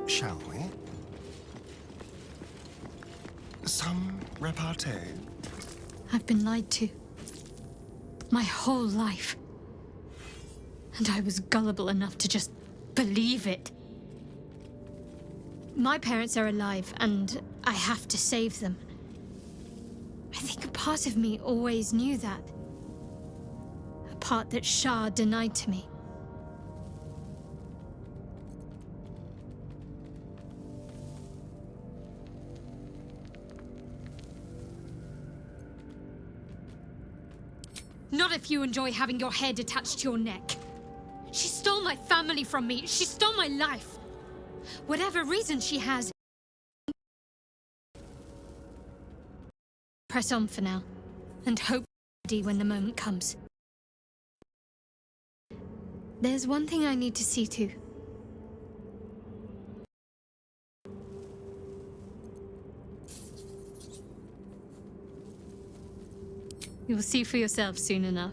Shall we? Some repartee? I've been lied to. My whole life. And I was gullible enough to just believe it. My parents are alive, and I have to save them. I think a part of me always knew that. A part that Shah denied to me. Not if you enjoy having your head attached to your neck. She stole my family from me. She stole my life. Whatever reason she has. Press on for now, and hope ready when the moment comes. There's one thing I need to see to. You will see for yourself soon enough.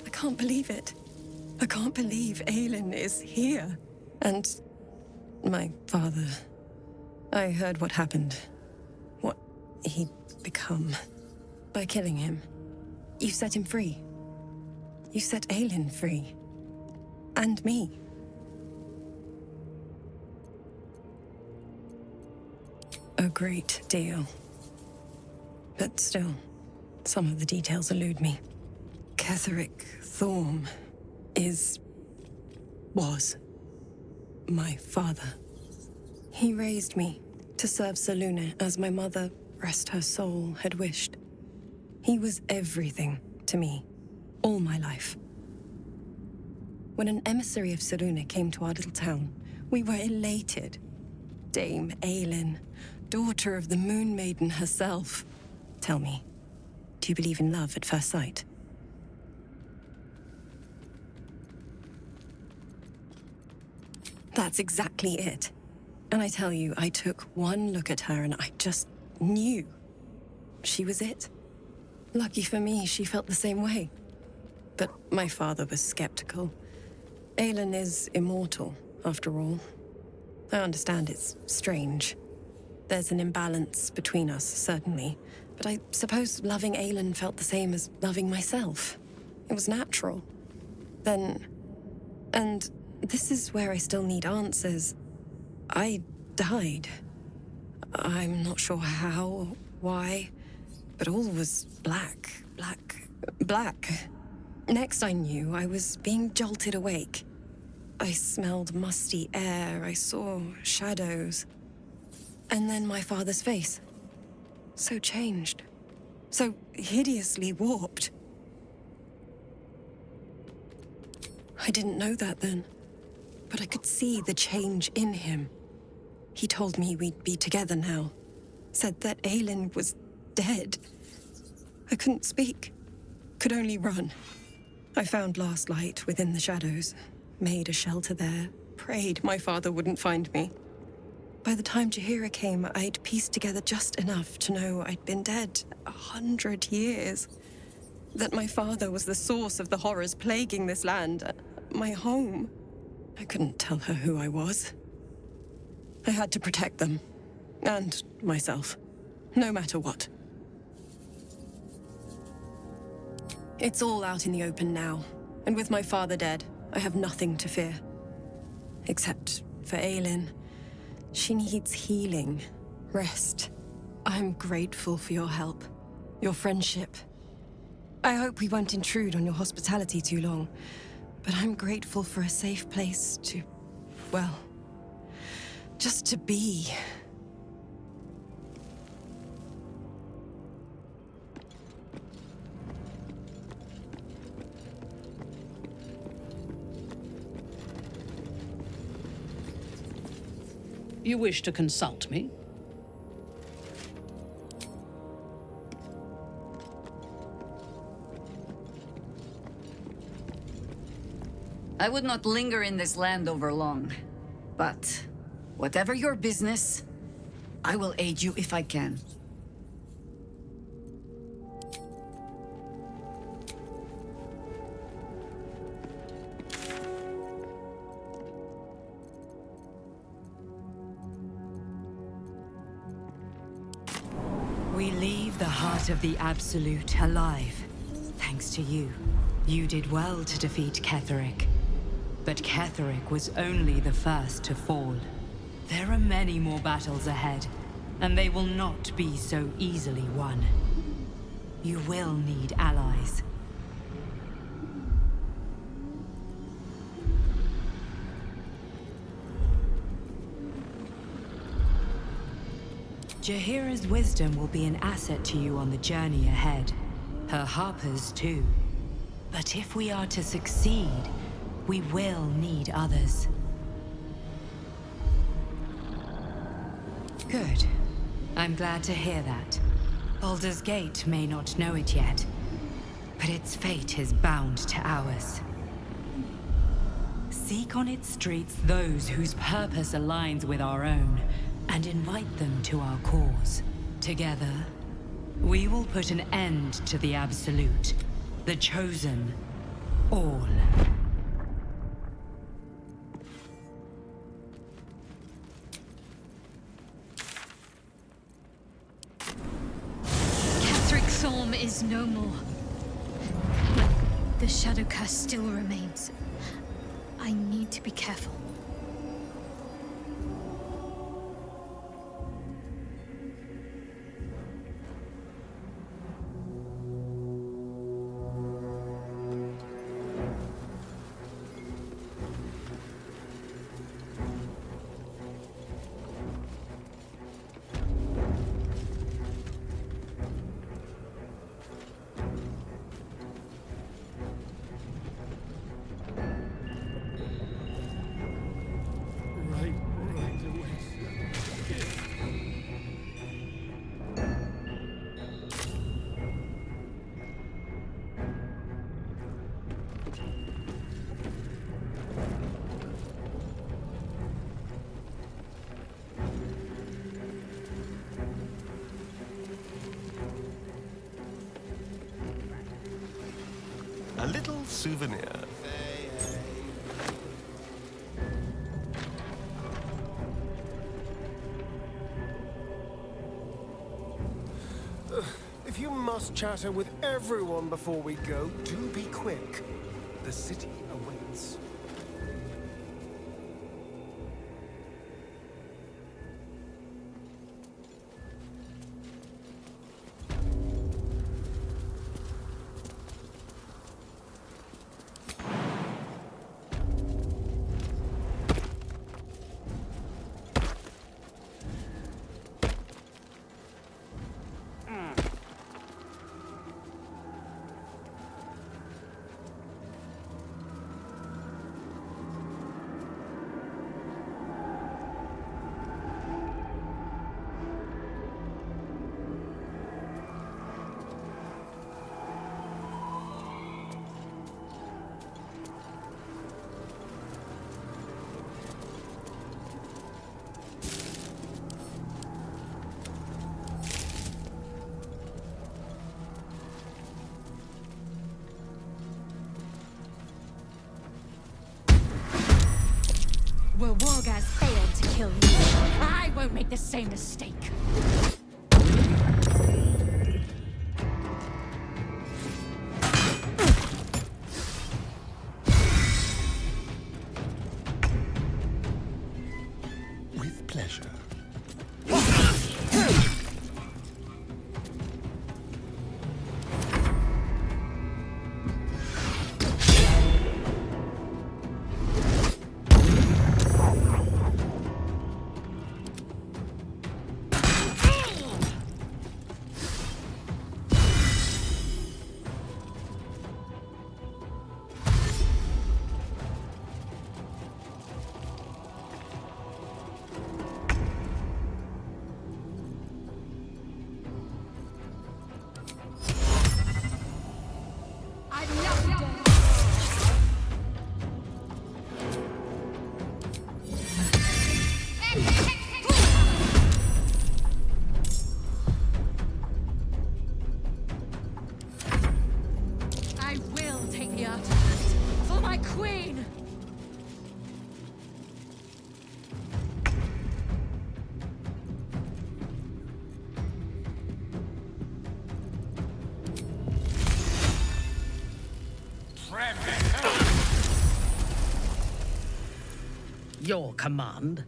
I can't believe it. I can't believe Aelin is here. And my father. I heard what happened. What he'd become. By killing him. You set him free. You set Aelin free. And me. A great deal. But still, some of the details elude me. Ketheric Thorm was my father. He raised me to serve Selûne as my mother, rest her soul, had wished. He was everything to me, all my life. When an emissary of Selûne came to our little town, we were elated. Dame Aelin, daughter of the Moon Maiden herself. Tell me, do you believe in love at first sight? That's exactly it. And I tell you, I took one look at her and I just knew. She was it. Lucky for me, she felt the same way. But my father was skeptical. Aelin is immortal, after all. I understand it's strange. There's an imbalance between us, certainly. But I suppose loving Aelin felt the same as loving myself. It was natural. And this is where I still need answers. I died. I'm not sure how, why, but all was black. Next I knew, I was being jolted awake. I smelled musty air, I saw shadows. And then my father's face. So changed. So hideously warped. I didn't know that then. But I could see the change in him. He told me we'd be together now. Said that Aelin was dead. I couldn't speak. Could only run. I found last light within the shadows. Made a shelter there. Prayed my father wouldn't find me. By the time Jaheira came, I'd pieced together just enough to know I'd been dead 100 years. That my father was the source of the horrors plaguing this land. My home. I couldn't tell her who I was. I had to protect them. And myself. No matter what. It's all out in the open now. And with my father dead, I have nothing to fear. Except for Aelin. She needs healing. Rest. I'm grateful for your help. Your friendship. I hope we won't intrude on your hospitality too long. But I'm grateful for a safe place to, well, just to be. You wish to consult me? I would not linger in this land over long. But whatever your business, I will aid you if I can. We leave the heart of the Absolute alive. Thanks to you. You did well to defeat Ketheric. But Ketheric was only the first to fall. There are many more battles ahead, and they will not be so easily won. You will need allies. Jaheira's wisdom will be an asset to you on the journey ahead. Her harpers too. But if we are to succeed, we will need others. Good. I'm glad to hear that. Baldur's Gate may not know it yet, but its fate is bound to ours. Seek on its streets those whose purpose aligns with our own, and invite them to our cause. Together, we will put an end to the Absolute, the Chosen, all. Ketheric's Storm is no more. The Shadow Curse still remains. I need to be careful. A little souvenir. If you must chatter with everyone before we go, do be quick. The city awaits. Where Wargaz failed to kill you, I won't make the same mistake. With pleasure. Your command.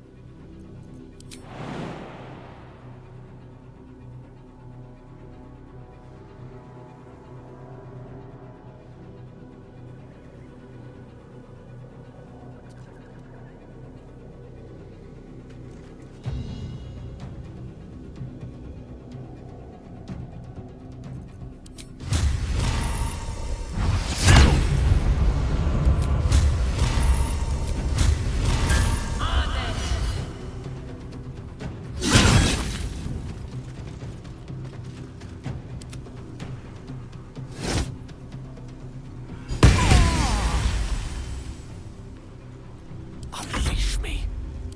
Unleash me.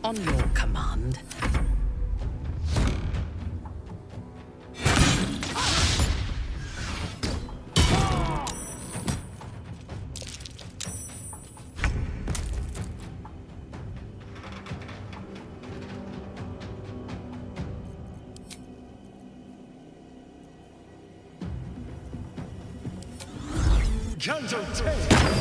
On your command. Janto Tay.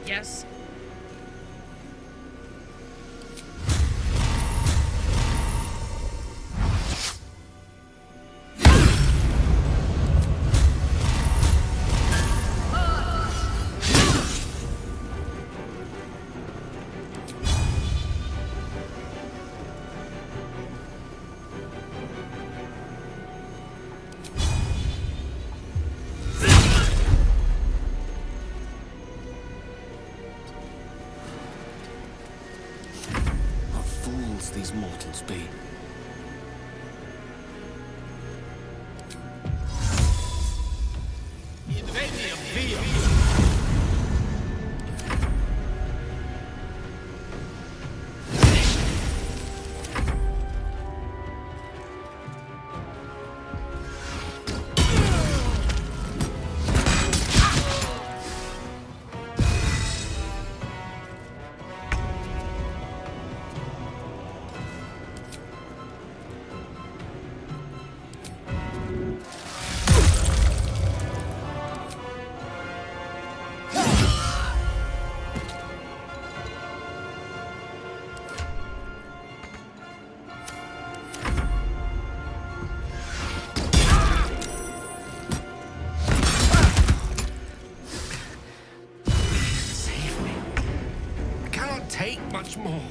Yes. These mortals be. Invenium via. Take much more.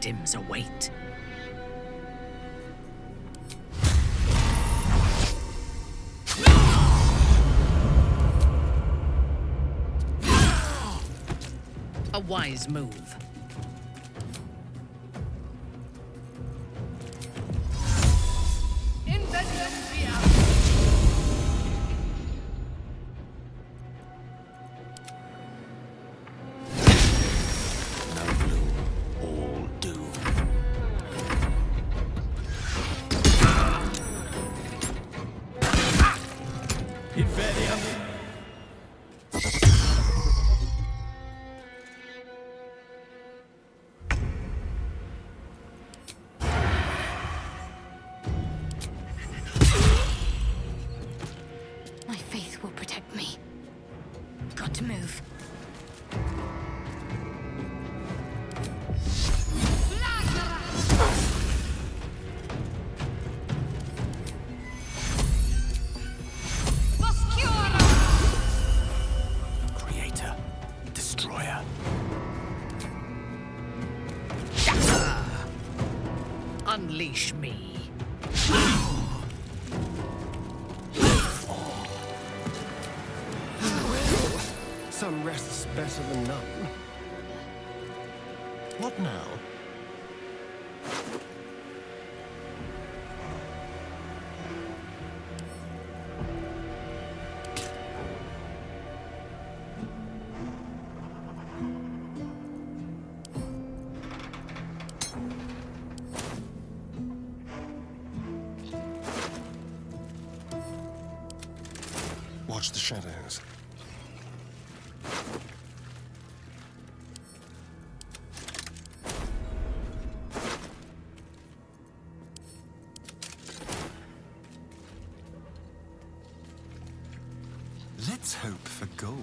victims await. A wise move. No blue, all doom. Inferior. My faith will protect me. Got to move. Creator. Destroyer. Unleash me. Some rest's better than none. What now? Watch the shadows. Let's hope for gold.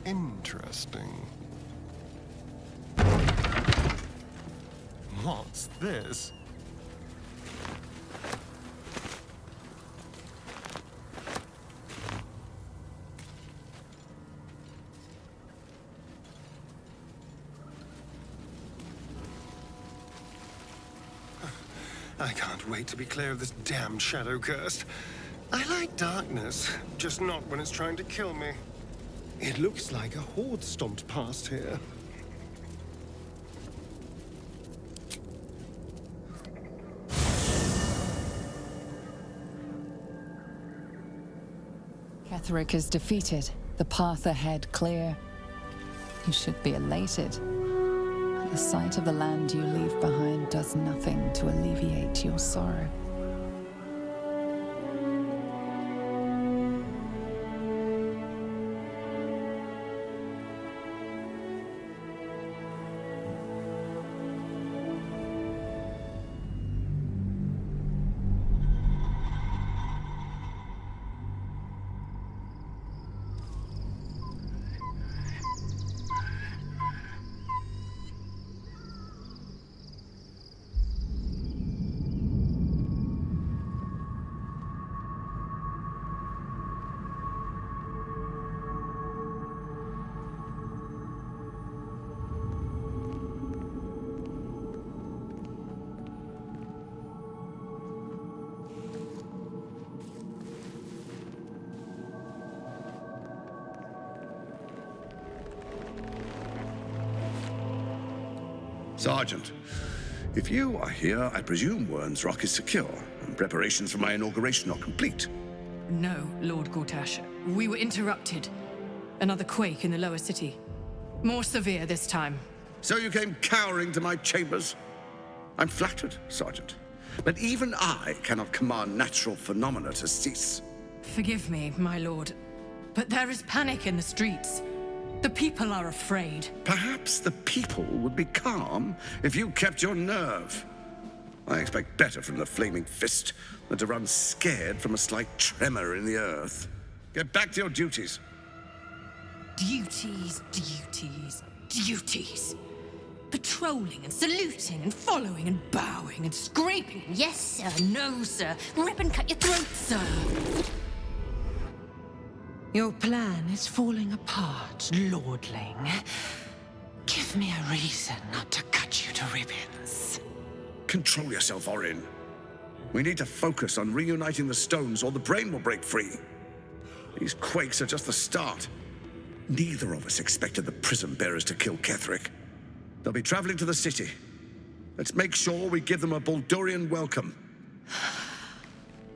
Interesting. What's this? I can't wait to be clear of this damn shadow curse. I like darkness, just not when it's trying to kill me. It looks like a horde stomped past here. Ketheric is defeated, the path ahead clear. You should be elated. The sight of the land you leave behind does nothing to alleviate your sorrow. Sergeant, if you are here, I presume Wern's Rock is secure, and preparations for my inauguration are complete. No, Lord Gortash. We were interrupted. Another quake in the lower city. More severe this time. So you came cowering to my chambers? I'm flattered, Sergeant. But even I cannot command natural phenomena to cease. Forgive me, my lord, but there is panic in the streets. The people are afraid. Perhaps the people would be calm if you kept your nerve. I expect better from the Flaming Fist than to run scared from a slight tremor in the earth. Get back to your duties. Duties, duties, duties. Patrolling and saluting and following and bowing and scraping. Yes, sir. No, sir. Rip and cut your throat, sir. Your plan is falling apart, lordling. Give me a reason not to cut you to ribbons. Control yourself, Orin. We need to focus on reuniting the stones or the brain will break free. These quakes are just the start. Neither of us expected the Prism Bearers to kill Ketheric. They'll be traveling to the city. Let's make sure we give them a Baldurian welcome.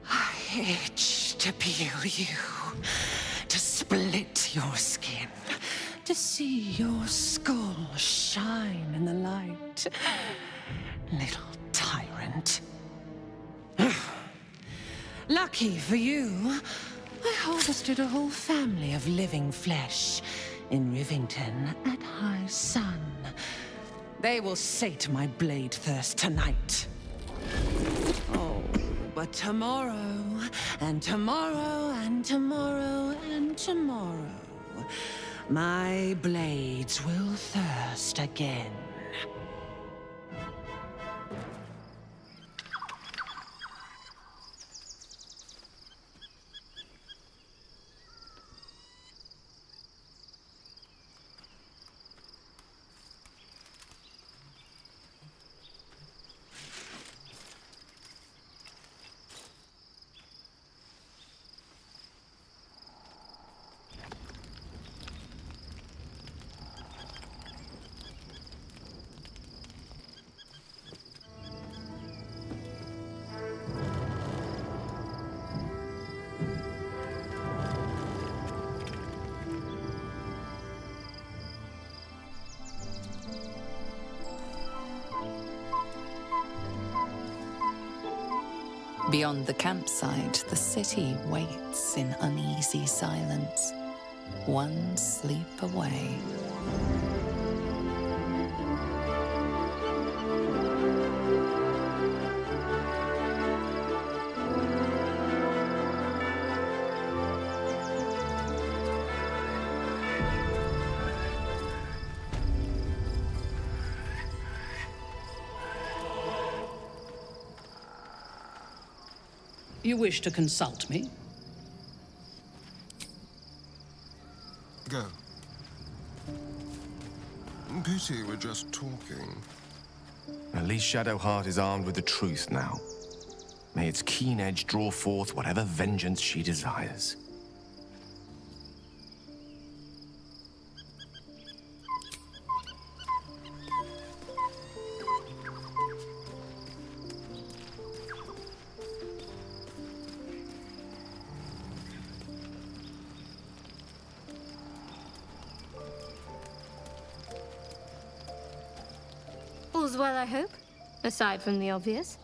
I itch to peel you, to split your skin, to see your skull shine in the light. Little tyrant. Lucky for you, I harvested a whole family of living flesh in Rivington at high sun. They will sate my blade thirst tonight. Oh, but tomorrow, and tomorrow, and tomorrow, and tomorrow, my blades will thirst again. Beyond the campsite, the city waits in uneasy silence, one sleep away. You wish to consult me? Go. Pity we're just talking. At least Shadowheart is armed with the truth now. May its keen edge draw forth whatever vengeance she desires. All's well, I hope, aside from the obvious.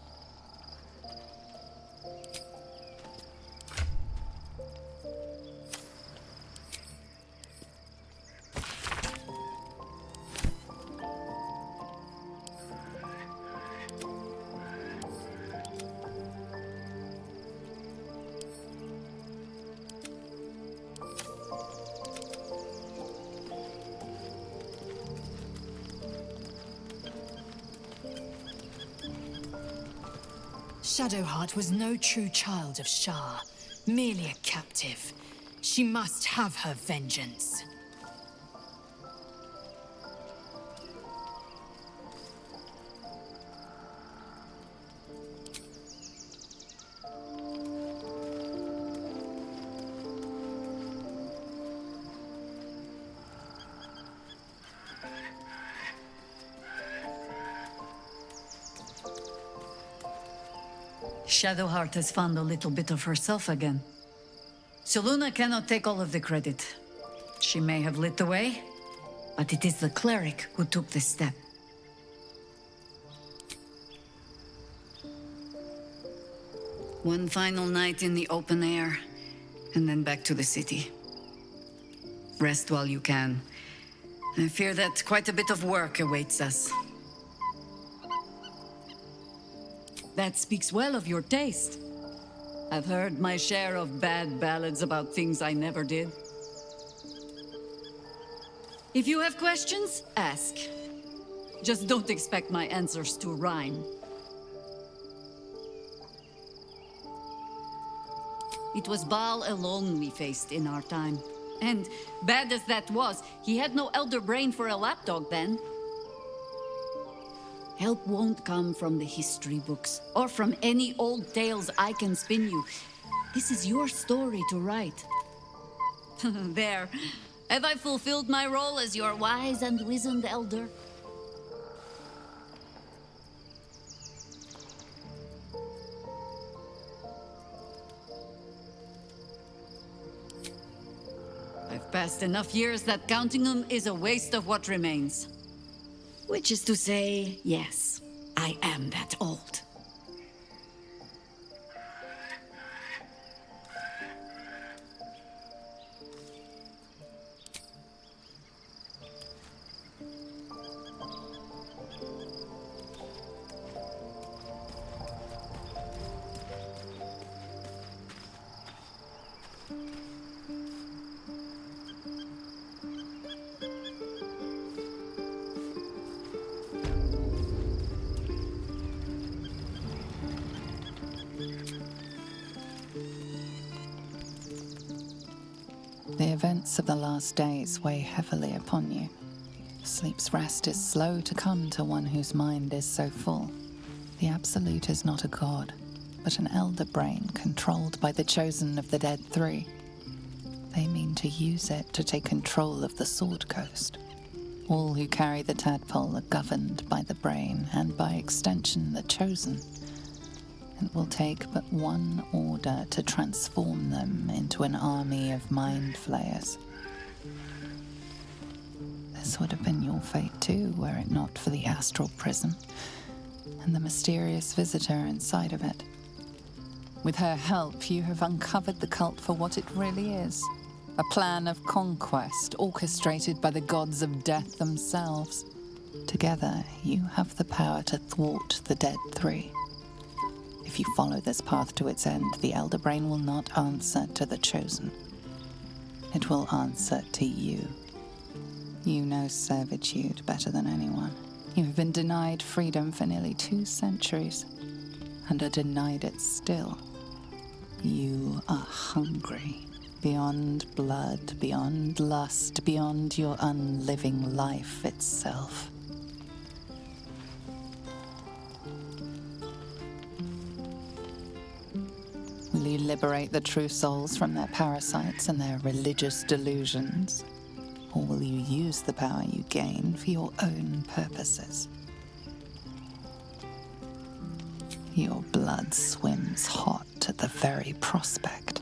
Shadowheart was no true child of Shar, merely a captive. She must have her vengeance. Shadowheart has found a little bit of herself again. Selûne cannot take all of the credit. She may have lit the way, but it is the cleric who took this step. One final night in the open air, and then back to the city. Rest while you can. I fear that quite a bit of work awaits us. That speaks well of your taste. I've heard my share of bad ballads about things I never did. If you have questions, ask. Just don't expect my answers to rhyme. It was Baal alone we faced in our time. And bad as that was, he had no elder brain for a lapdog then. Help won't come from the history books, or from any old tales I can spin you. This is your story to write. There. Have I fulfilled my role as your wise and wizened elder? I've passed enough years that counting them is a waste of what remains. Which is to say, yes, I am that old. The events of the last days weigh heavily upon you. Sleep's rest is slow to come to one whose mind is so full. The Absolute is not a god, but an elder brain controlled by the chosen of the Dead Three. They mean to use it to take control of the Sword Coast. All who carry the tadpole are governed by the brain, and by extension the chosen. It will take but one order to transform them into an army of mind flayers. This would have been your fate too, were it not for the astral prison and the mysterious visitor inside of it. With her help, you have uncovered the cult for what it really is. A plan of conquest orchestrated by the gods of death themselves. Together, you have the power to thwart the Dead Three. If you follow this path to its end, the Elder Brain will not answer to the Chosen. It will answer to you. You know servitude better than anyone. You have been denied freedom for nearly 2 centuries, and are denied it still. You are hungry. Beyond blood, beyond lust, beyond your unliving life itself. Will you liberate the true souls from their parasites and their religious delusions? Or will you use the power you gain for your own purposes? Your blood swims hot at the very prospect.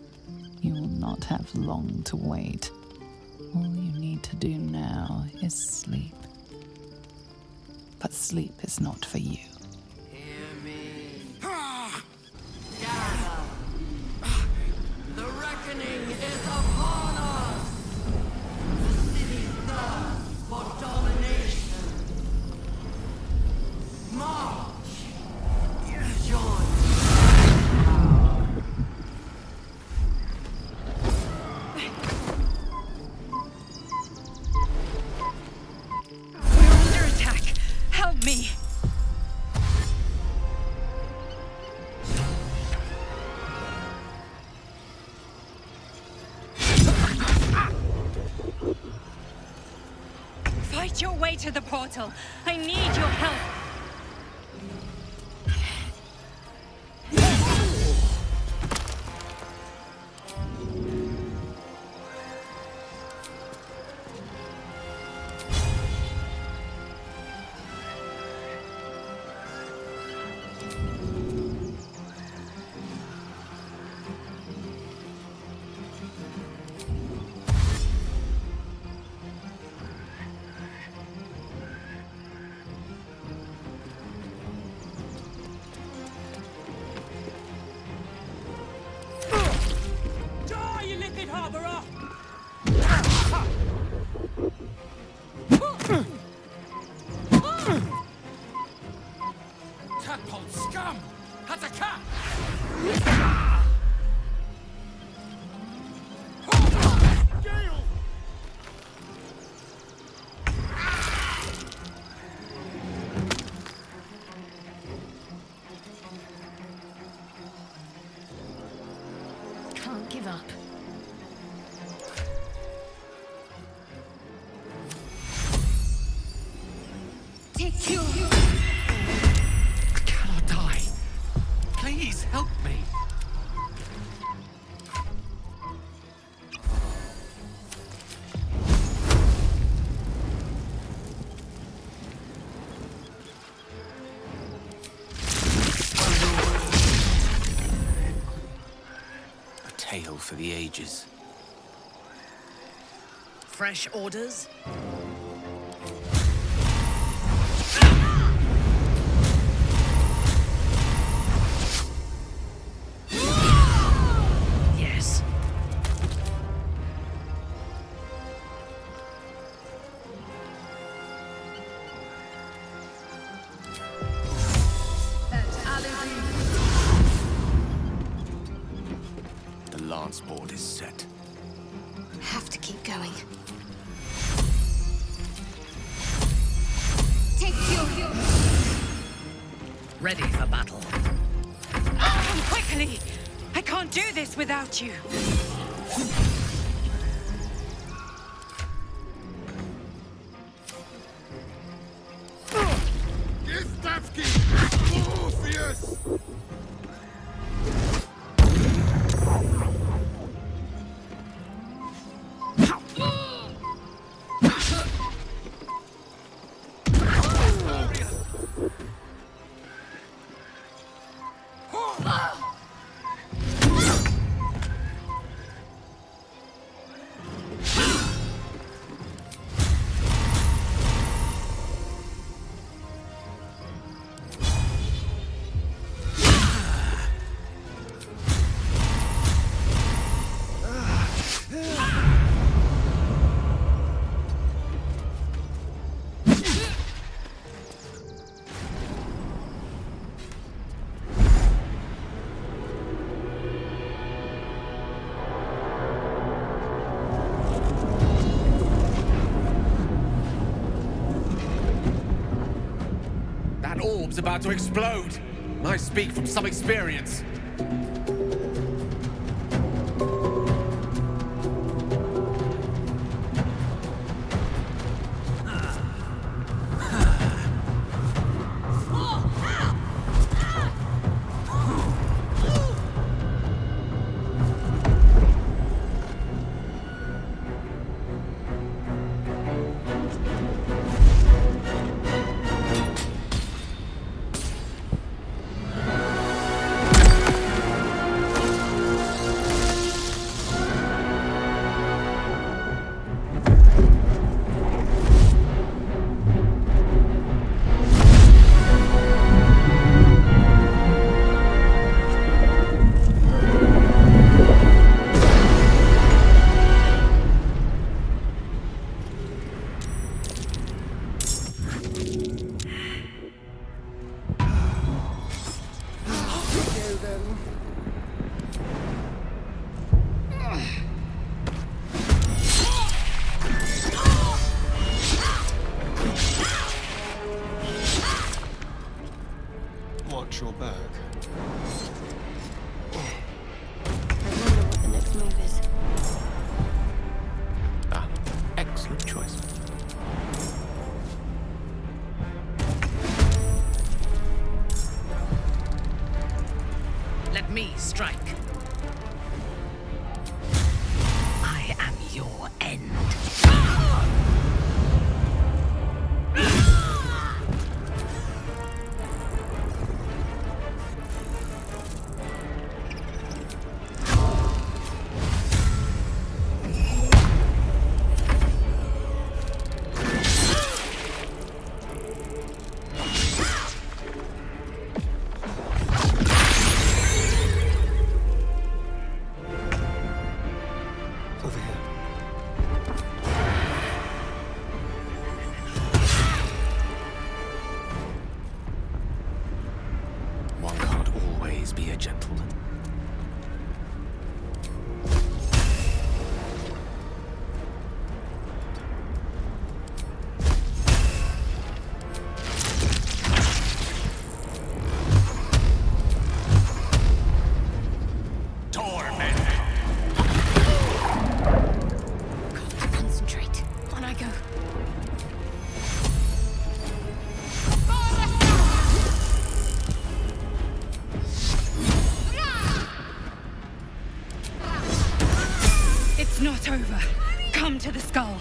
You will not have long to wait. All you need to do now is sleep. But sleep is not for you. Hear me. The reckoning is upon us! The city thirsts for domination. March! Join! We're under attack! Help me! Fight your way to the portal. I need your help. Tadpole scum! That's a cat! can't give up. Take you! I cannot die. Please help me. Tale for the ages. Fresh orders? Yes. The lance board is set. Have to keep going. Take you! Ready for battle. Oh, quickly! I can't do this without you. That orb's about to explode. I speak from some experience. It's not over. Come to the skull.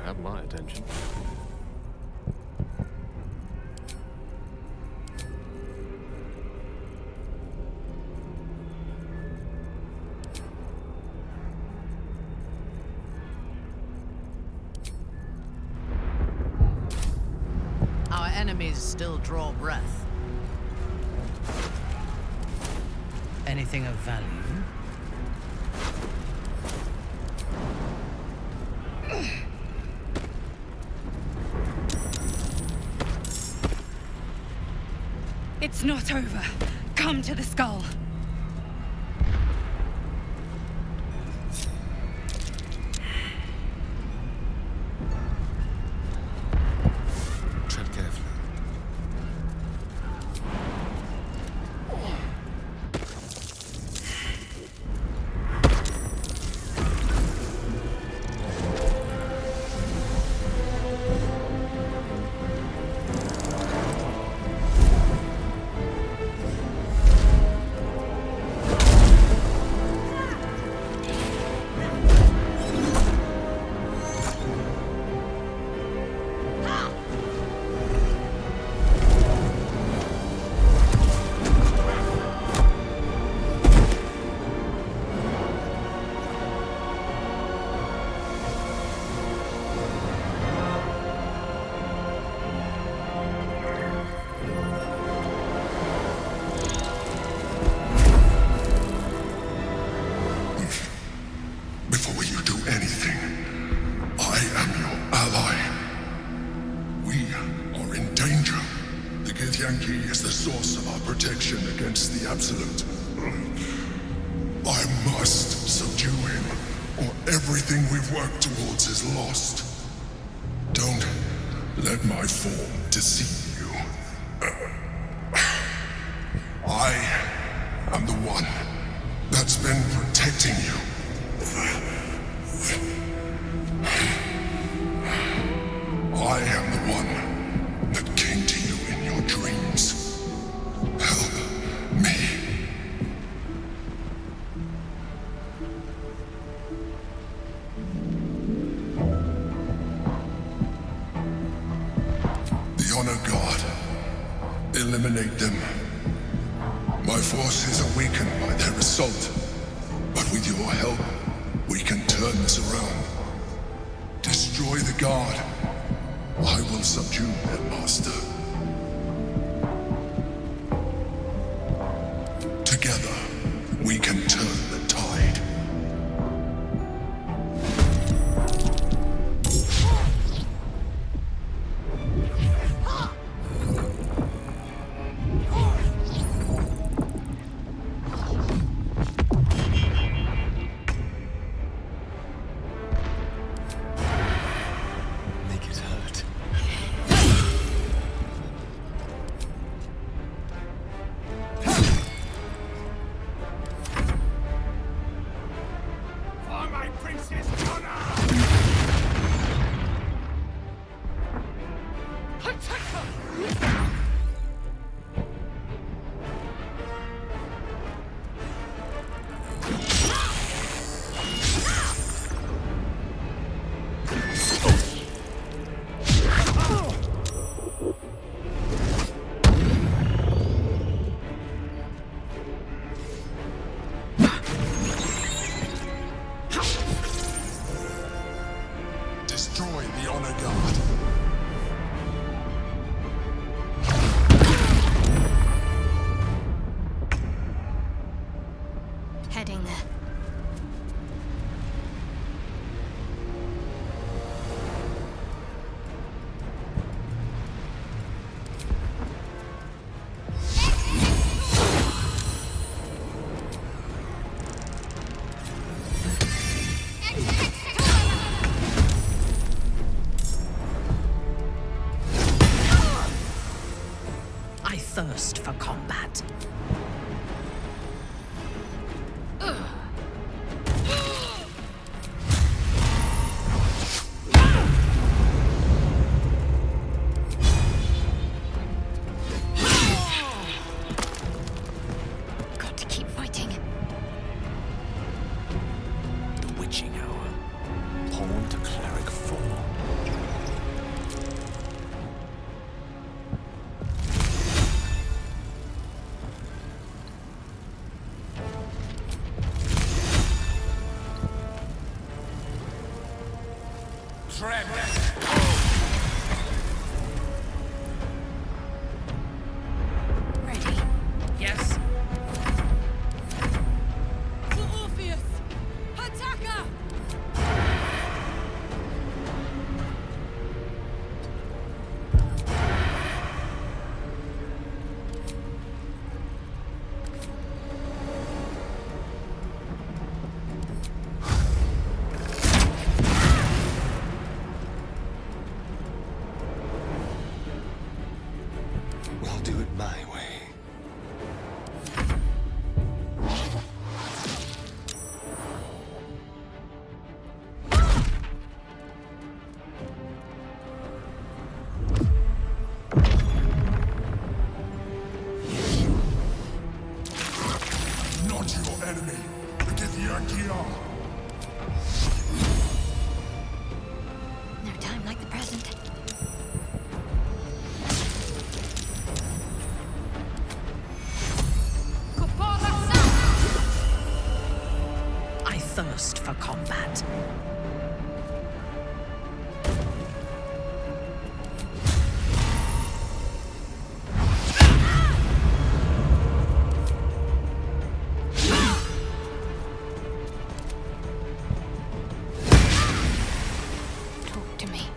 Have my attention. Our enemies still draw breath. Anything of value? It's not over. Come to the skull. Tread carefully. Yankee is the source of our protection against the Absolute. I must subdue him, or everything we've worked towards is lost. Don't let my form deceive you. I am the one that's been protecting you. I am the one that came to you in your dreams. Help me. The Honor God. Eliminate them. My forces are weakened by their assault, but with your help, we can turn this around. Destroy the Guard. I will subdue their master. Together, we can turn the tide. Heading there. I thirst for combat. Got to keep fighting. The witching hour. Pawn to cleric 4. Ready. Yes. For Orpheus! Attacker! We'll do it my way. Not your enemy. Get Yankee on. No time like the present. I thirst for combat. Talk to me.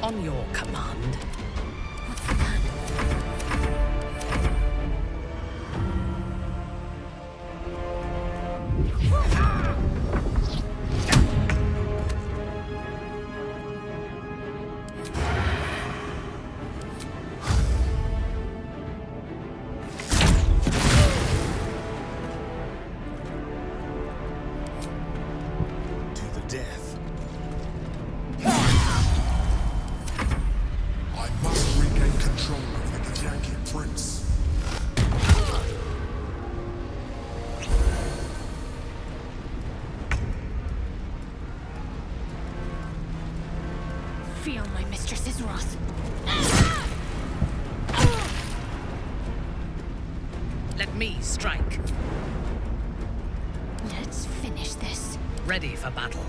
On your command. Feel my mistress's wrath. Let me strike. Let's finish this. Ready for battle.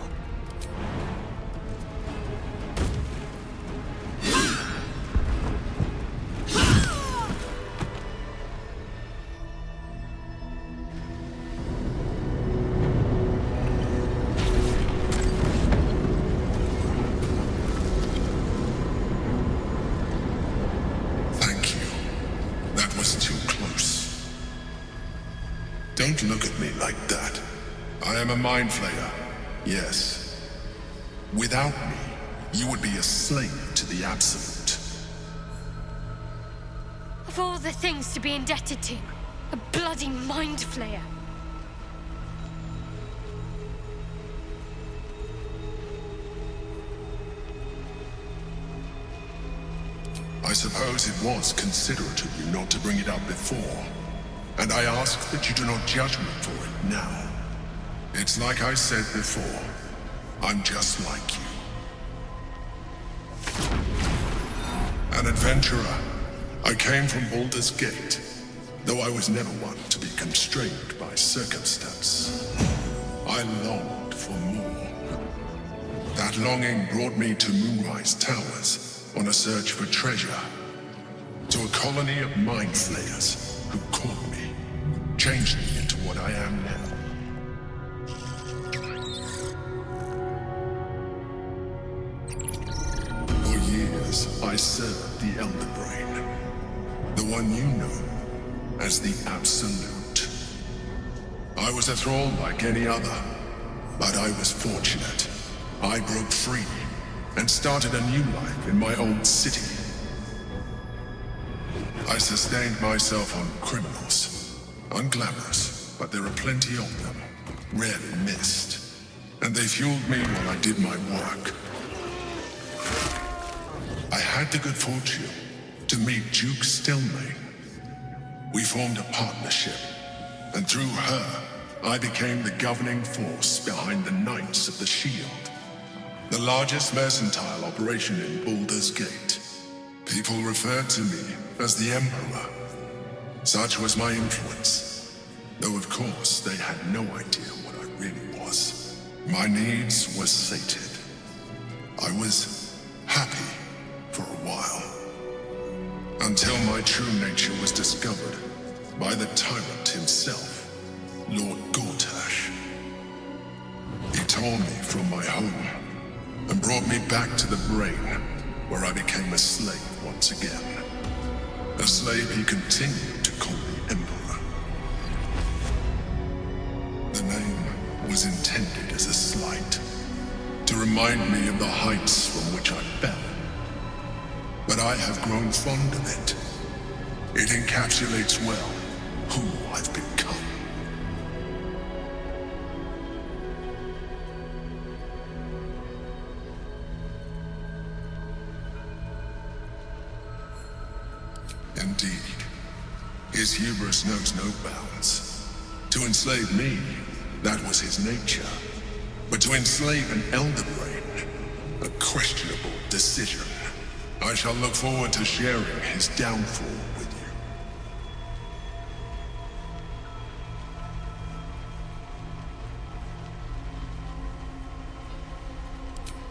Don't look at me like that. I am a mind flayer, yes. Without me, you would be a slave to the Absolute. Of all the things to be indebted to, a bloody mind flayer. I suppose it was considerate of you not to bring it up before. And I ask that you do not judge me for it now. It's like I said before, I'm just like you. An adventurer, I came from Baldur's Gate, though I was never one to be constrained by circumstance. I longed for more. That longing brought me to Moonrise Towers on a search for treasure, to a colony of mind flayers who caught me, changed me into what I am now. For years, I served the Elder Brain, the one you know as the Absolute. I was a thrall like any other, but I was fortunate. I broke free and started a new life in my old city. I sustained myself on criminals, unglamorous, but there are plenty of them, rarely missed, and they fueled me while I did my work. I had the good fortune to meet Duke Stelmane. We formed a partnership, and through her, I became the governing force behind the Knights of the Shield, the largest mercantile operation in Baldur's Gate. People referred to me as the Emperor. Such was my influence, though of course they had no idea what I really was. My needs were sated. I was happy for a while, until my true nature was discovered by the tyrant himself, Lord Gortash. He tore me from my home and brought me back to the Brain, where I became a slave once again. A slave he continued to call the Emperor. The name was intended as a slight, to remind me of the heights from which I fell. But I have grown fond of it. It encapsulates well who I've become. Indeed, his hubris knows no bounds. To enslave me, that was his nature. But to enslave an Elder Brain, a questionable decision. I shall look forward to sharing his downfall with you.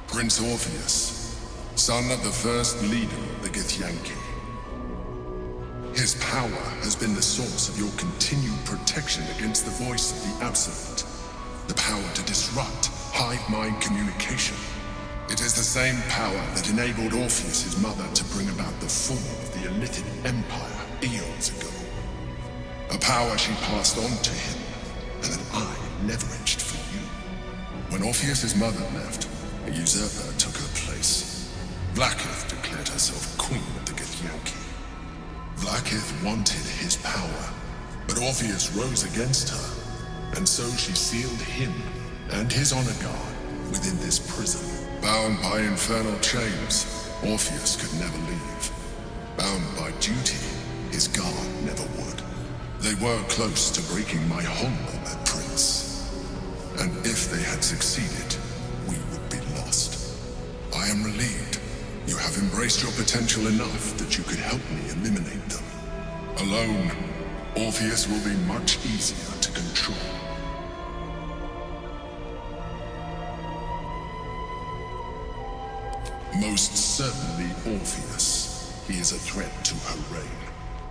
Prince Orpheus, son of the first leader of the Githyanki. His power has been the source of your continued protection against the voice of the Absolute. The power to disrupt hive mind communication. It is the same power that enabled Orpheus's mother to bring about the fall of the Illithid Empire eons ago. A power she passed on to him, and that I leveraged for you. When Orpheus's mother left, a usurper took her place. Blackith declared herself queen of the Githyanki. Blackith wanted his power, but Orpheus rose against her, and so she sealed him and his honor guard within this prison. Bound by infernal chains, Orpheus could never leave. Bound by duty, his guard never would. They were close to breaking my hold on that prince. And if they had succeeded, we would be lost. I am relieved. You have embraced your potential enough that you could help me eliminate them. Alone, Orpheus will be much easier to control. Most certainly Orpheus. He is a threat to her reign.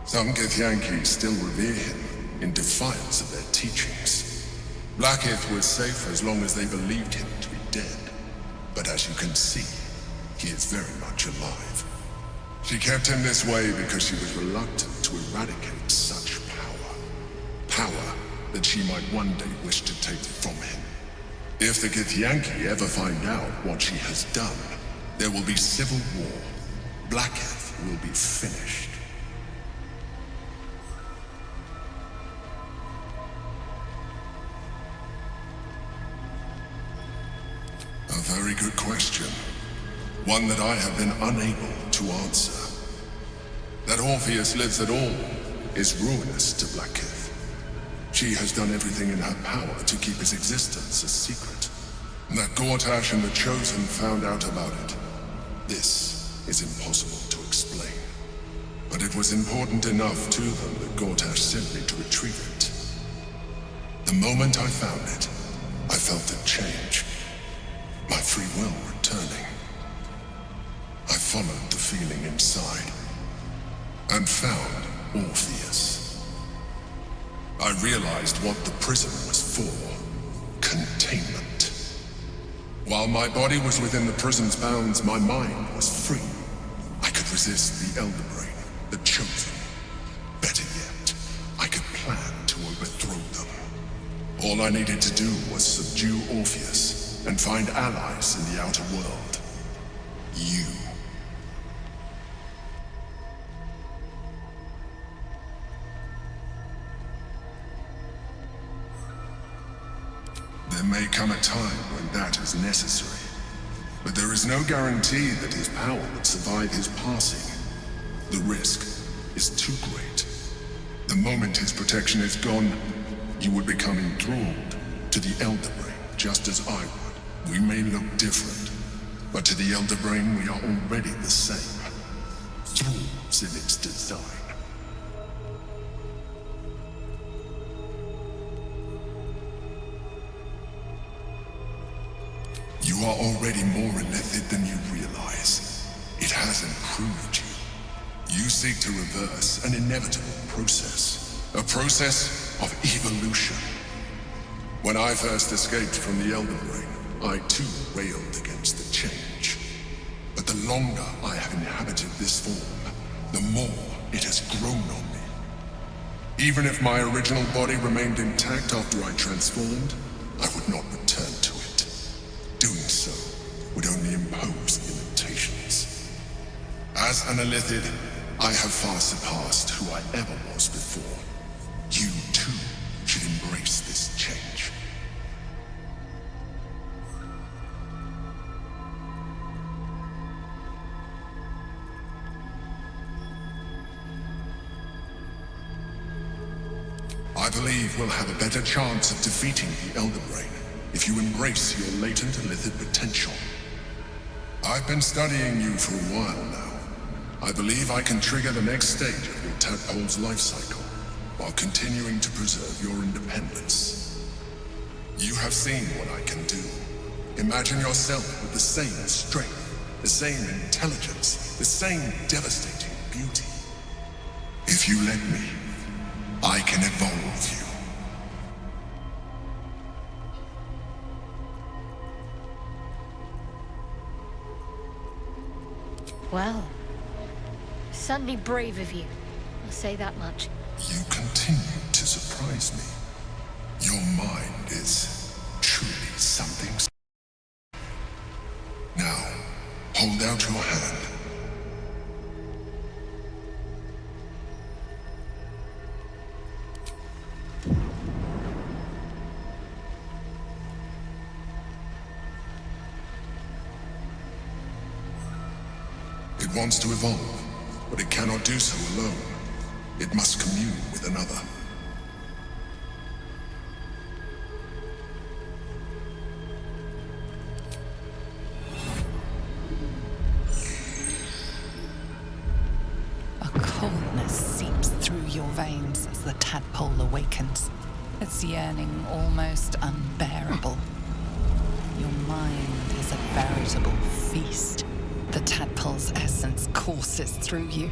Some Githyanki still revere him in defiance of their teachings. Blackith was safe as long as they believed him to be dead. But as you can see, he is very much alive. She kept him this way because she was reluctant to eradicate such power. Power that she might one day wish to take from him. If the Githyanki ever find out what she has done, there will be civil war. Blackith will be finished. A very good question. One that I have been unable to answer. That Orpheus lives at all is ruinous to Blackith. She has done everything in her power to keep his existence a secret. That Gortash and the Chosen found out about it. This is impossible to explain. But it was important enough to them that Gortash sent me to retrieve it. The moment I found it, I felt a change. My free will returning. I followed the feeling inside, and found Orpheus. I realized what the prison was for. Containment. While my body was within the prison's bounds, my mind was free. I could resist the Elder Brain, the Chosen. Better yet, I could plan to overthrow them. All I needed to do was subdue Orpheus and find allies in the outer world. You. There may come a time when that is necessary, but there is no guarantee that his power would survive his passing. The risk is too great. The moment his protection is gone, you would become enthralled to the Elder Brain, just as I would. We may look different, but to the Elder Brain we are already the same. Thralls in its design. You are already more illithid than you realize. It has improved you. You seek to reverse an inevitable process. A process of evolution. When I first escaped from the Elder Brain, I too railed against the change. But the longer I have inhabited this form, the more it has grown on me. Even if my original body remained intact after I transformed, I would not return to it. Doing so would only impose limitations. As an illithid, I have far surpassed who I ever was before. You too should embrace this change. I believe we'll have a better chance of defeating the Elder Brain if you embrace your latent illithid potential. I've been studying you for a while now. I believe I can trigger the next stage of your tadpole's life cycle, while continuing to preserve your independence. You have seen what I can do. Imagine yourself with the same strength, the same intelligence, the same devastating beauty. If you let me, I can evolve you. Well, certainly brave of you. I'll say that much. You continue to surprise me. Your mind is truly something. Now, hold out your hand. It wants to evolve, but it cannot do so alone. It must commune with another. A coldness seeps through your veins as the tadpole awakens, its yearning almost unbearable. Your mind is a veritable feast. The tadpole's essence courses through you.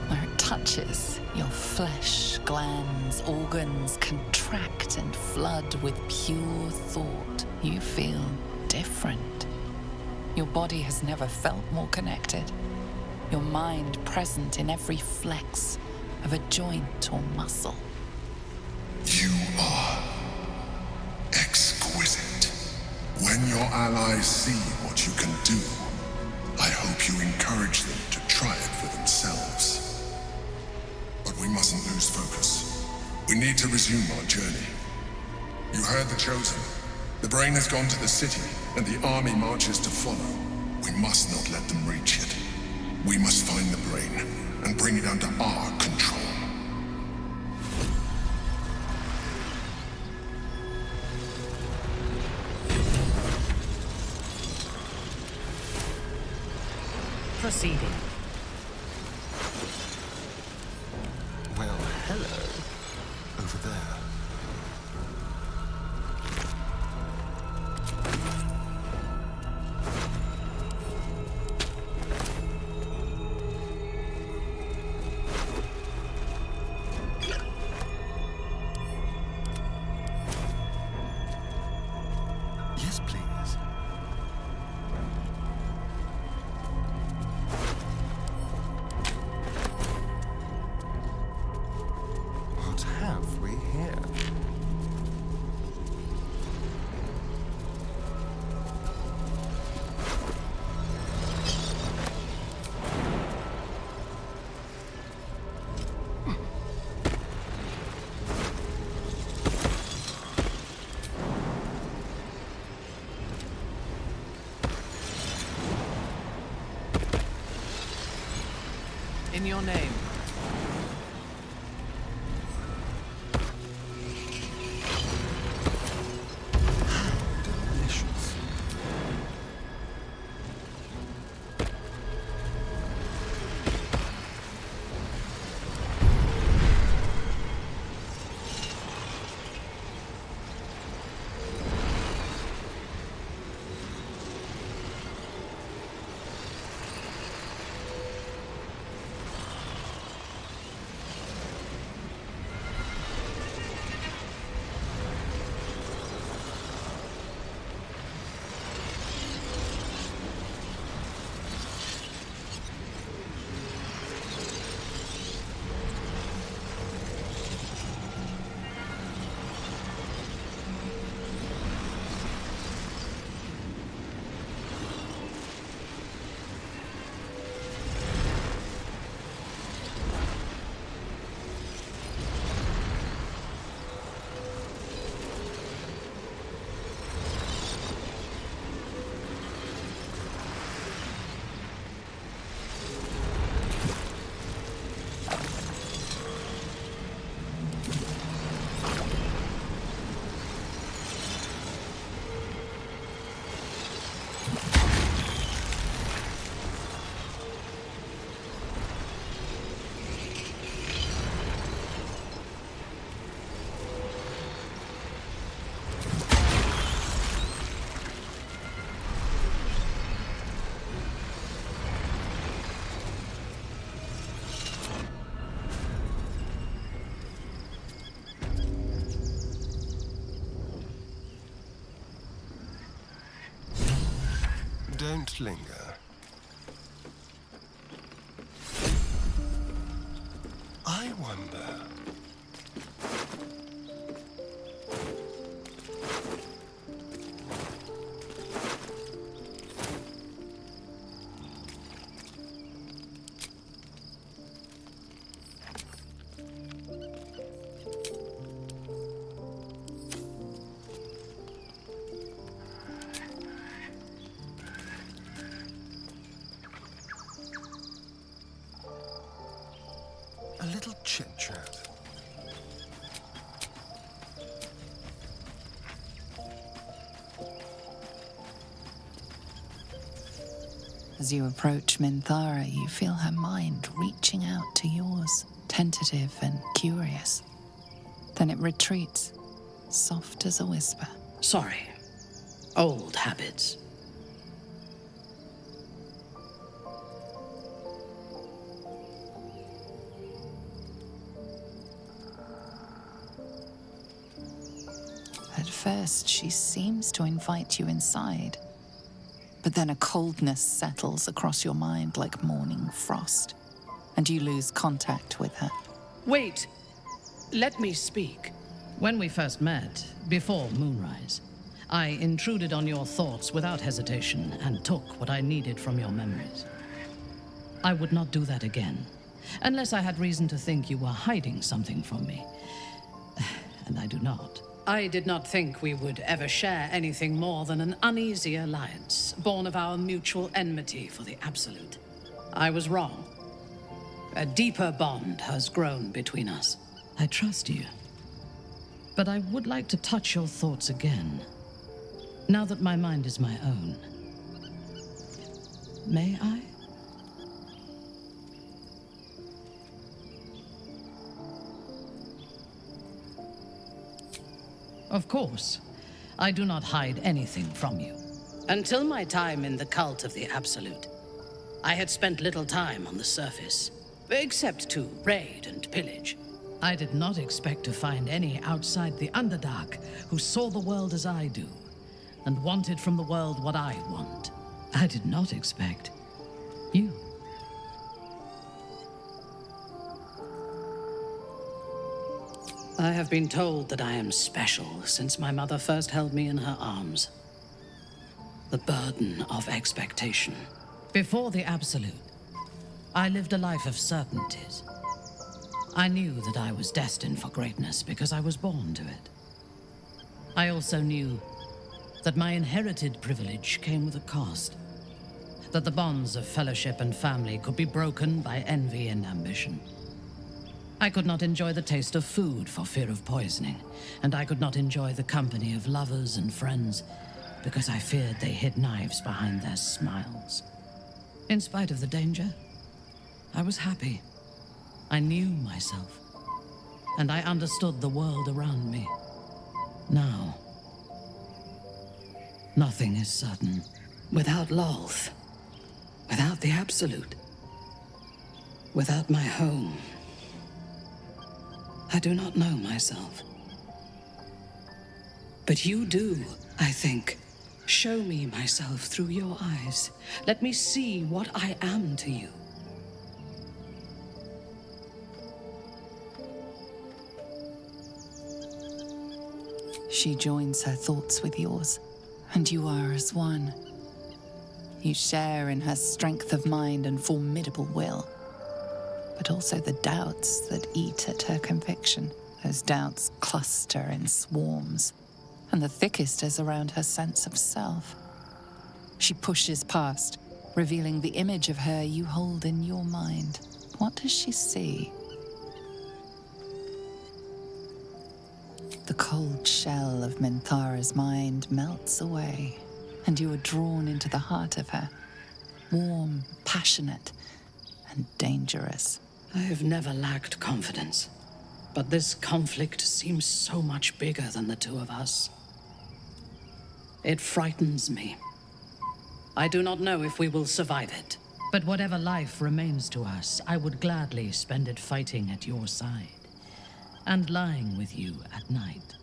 Where it touches, your flesh, glands, organs contract and flood with pure thought. You feel different. Your body has never felt more connected. Your mind present in every flex of a joint or muscle. You are exquisite. When your allies see what you can do, I hope you encourage them to try it for themselves. But we mustn't lose focus. We need to resume our journey. You heard the Chosen. The brain has gone to the city, and the army marches to follow. We must not let them reach it. We must find the brain, and bring it under our control. Proceeding. Well, hello. Over there. Yes, please. What have we here? In your name. Delicious. Don't linger. As you approach Minthara, you feel her mind reaching out to yours, tentative and curious. Then it retreats, soft as a whisper. Sorry. Old habits. At first, she seems to invite you inside. But then a coldness settles across your mind like morning frost, and you lose contact with her. Wait. Let me speak. When we first met, before moonrise, I intruded on your thoughts without hesitation and took what I needed from your memories. I would not do that again, unless I had reason to think you were hiding something from me. And I do not. I did not think we would ever share anything more than an uneasy alliance, born of our mutual enmity for the Absolute. I was wrong. A deeper bond has grown between us. I trust you. But I would like to touch your thoughts again, now that my mind is my own. May I? Of course. I do not hide anything from you. Until my time in the cult of the Absolute, I had spent little time on the surface, except to raid and pillage. I did not expect to find any outside the Underdark who saw the world as I do, and wanted from the world what I want. I did not expect you. I have been told that I am special since my mother first held me in her arms. The burden of expectation. Before the Absolute, I lived a life of certainties. I knew that I was destined for greatness because I was born to it. I also knew that my inherited privilege came with a cost. That the bonds of fellowship and family could be broken by envy and ambition. I could not enjoy the taste of food for fear of poisoning, and I could not enjoy the company of lovers and friends because I feared they hid knives behind their smiles. In spite of the danger, I was happy. I knew myself, and I understood the world around me. Now, nothing is certain. Without Lolth, without the Absolute, without my home, I do not know myself. But you do, I think. Show me myself through your eyes. Let me see what I am to you. She joins her thoughts with yours, and you are as one. You share in her strength of mind and formidable will, but also the doubts that eat at her conviction. Those doubts cluster in swarms, and the thickest is around her sense of self. She pushes past, revealing the image of her you hold in your mind. What does she see? The cold shell of Minthara's mind melts away, and you are drawn into the heart of her, warm, passionate, and dangerous. I have never lacked confidence, but this conflict seems so much bigger than the two of us. It frightens me. I do not know if we will survive it, but whatever life remains to us, I would gladly spend it fighting at your side. And lying with you at night.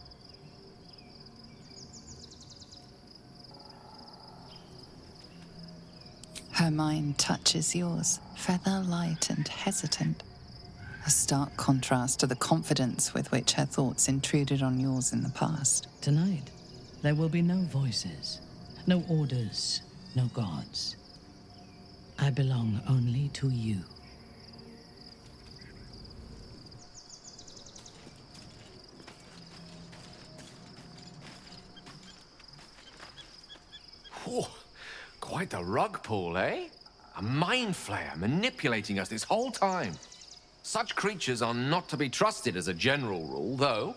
Her mind touches yours, feather light and hesitant. A stark contrast to the confidence with which her thoughts intruded on yours in the past. Tonight, there will be no voices, no orders, no gods. I belong only to you. Oh, quite the rug pull, eh? A mind flayer manipulating us this whole time. Such creatures are not to be trusted as a general rule, though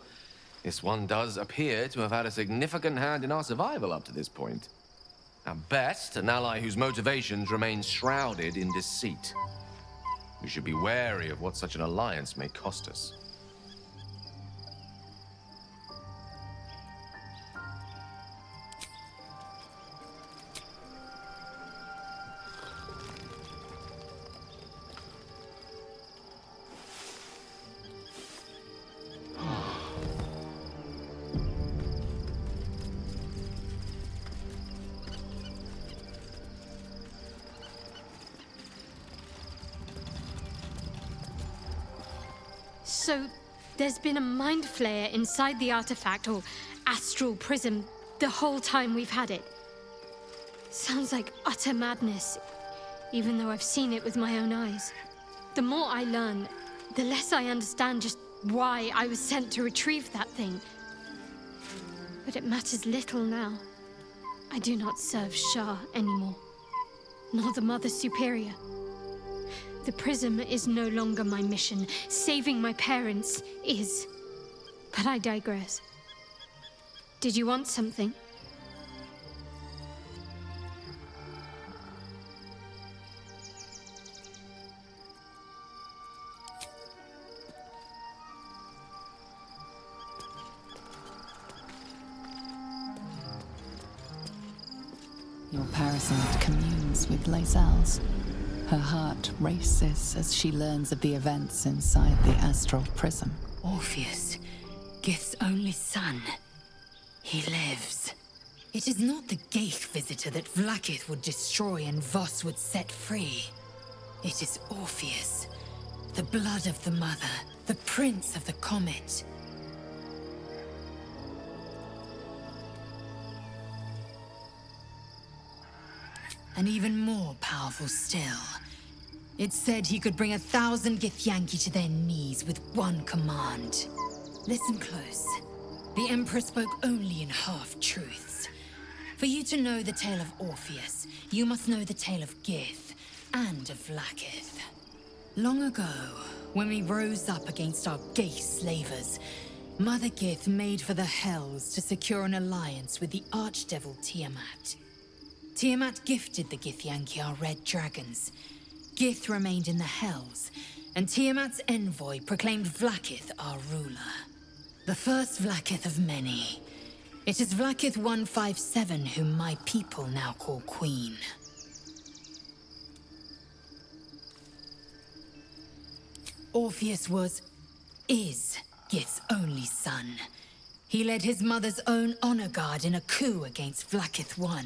this one does appear to have had a significant hand in our survival up to this point. At best, an ally whose motivations remain shrouded in deceit. We should be wary of what such an alliance may cost us. So, there's been a mind flayer inside the artifact, or astral prism, the whole time we've had it. Sounds like utter madness, even though I've seen it with my own eyes. The more I learn, the less I understand just why I was sent to retrieve that thing. But it matters little now. I do not serve Shah anymore, nor the Mother Superior. The prism is no longer my mission. Saving my parents is. But I digress. Did you want something? Your parasite communes with Lae'zel's. Her heart races as she learns of the events inside the astral prism. Orpheus, Gith's only son. He lives. It is not the Geich visitor that Vlaakith would destroy and Voss would set free. It is Orpheus, the blood of the mother, the prince of the comet. And even more powerful still. It said he could bring 1,000 Githyanki to their knees with one command. Listen close. The Emperor spoke only in half-truths. For you to know the tale of Orpheus, you must know the tale of Gith and of Vlaakith. Long ago, when we rose up against our Geich slavers, Mother Gith made for the Hells to secure an alliance with the Archdevil Tiamat. Tiamat gifted the Githyanki our red dragons. Gith remained in the Hells, and Tiamat's envoy proclaimed Vlaakith our ruler. The first Vlaakith of many. It is Vlaakith 157 whom my people now call Queen. Orpheus is Gith's only son. He led his mother's own honor guard in a coup against Vlaakith I.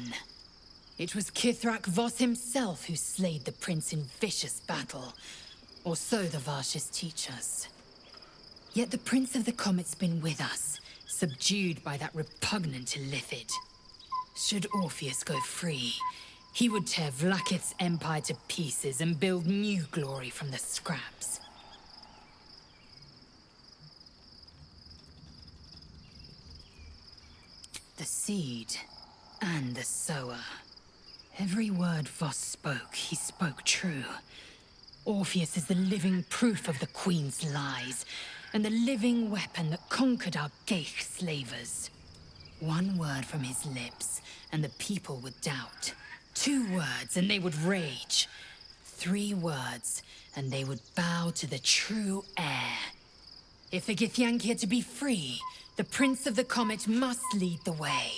It was Kithrak Voss himself who slayed the prince in vicious battle, or so the Varshas teach us. Yet the Prince of the Comet's been with us, subdued by that repugnant Illithid. Should Orpheus go free, he would tear Vlaakith's empire to pieces and build new glory from the scraps. The seed and the sower. Every word Voss spoke, he spoke true. Orpheus is the living proof of the Queen's lies, and the living weapon that conquered our Geich slavers. One word from his lips, and the people would doubt. 2 words, and they would rage. 3 words, and they would bow to the true heir. If the Githyanki are to be free, the Prince of the Comet must lead the way.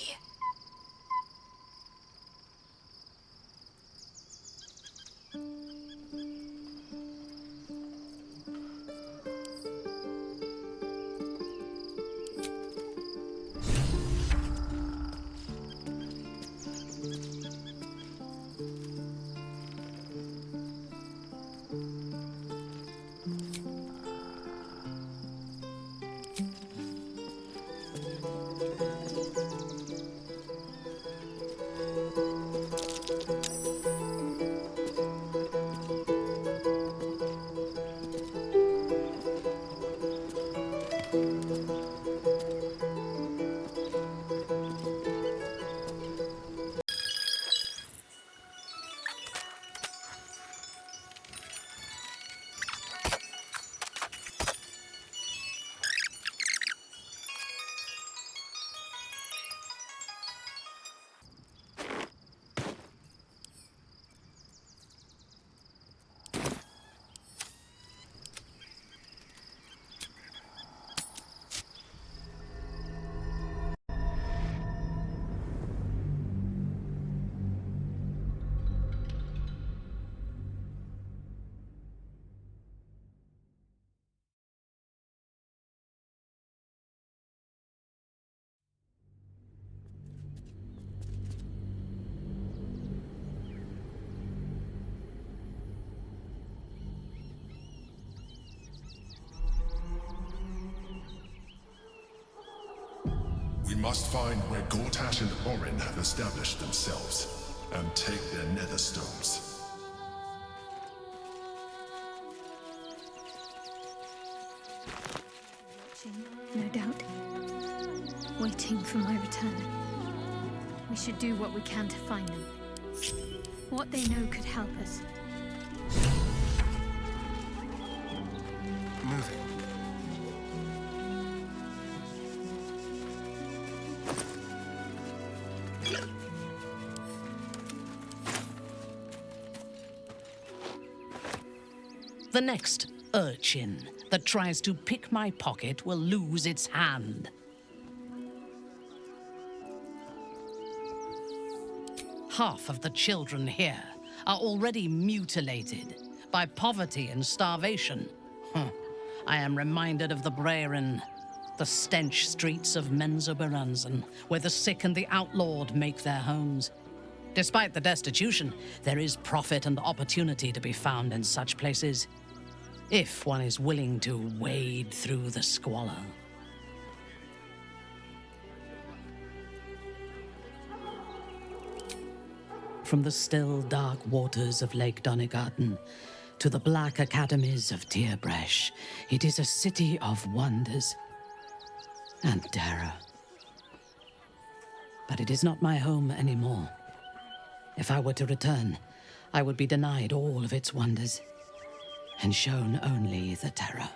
must find where Gortash and Orin have established themselves, and take their nether stones. No doubt. Waiting for my return. We should do what we can to find them. What they know could help us. Moving. The next urchin that tries to pick my pocket will lose its hand. Half of the children here are already mutilated by poverty and starvation. I am reminded of the Brerin, the stench streets of Menzoberranzan, where the sick and the outlawed make their homes. Despite the destitution, there is profit and opportunity to be found in such places, if one is willing to wade through the squalor. From the still, dark waters of Lake Donegarten to the black academies of Tierbresh, it is a city of wonders and terror. But it is not my home anymore. If I were to return, I would be denied all of its wonders and shown only the terror.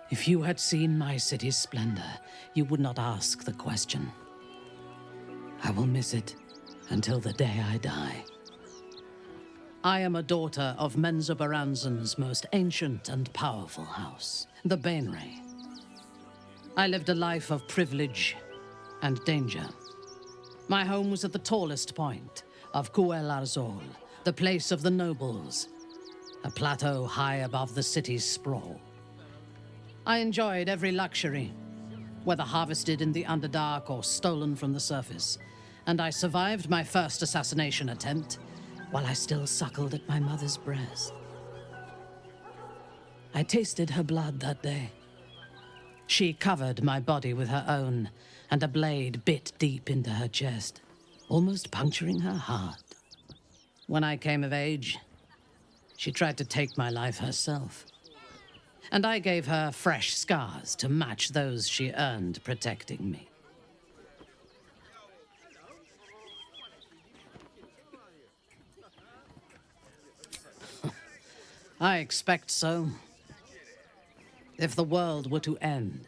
If you had seen my city's splendor, you would not ask the question. I will miss it until the day I die. I am a daughter of Menzoberranzan's most ancient and powerful house, the Bainray. I lived a life of privilege and danger. My home was at the tallest point of Cuel Arzol, the place of the nobles, a plateau high above the city's sprawl. I enjoyed every luxury, whether harvested in the Underdark or stolen from the surface, and I survived my first assassination attempt while I still suckled at my mother's breast. I tasted her blood that day. She covered my body with her own, and a blade bit deep into her chest, almost puncturing her heart. When I came of age, she tried to take my life herself, and I gave her fresh scars to match those she earned protecting me. I expect so. If the world were to end,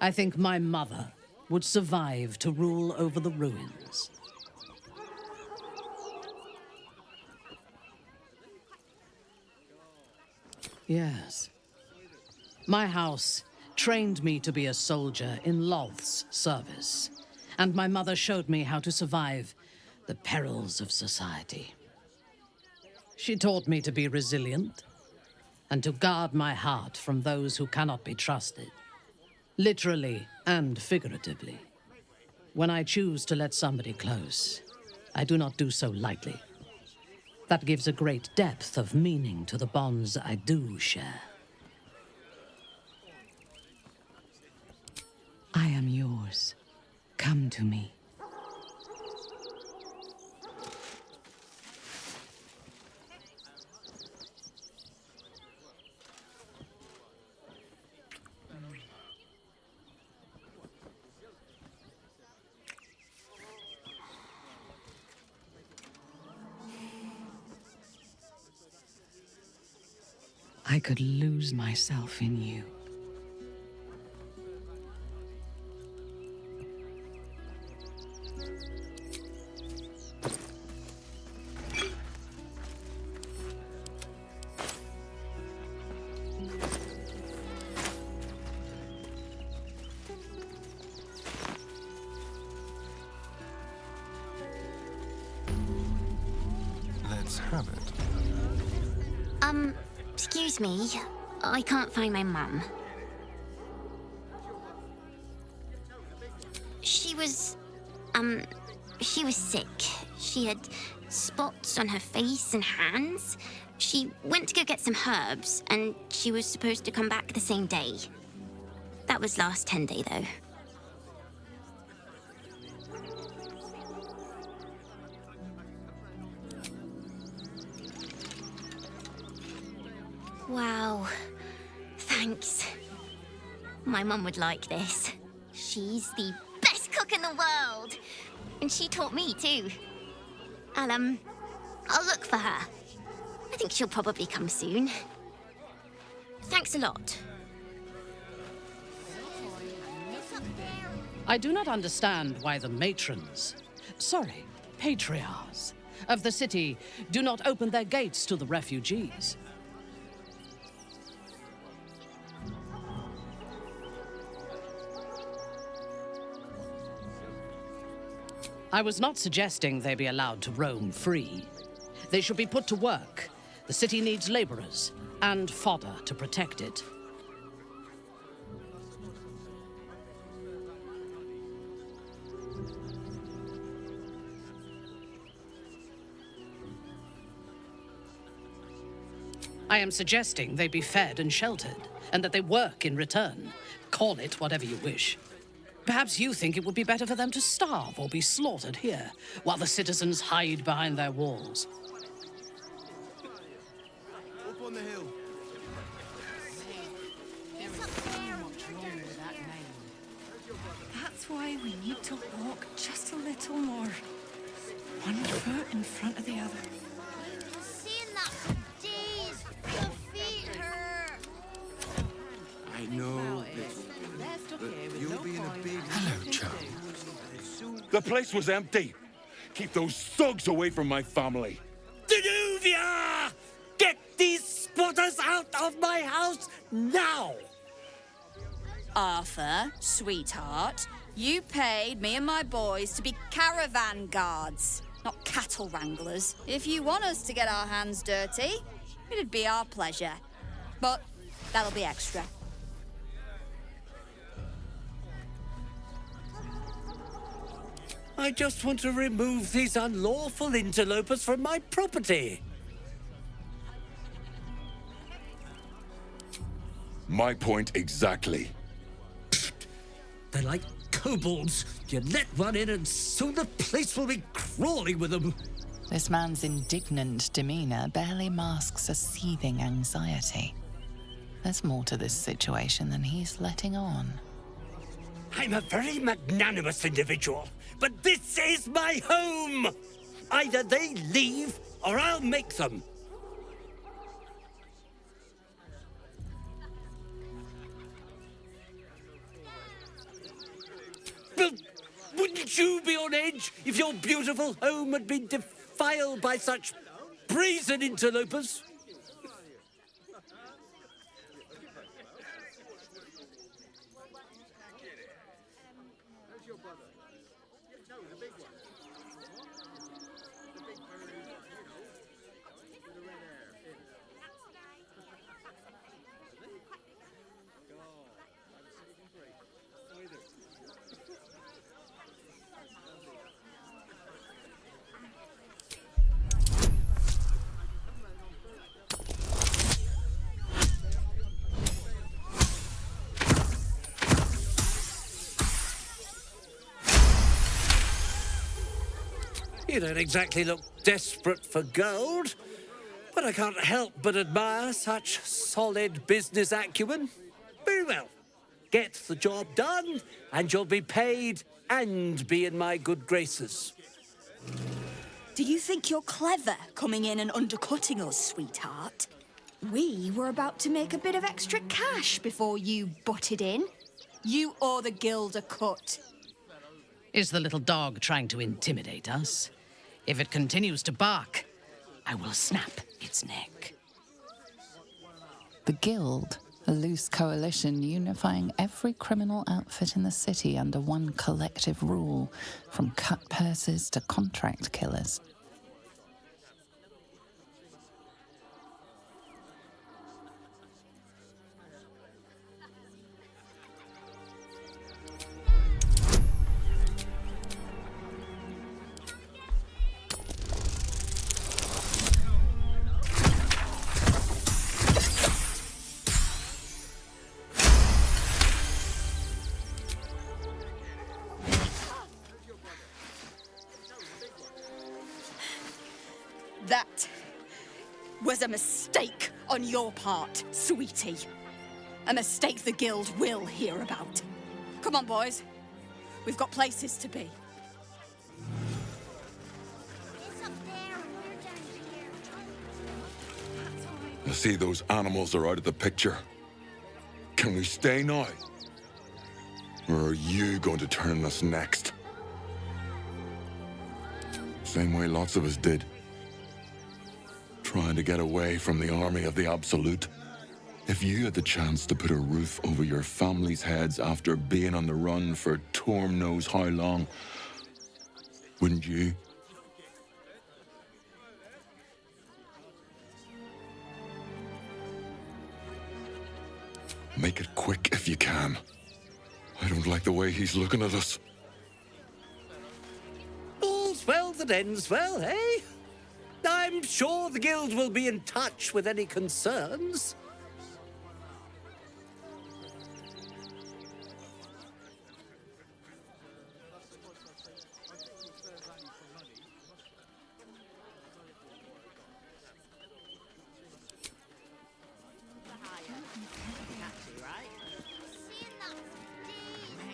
I think my mother would survive to rule over the ruins. Yes. My house trained me to be a soldier in Loth's service, and my mother showed me how to survive the perils of society. She taught me to be resilient and to guard my heart from those who cannot be trusted, literally and figuratively. When I choose to let somebody close, I do not do so lightly. That gives a great depth of meaning to the bonds I do share. I am yours. Come to me. I could lose myself in you. Let's have it. Excuse me. I can't find my mum. She was sick. She had spots on her face and hands, She went to go get some herbs, and she was supposed to come back the same day. That was last 10 day, though. Wow. Thanks. My mum would like this. She's the best cook in the world. And she taught me, too. I'll look for her. I think she'll probably come soon. Thanks a lot. I do not understand why the patriarchs of the city do not open their gates to the refugees. I was not suggesting they be allowed to roam free. They should be put to work. The city needs laborers and fodder to protect it. I am suggesting they be fed and sheltered, and that they work in return. Call it whatever you wish. Perhaps you think it would be better for them to starve or be slaughtered here, while the citizens hide behind their walls. Up on the hill. That's why we need to walk just a little more. One foot in front of the other. Seeing that for days. Your feet hurt. I know, but you'll be in a big... Hello, chum. The place was empty. Keep those thugs away from my family. Danuvia! Get these squatters out of my house now! Arthur, sweetheart, you paid me and my boys to be caravan guards, not cattle wranglers. If you want us to get our hands dirty, it'd be our pleasure. But that'll be extra. I just want to remove these unlawful interlopers from my property. My point exactly. They're like kobolds. You let one in and soon the place will be crawling with them. This man's indignant demeanor barely masks a seething anxiety. There's more to this situation than he's letting on. I'm a very magnanimous individual, but this is my home! Either they leave, or I'll make them. Well, wouldn't you be on edge if your beautiful home had been defiled by such brazen interlopers? You don't exactly look desperate for gold, but I can't help but admire such solid business acumen. Very well. Get the job done, and you'll be paid and be in my good graces. Do you think you're clever coming in and undercutting us, sweetheart? We were about to make a bit of extra cash before you butted in. You owe the guild a cut. Is the little dog trying to intimidate us? If it continues to bark, I will snap its neck. The Guild, a loose coalition unifying every criminal outfit in the city under one collective rule, from cut purses to contract killers. was a mistake on your part, sweetie. A mistake the Guild will hear about. Come on, boys. We've got places to be. I see those animals are out of the picture. Can we stay now? Or are you going to turn us next? Same way lots of us did. Trying to get away from the army of the Absolute. If you had the chance to put a roof over your family's heads after being on the run for Torm knows how long, wouldn't you? Make it quick if you can. I don't like the way he's looking at us. All's well that ends well, eh? I'm sure the Guild will be in touch with any concerns.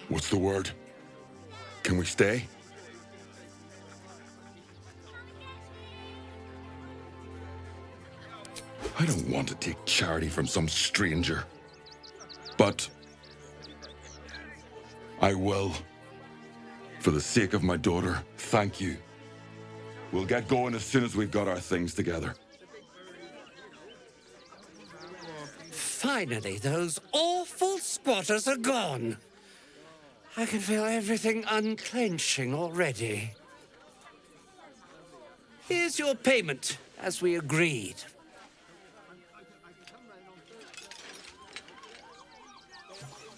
What's the word? Can we stay? I don't want to take charity from some stranger. But I will. For the sake of my daughter, thank you. We'll get going as soon as we've got our things together. Finally, those awful squatters are gone. I can feel everything unclenching already. Here's your payment, as we agreed.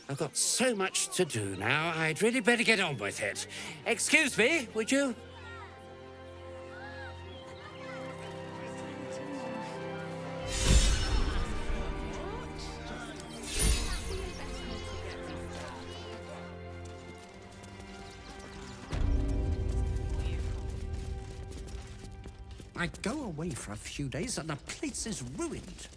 I've got so much to do now, I'd really better get on with it. Excuse me, would you? I go away for a few days and the place is ruined.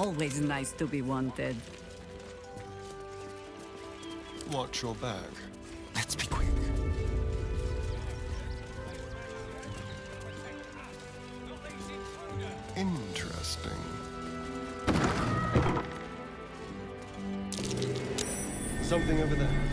Always nice to be wanted. Watch your back. Let's be quick. Interesting. Something over there.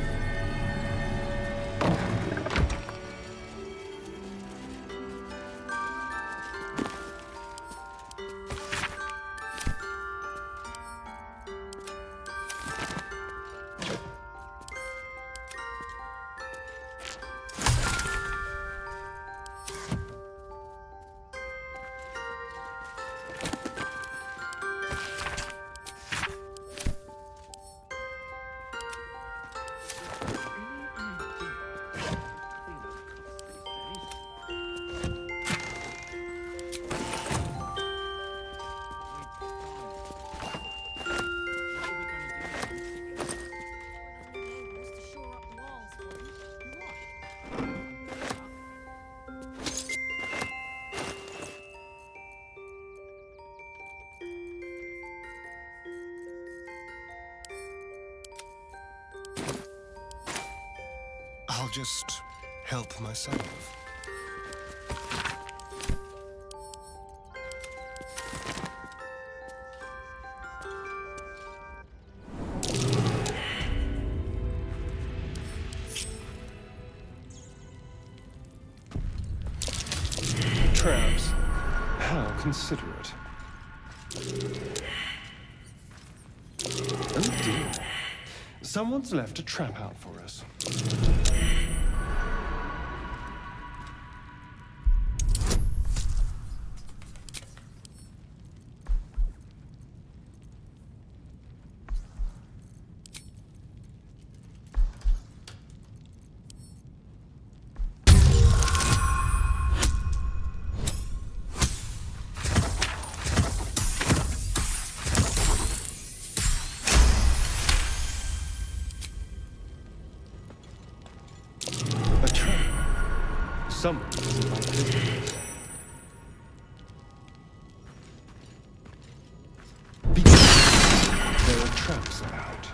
I'll just help myself. Traps. How considerate. Oh dear. Someone's left a trap out for us. Someone doesn't like visitors. Be careful. There are traps about.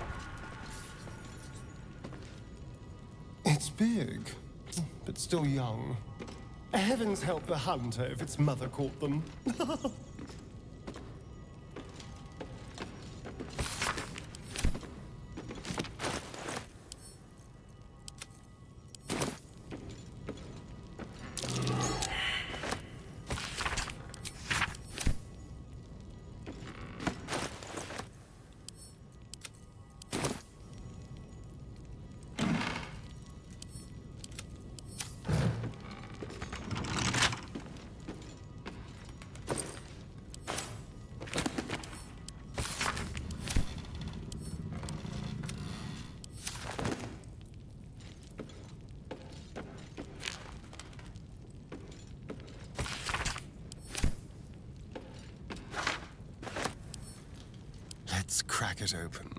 It's big, but still young. Heavens help the hunter if its mother caught them. Let's crack it open.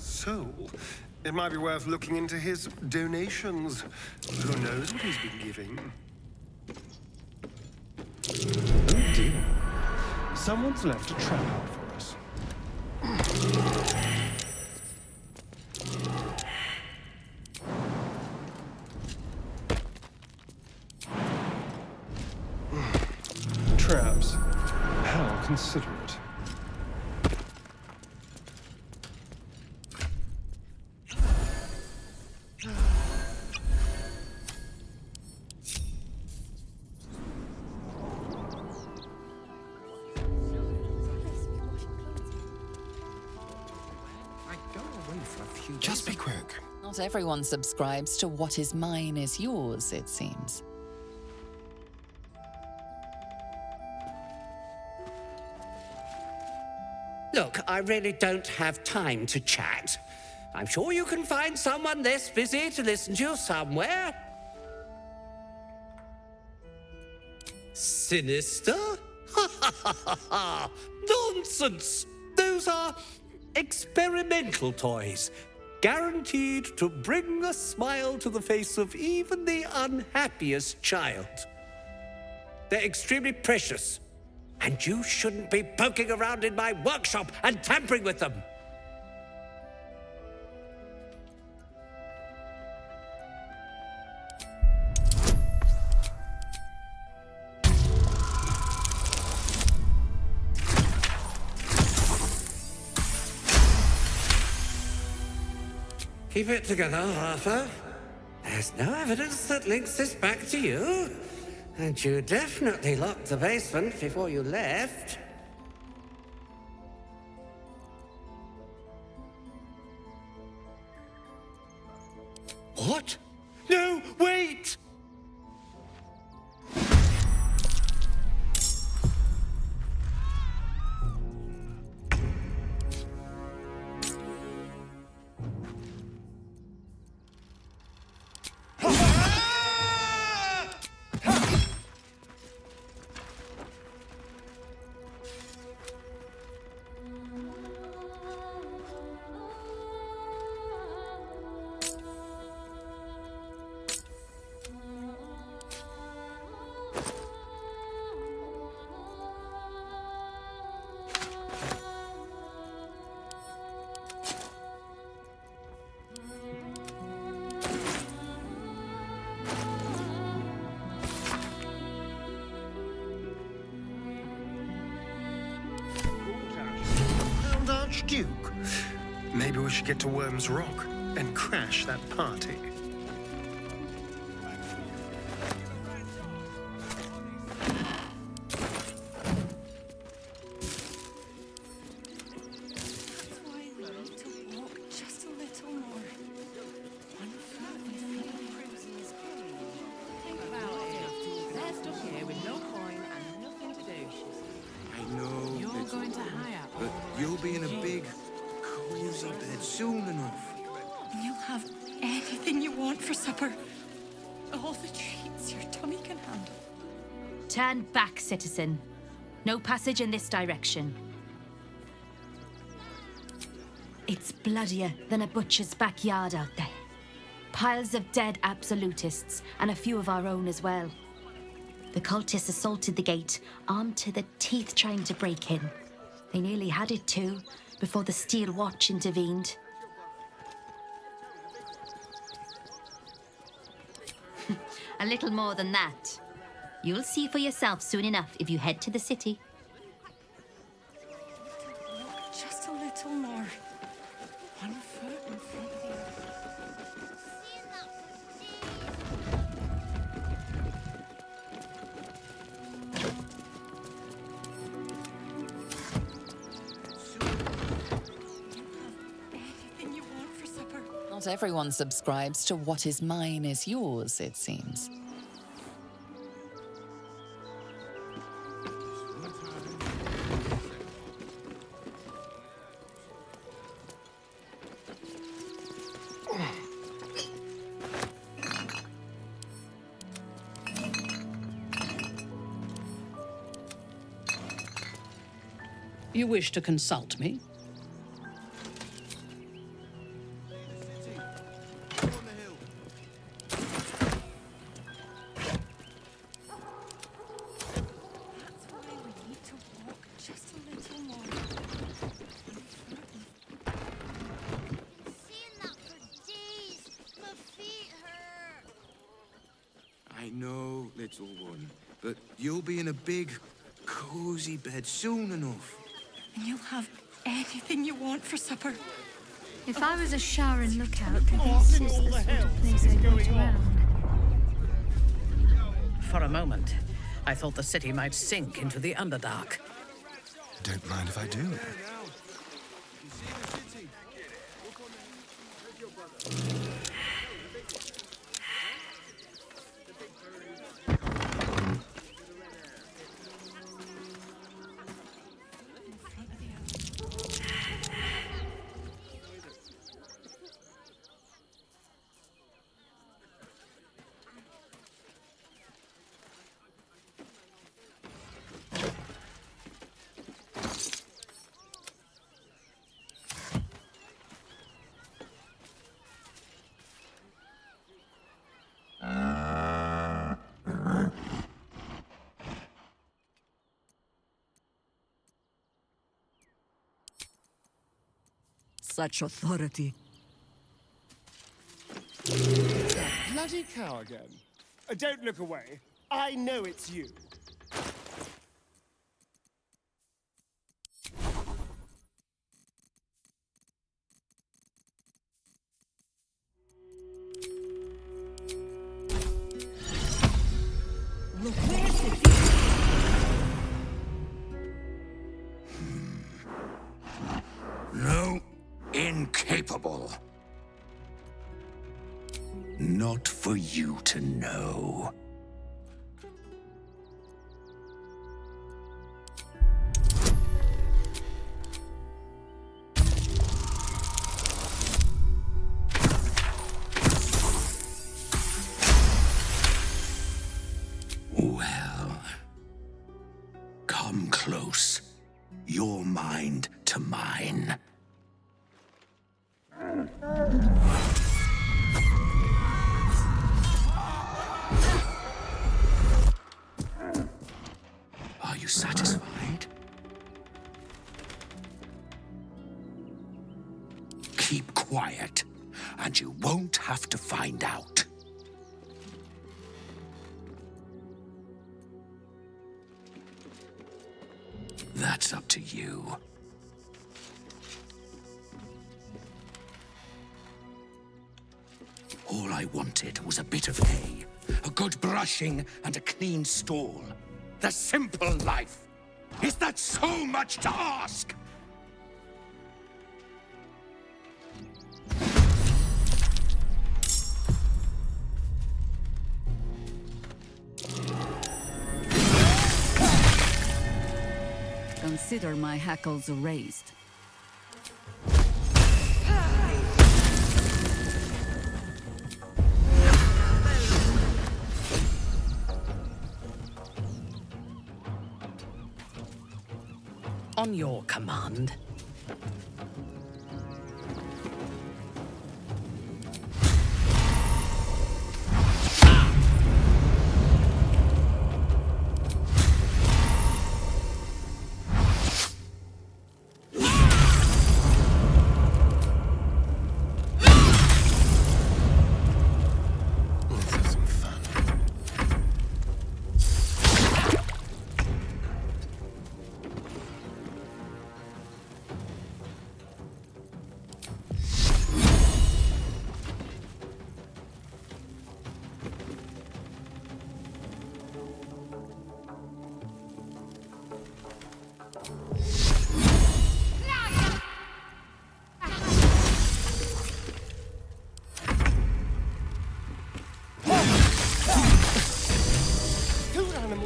So, it might be worth looking into his donations. Who knows what he's been giving? Oh dear. Someone's left a trap out for us. Traps. How considerate. Just be quick. Not everyone subscribes to what is mine is yours, it seems. Look, I really don't have time to chat. I'm sure you can find someone less busy to listen to you somewhere. Sinister? Nonsense! Those are experimental toys, guaranteed to bring a smile to the face of even the unhappiest child. They're extremely precious, and you shouldn't be poking around in my workshop and tampering with them. Keep it together, Arthur. There's no evidence that links this back to you. And you definitely locked the basement before you left. What? No, wait! Archduke. Maybe we should get to Worm's Rock and crash that party. You'll be in a big, cozy bed soon enough. And you'll have anything you want for supper. All the treats your tummy can handle. Turn back, citizen. No passage in this direction. It's bloodier than a butcher's backyard out there. Piles of dead absolutists, and a few of our own as well. The cultists assaulted the gate, armed to the teeth trying to break in. They nearly had it too, before the Steel Watch intervened. A little more than that. You'll see for yourself soon enough if you head to the city. Just a little more. One foot in front of the other. Not everyone subscribes to what is mine is yours, it seems. You wish to consult me? I know, little one, but you'll be in a big, cozy bed soon enough. And you'll have anything you want for supper. If I was a shower and lookout, this is the sort of place I'd want around. For a moment, I thought the city might sink into the Underdark. Don't mind if I do. such authority. That bloody cow again. Don't look away. I know it's you. No, incapable. Not for you to know. Well, come close. Your mind to mine. Are you satisfied? Keep quiet, and you won't have to find out. That's up to you. All I wanted was a bit of hay, a good brushing, and a clean stall. The simple life. Is that so much to ask? Consider my hackles raised. On your command.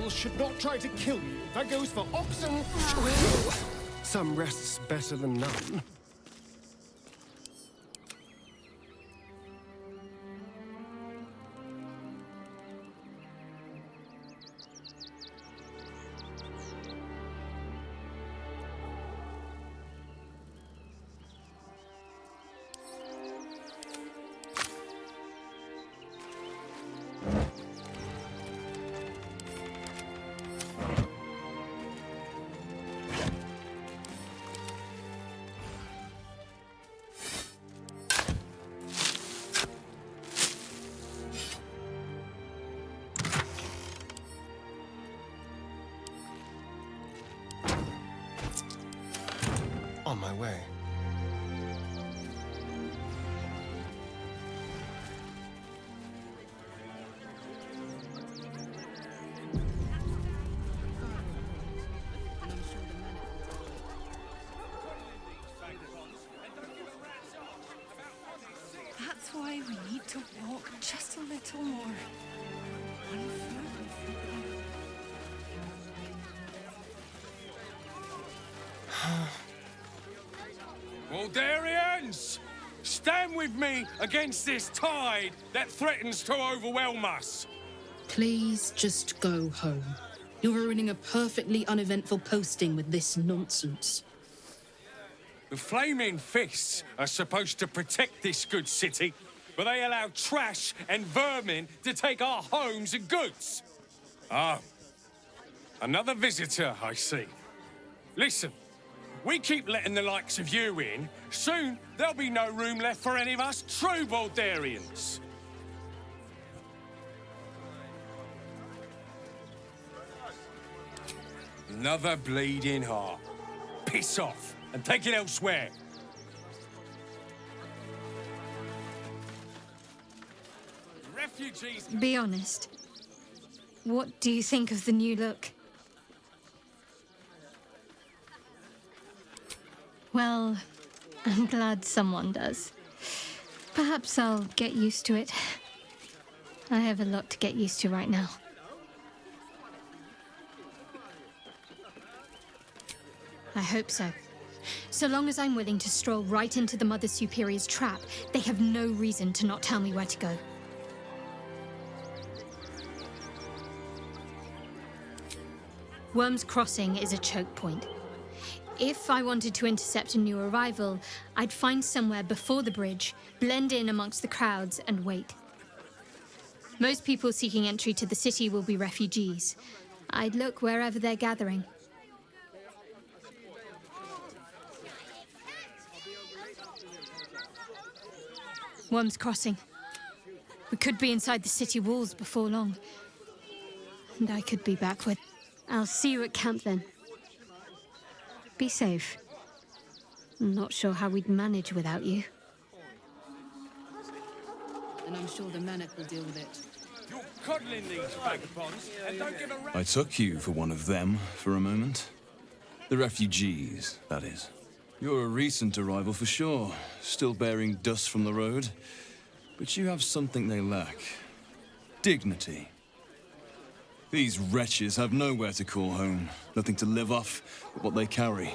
Should not try to kill you. That goes for oxen. Some rest's better than none. On my way. That's why we need to walk just a little more. One foot. Waldarians! Stand with me against this tide that threatens to overwhelm us. Please just go home. You're ruining a perfectly uneventful posting with this nonsense. The Flaming Fists are supposed to protect this good city, but they allow trash and vermin to take our homes and goods. Ah, another visitor, I see. Listen, We keep letting the likes of you in. Soon, there'll be no room left for any of us true Baldurians. Another bleeding heart. Piss off and take it elsewhere. Refugees... Be honest. What do you think of the new look? Well, I'm glad someone does. Perhaps I'll get used to it. I have a lot to get used to right now. I hope so. So long as I'm willing to stroll right into the Mother Superior's trap, they have no reason to not tell me where to go. Worm's Crossing is a choke point. If I wanted to intercept a new arrival, I'd find somewhere before the bridge, blend in amongst the crowds, and wait. Most people seeking entry to the city will be refugees. I'd look wherever they're gathering. Worm's Crossing. We could be inside the city walls before long. And I could be back with... I'll see you at camp then. Be safe. I'm not sure how we'd manage without you. And I'm sure the Manet will deal with it. You're coddling these vagabonds and don't give a I took you for one of them for a moment. The refugees, that is. You're a recent arrival for sure, still bearing dust from the road. But you have something they lack. Dignity. These wretches have nowhere to call home, nothing to live off but what they carry,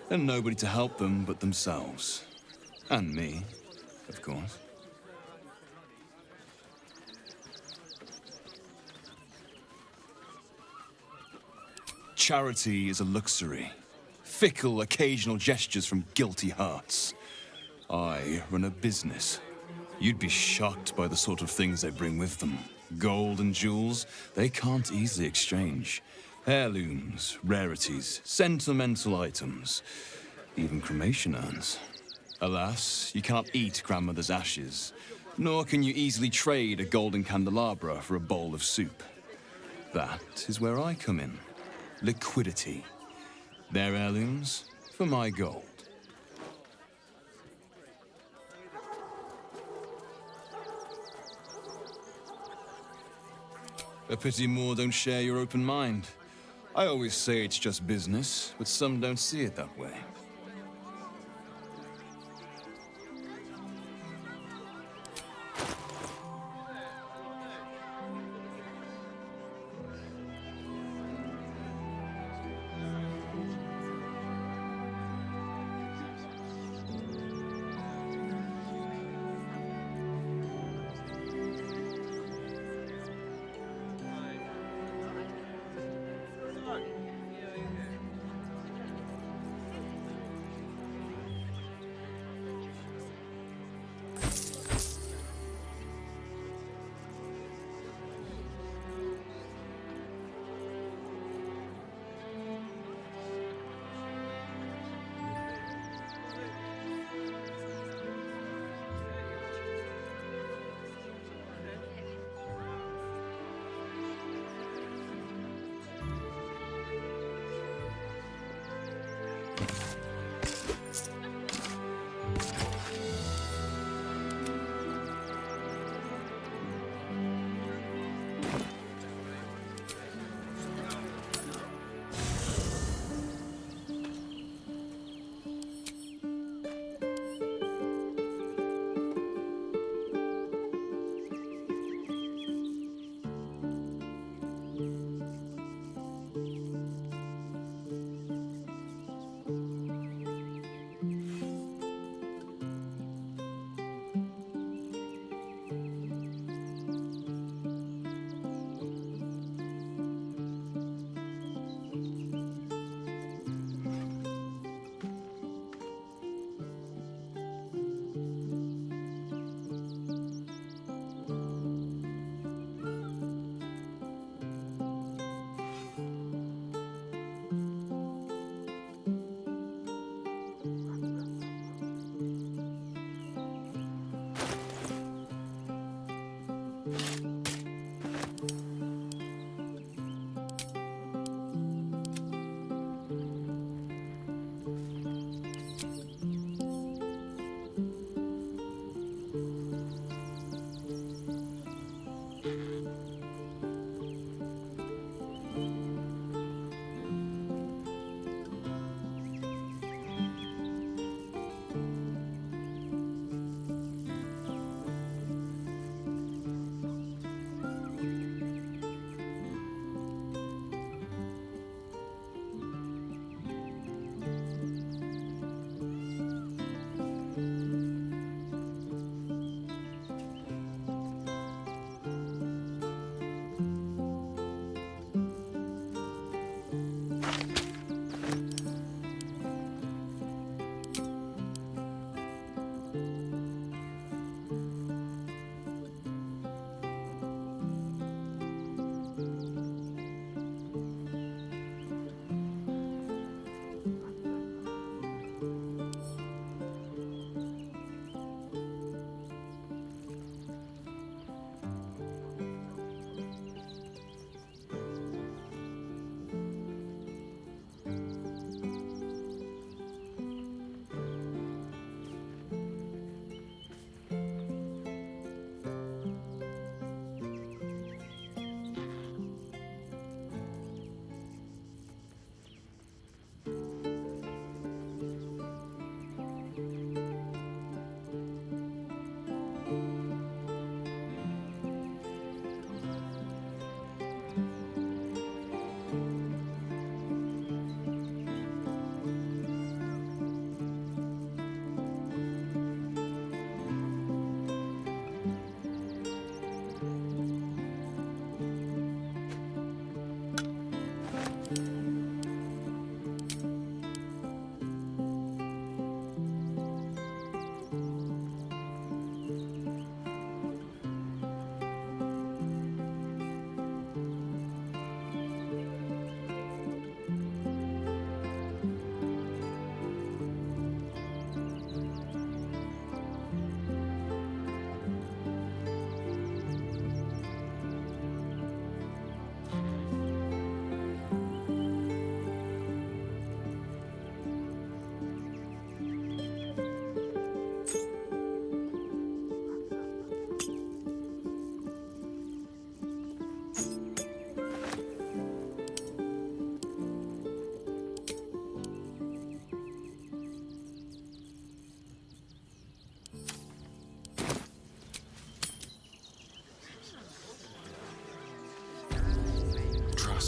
and nobody to help them but themselves. And me, of course. Charity is a luxury. Fickle, occasional gestures from guilty hearts. I run a business. You'd be shocked by the sort of things they bring with them. Gold and jewels, they can't easily exchange. Heirlooms, rarities, sentimental items, even cremation urns. Alas, you cannot eat grandmother's ashes, nor can you easily trade a golden candelabra for a bowl of soup. That is where I come in. Liquidity. Their heirlooms for my gold. A pity more don't share your open mind. I always say it's just business, but some don't see it that way.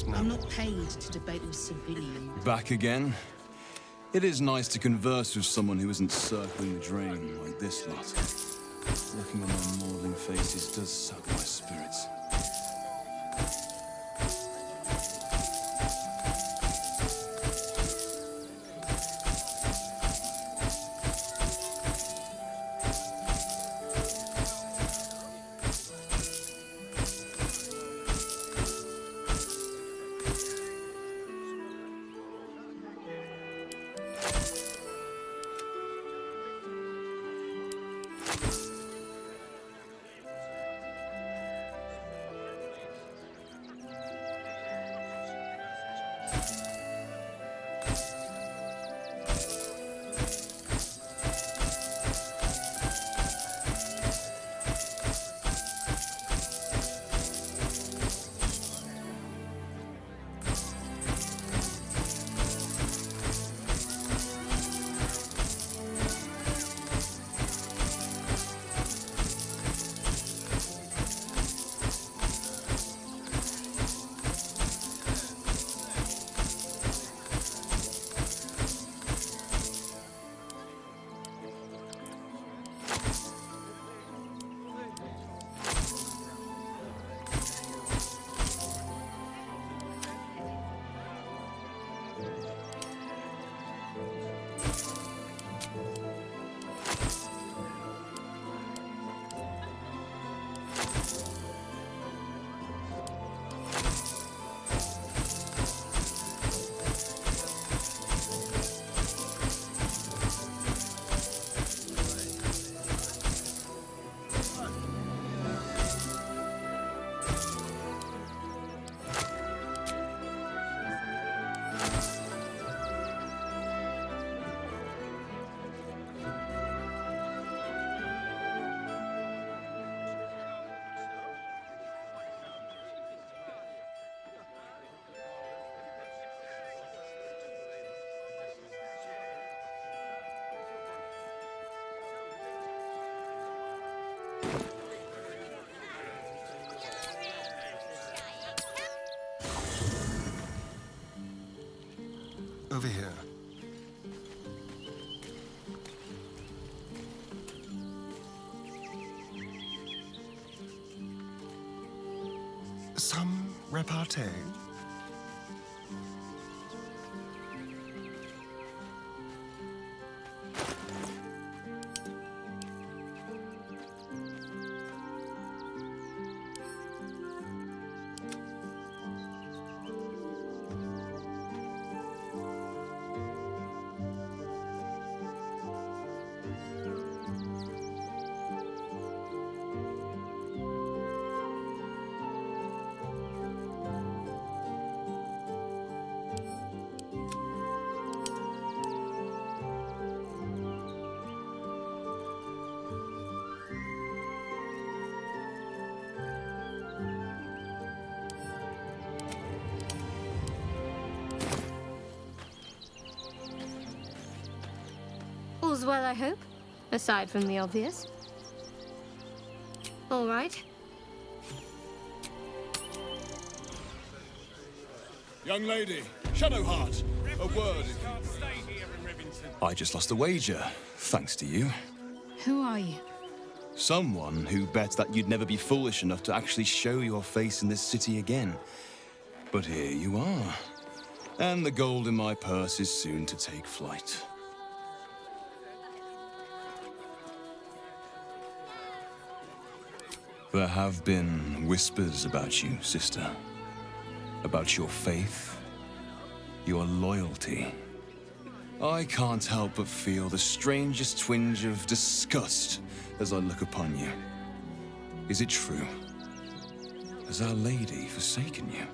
No. I'm not paid to debate with civilians. Back again? It is nice to converse with someone who isn't circling the drain like this lot. Looking on their maudlin faces does sap my spirits. Over here. Some repartee? All's well, I hope, aside from the obvious. All right. Young lady, Shadowheart, a word. I just lost a wager, thanks to you. Who are you? Someone who bet that you'd never be foolish enough to actually show your face in this city again. But here you are. And the gold in my purse is soon to take flight. There have been whispers about you, sister. About your faith, your loyalty. I can't help but feel the strangest twinge of disgust as I look upon you. Is it true? Has Our Lady forsaken you?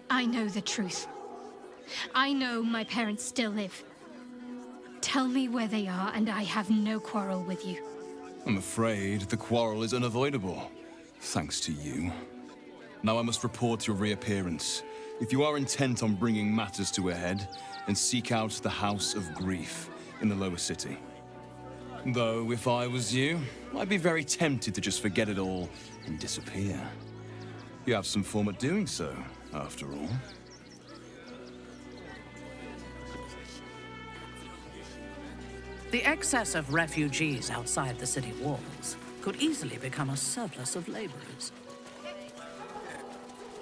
I know the truth. I know my parents still live. Tell me where they are, and I have no quarrel with you. I'm afraid the quarrel is unavoidable, thanks to you. Now I must report your reappearance. If you are intent on bringing matters to a head, then seek out the House of Grief in the lower city. Though, if I was you, I'd be very tempted to just forget it all and disappear. You have some form at doing so, after all. The excess of refugees outside the city walls could easily become a surplus of laborers.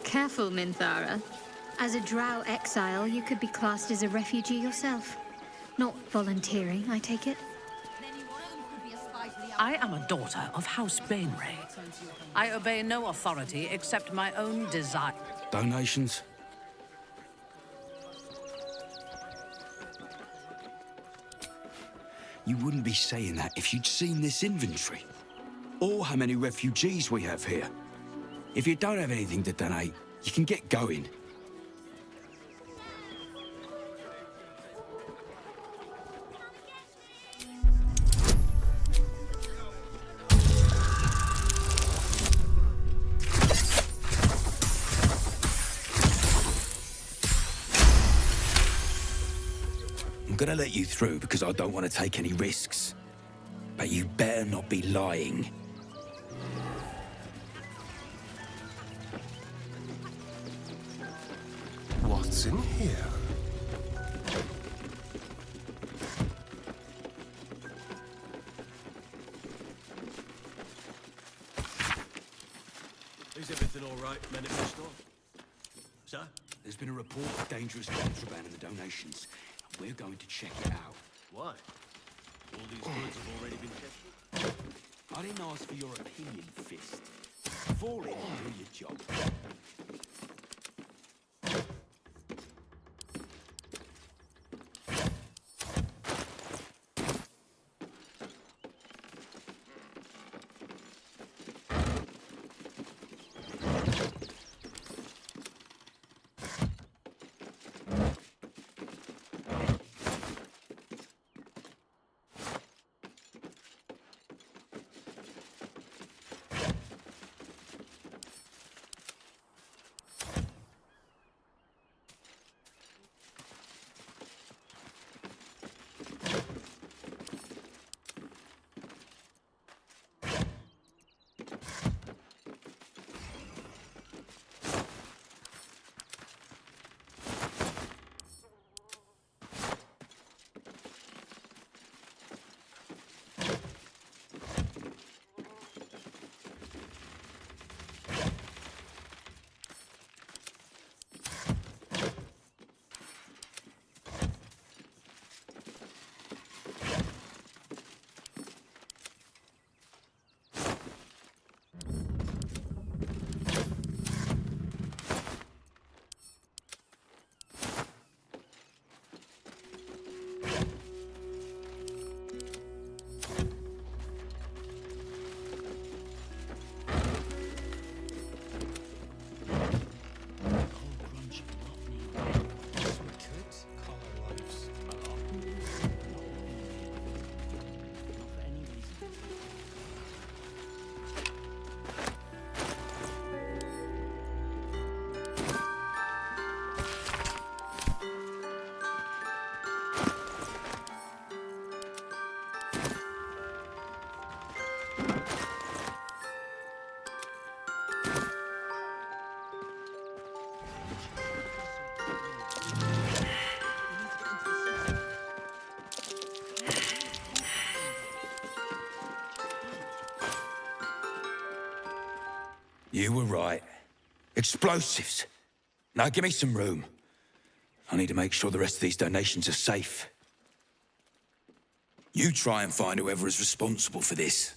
Careful, Minthara. As a drow exile, you could be classed as a refugee yourself. Not volunteering, I take it? I am a daughter of House Bainray. I obey no authority except my own desire. Donations? You wouldn't be saying that if you'd seen this inventory. Or how many refugees we have here. If you don't have anything to donate, you can get going. I'm gonna let you through because I don't want to take any risks. But you better not be lying. What's in here? Is everything all right, men at the store? Sir? There's been a report of dangerous contraband in the donations. We're going to check it out. Why? All these goods have already been tested. I didn't ask for your opinion, Fist. Fall in and do your job. You were right. Explosives. Now give me some room. I need to make sure the rest of these donations are safe. You try and find whoever is responsible for this.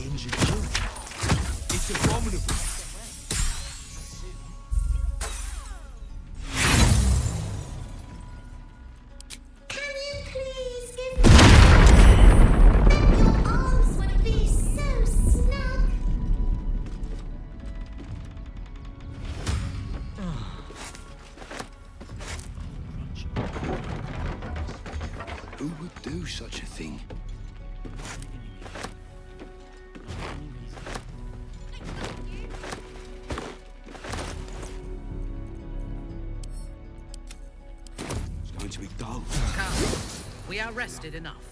injured children. It's abominable. Who would do such a thing? It's going to be dull. Come, we are rested enough.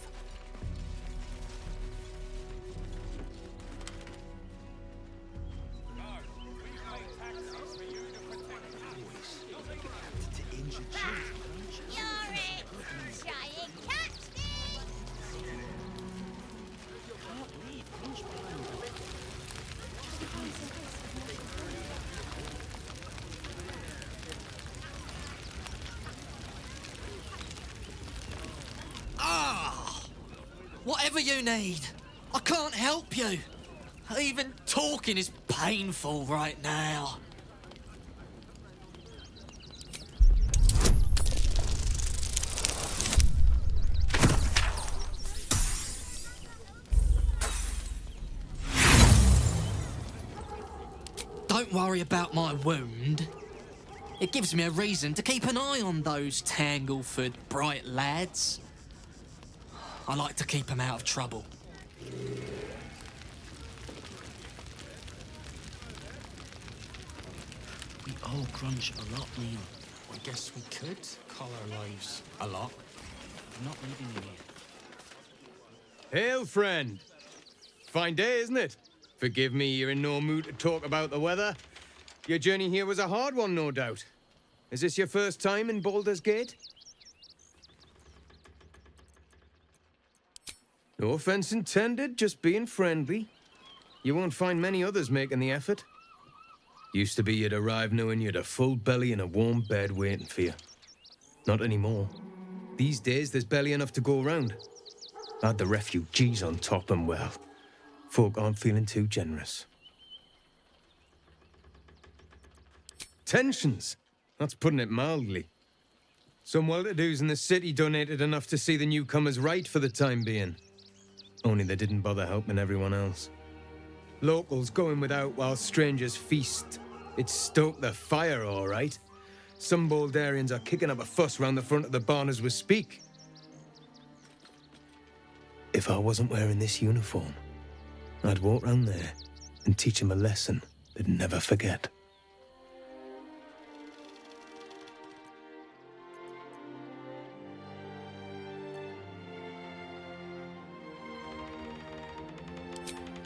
Whatever you need, I can't help you. Even talking is painful right now. Don't worry about my wound. It gives me a reason to keep an eye on those Tangleford bright lads. I like to keep them out of trouble. We all grunge a lot, Neil. I guess we could call our lives a lot. I'm not leaving you here. Hail, friend. Fine day, isn't it? Forgive me, you're in no mood to talk about the weather. Your journey here was a hard one, no doubt. Is this your first time in Baldur's Gate? No offense intended, just being friendly. You won't find many others making the effort. Used to be you'd arrive knowing you'd a full belly and a warm bed waiting for you. Not anymore. These days, there's barely enough to go around. Add the refugees on top and, well, folk aren't feeling too generous. Tensions. That's putting it mildly. Some well-to-dos in the city donated enough to see the newcomers right for the time being. Only they didn't bother helping everyone else. Locals going without while strangers feast. It stoked the fire, all right. Some Baldurians are kicking up a fuss round the front of the barn as we speak. If I wasn't wearing this uniform, I'd walk round there and teach them a lesson they'd never forget.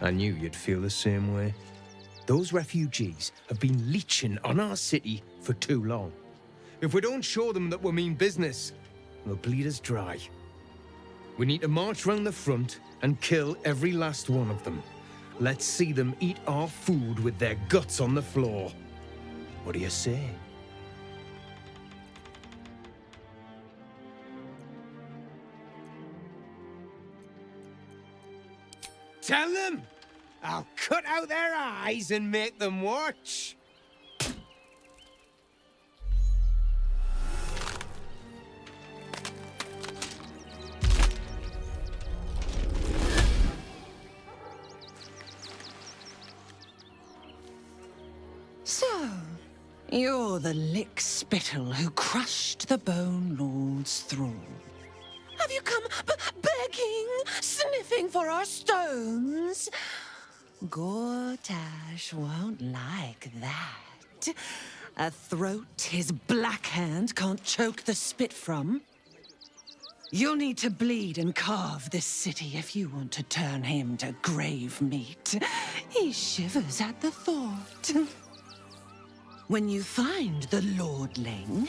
I knew you'd feel the same way. Those refugees have been leeching on our city for too long. If we don't show them that we mean business, they'll bleed us dry. We need to march round the front and kill every last one of them. Let's see them eat our food with their guts on the floor. What do you say? Tell them! I'll cut out their eyes and make them watch! So, you're the lick-spittle who crushed the Bone Lord's thrall. Have you come begging, sniffing for our stones? Gortash won't like that. A throat his black hand can't choke the spit from. You'll need to bleed and carve this city if you want to turn him to grave meat. He shivers at the thought. When you find the Lordling,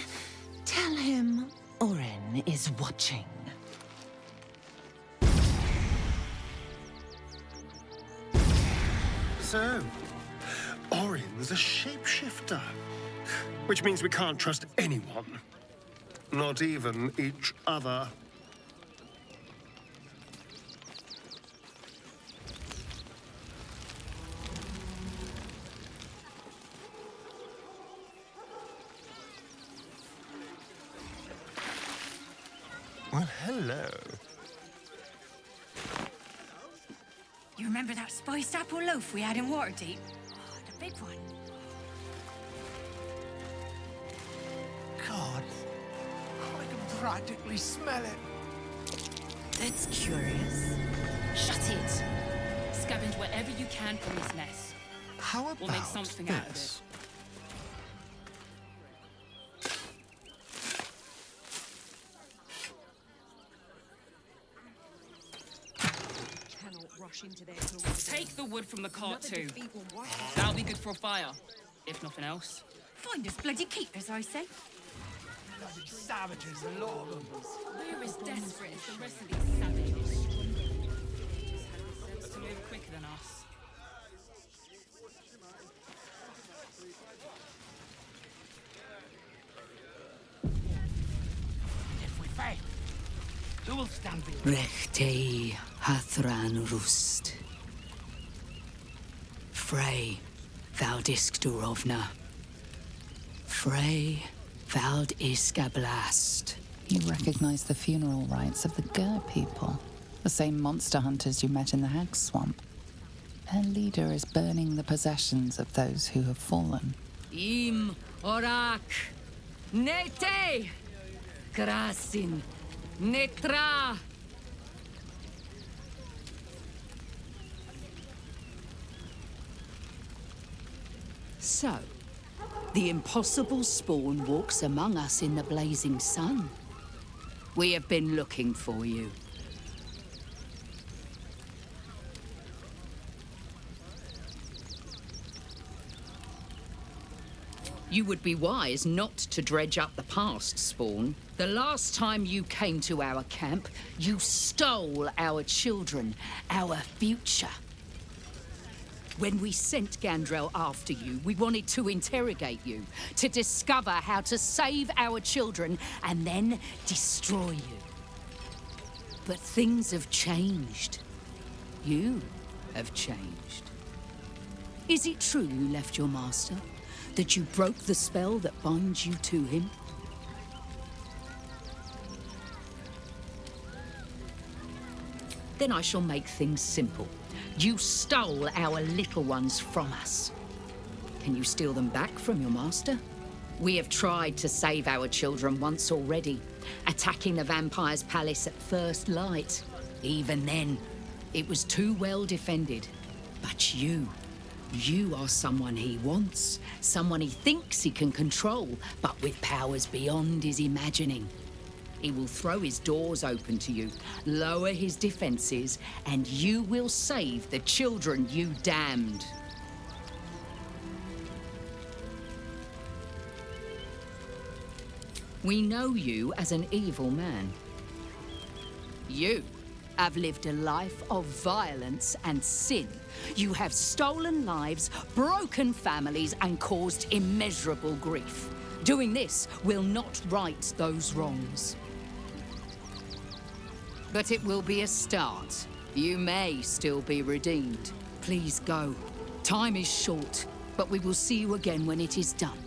tell him Orin is watching. So, Orin's a shapeshifter. Which means we can't trust anyone. Not even each other. Well, hello. You remember that spiced apple loaf we had in Waterdeep? Oh, the big one. God, I can practically smell it. That's curious. Shut it! Scavenge whatever you can from this mess. How about We'll make something out of it. Take the wood from the cart too. That'll be good for a fire, if nothing else. Find us bloody keepers, I say. Bloody savages, a lot of them. We're as desperate as the rest of these savages. Just have the sense to move quicker than us. If we fail, who will stand behind? Rechtei Hathran Rust. Frey Valdisk Durovna. Frey Vald Iskablast. You recognize the funeral rites of the Gur people, the same monster hunters you met in the Hag Swamp. Their leader is burning the possessions of those who have fallen. Im Orak. Nete. Krasin. Netra. So, the impossible spawn walks among us in the blazing sun. We have been looking for you. You would be wise not to dredge up the past, Spawn. The last time you came to our camp, you stole our children, our future. When we sent Gandrel after you, we wanted to interrogate you, to discover how to save our children and then destroy you. But things have changed. You have changed. Is it true you left your master? That you broke the spell that binds you to him? Then I shall make things simple. You stole our little ones from us. Can you steal them back from your master? We have tried to save our children once already, attacking the vampire's palace at first light. Even then, it was too well defended. But you are someone he wants, someone he thinks he can control, but with powers beyond his imagining. He will throw his doors open to you, lower his defenses, and you will save the children you damned. We know you as an evil man. You have lived a life of violence and sin. You have stolen lives, broken families, and caused immeasurable grief. Doing this will not right those wrongs. But it will be a start. You may still be redeemed. Please go. Time is short, but we will see you again when it is done.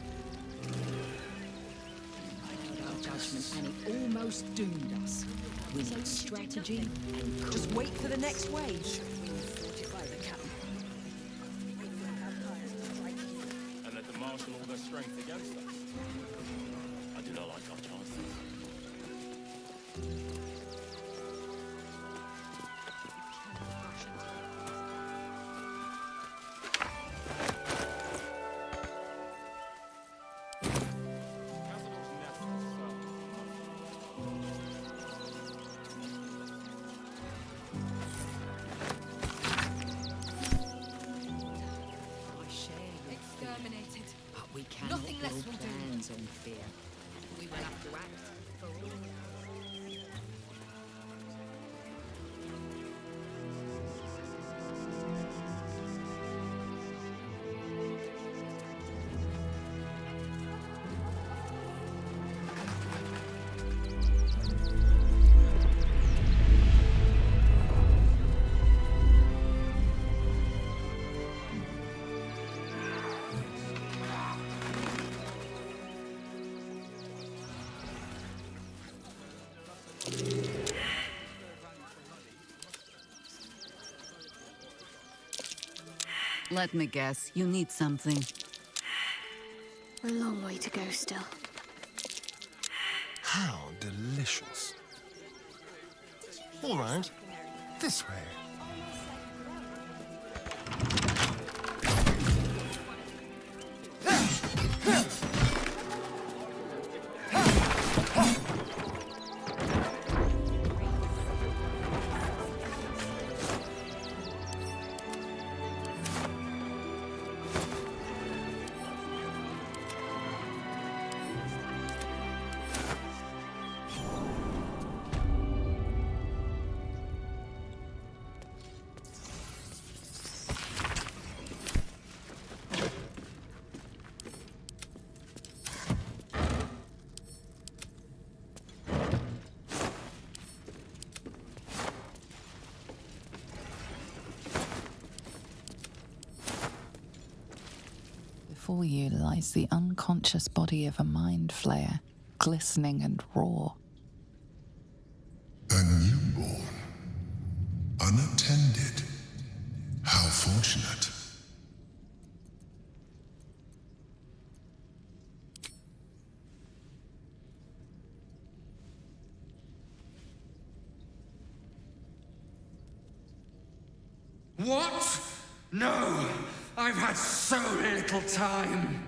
Our judgment, and it almost doomed us. We need strategy and Just wait for the next wave. And let them marshal all their strength against us. I do not like our chances. Exterminated. But we cannot Nothing less build will do. plans on fear. We will have to act for all. Let me guess, you need something. A long way to go still. How delicious. All right, this way. Before you lies the unconscious body of a mind flayer, glistening and raw. A newborn. Unattended. How fortunate. What? No! I've had so little time!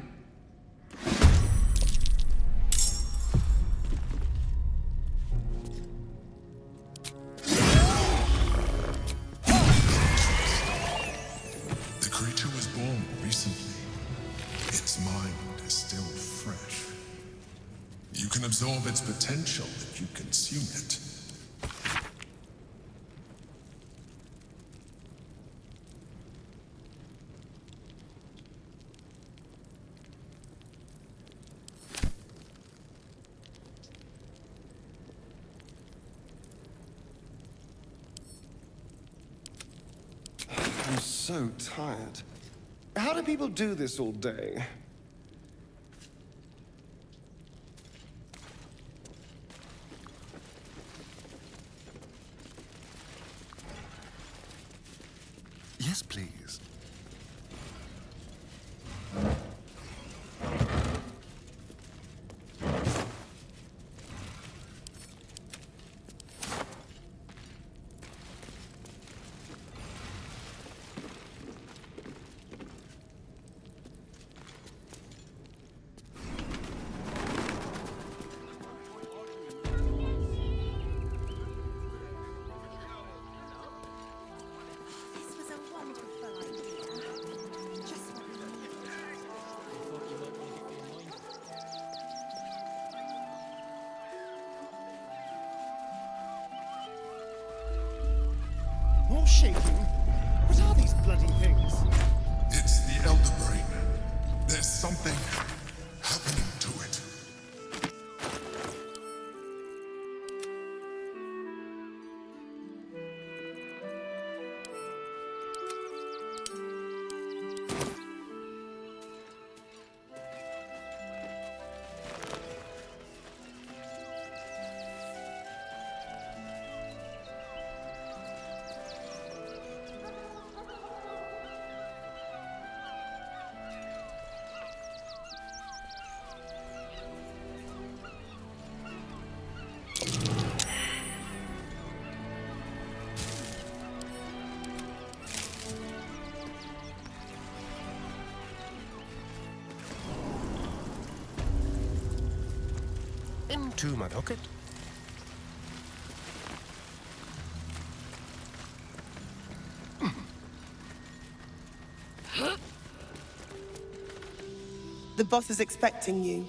The creature was born recently. Its mind is still fresh. You can absorb its potential if you consume it. I'm so tired. How do people do this all day? Yes, please. More shaking? What are these bloody things? It's the Elder Brain. There's something happening to it. Into my pocket. The boss is expecting you.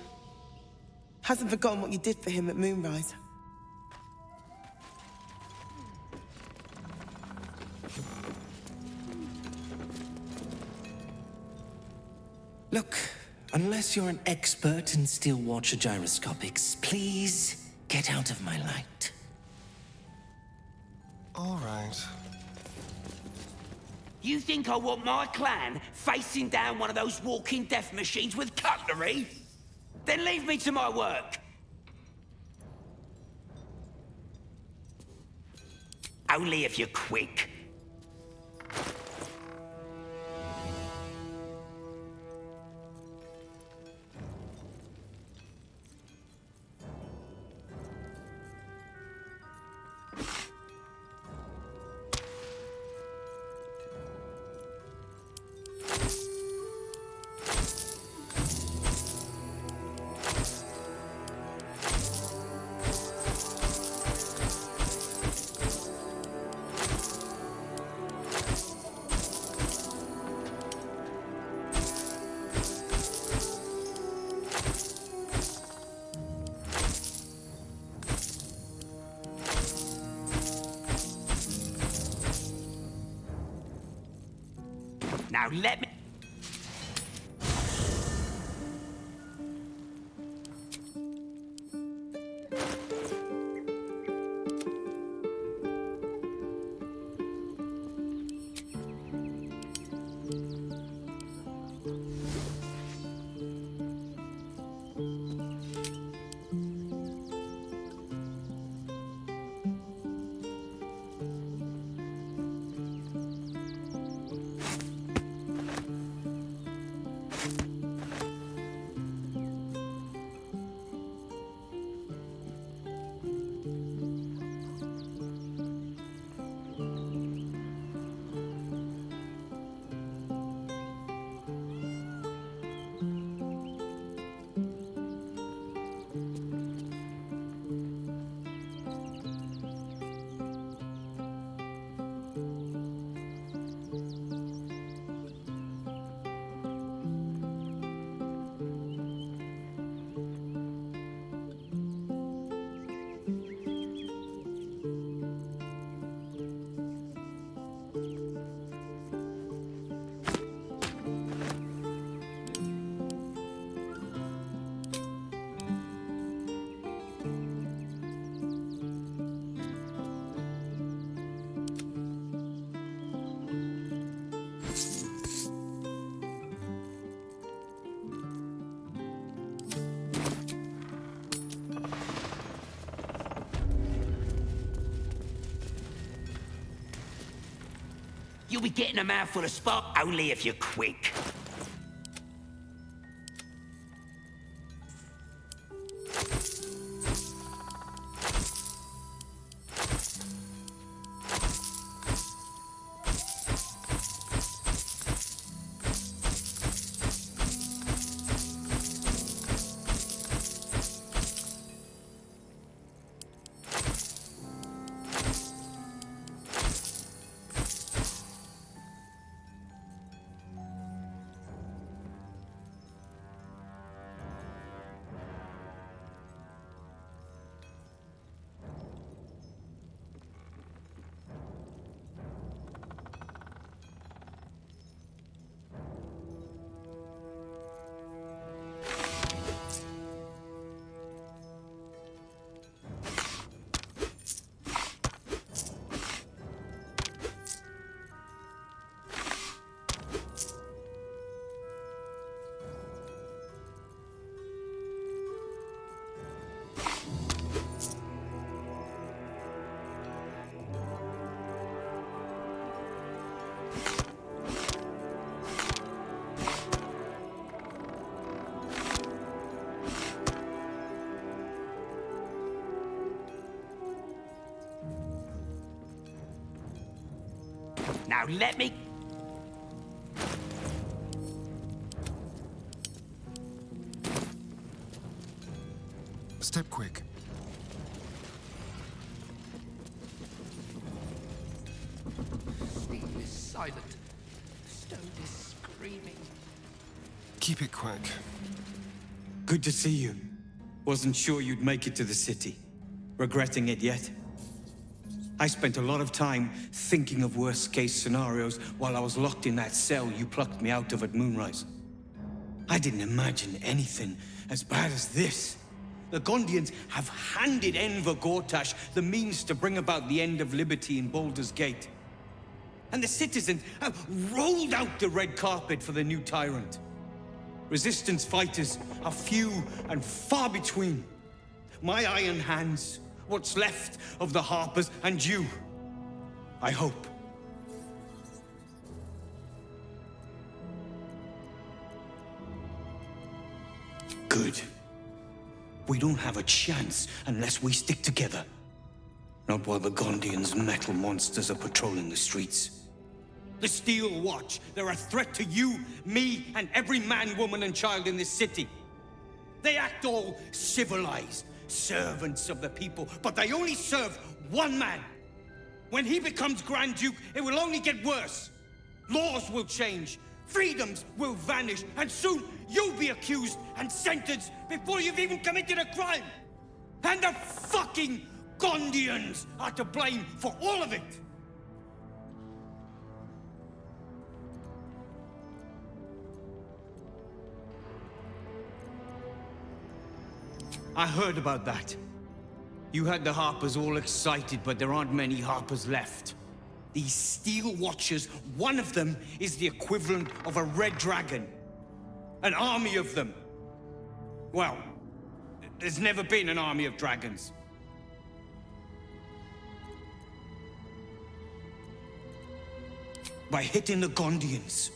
Hasn't forgotten what you did for him at Moonrise. Look, unless you're an expert in steel watcher gyroscopics, please get out of my light. All right. You think I want my clan facing down one of those walking death machines with cutlery? Then leave me to my work. Only if you're quick. Now let me... You'll be getting a mouthful of spark only if you're quick. Now let me... Step quick. Steel is silent. Stone is screaming. Keep it quick. Good to see you. Wasn't sure you'd make it to the city. Regretting it yet? I spent a lot of time thinking of worst-case scenarios while I was locked in that cell you plucked me out of at Moonrise. I didn't imagine anything as bad as this. The Gondians have handed Enver Gortash the means to bring about the end of liberty in Baldur's Gate. And the citizens have rolled out the red carpet for the new tyrant. Resistance fighters are few and far between. My iron hands, what's left of the Harpers, and you, I hope. Good. We don't have a chance unless we stick together. Not while the Gondians' metal monsters are patrolling the streets. The Steel Watch, they're a threat to you, me, and every man, woman, and child in this city. They act all civilized, servants of the people, but they only serve one man. When he becomes Grand Duke, it will only get worse. Laws will change, freedoms will vanish, and soon you'll be accused and sentenced before you've even committed a crime. And the fucking Gondians are to blame for all of it. I heard about that. You had the Harpers all excited, but there aren't many Harpers left. These Steel Watchers, one of them is the equivalent of a red dragon. An army of them. Well, there's never been an army of dragons. By hitting the Gondians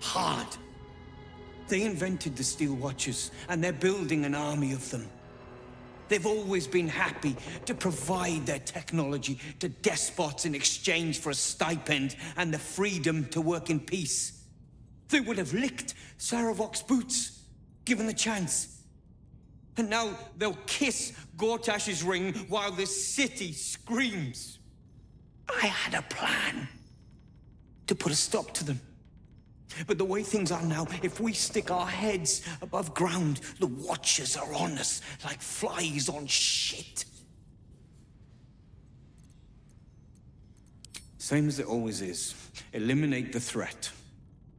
hard. They invented the Steel Watchers, and they're building an army of them. They've always been happy to provide their technology to despots in exchange for a stipend and the freedom to work in peace. They would have licked Saravok's boots, given the chance. And now they'll kiss Gortash's ring while this city screams. I had a plan to put a stop to them. But the way things are now, if we stick our heads above ground, the Watchers are on us like flies on shit. Same as it always is. Eliminate the threat.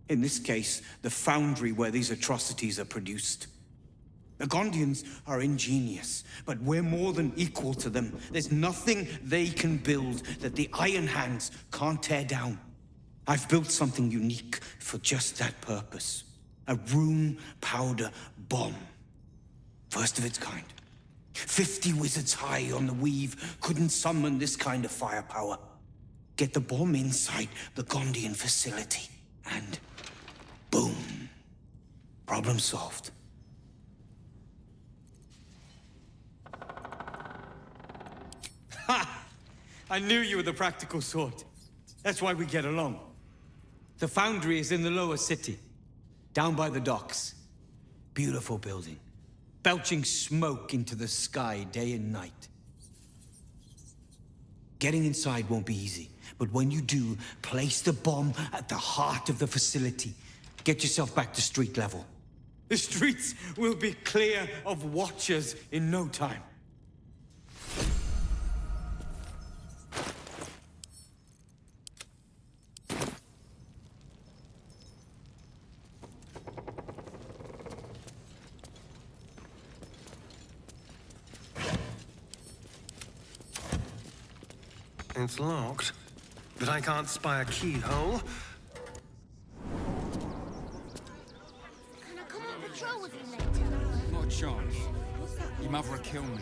In this case, the foundry where these atrocities are produced. The Gondians are ingenious, but we're more than equal to them. There's nothing they can build that the Iron Hands can't tear down. I've built something unique for just that purpose. A rune powder bomb. First of its kind. 50 wizards high on the weave couldn't summon this kind of firepower. Get the bomb inside the Gondian facility, and boom. Problem solved. Ha! I knew you were the practical sort. That's why we get along. The foundry is in the lower city, down by the docks. Beautiful building, belching smoke into the sky day and night. Getting inside won't be easy, but when you do, place the bomb at the heart of the facility. Get yourself back to street level. The streets will be clear of Watchers in no time. It's locked, but I can't spy a keyhole. Can I come on patrol with you later? Not a chance. Your mother will kill me.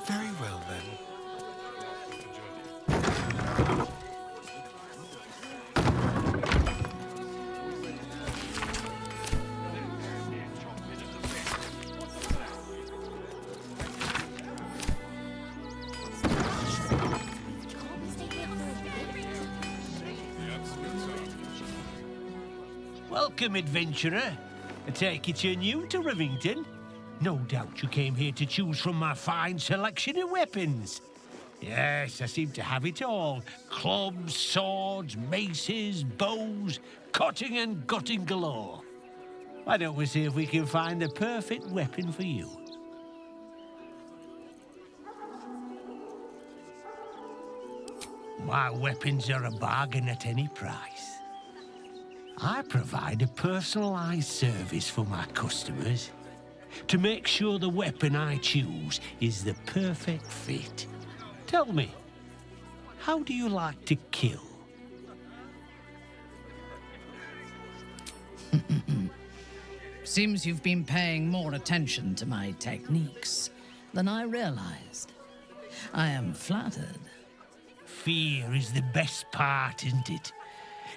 Very well, then. Welcome, adventurer. I take it you're new to Rivington. No doubt you came here to choose from my fine selection of weapons. Yes, I seem to have it all. Clubs, swords, maces, bows, cutting and gutting galore. Why don't we see if we can find the perfect weapon for you? My weapons are a bargain at any price. I provide a personalized service for my customers to make sure the weapon I choose is the perfect fit. Tell me, how do you like to kill? Seems you've been paying more attention to my techniques than I realized. I am flattered. Fear is the best part, isn't it?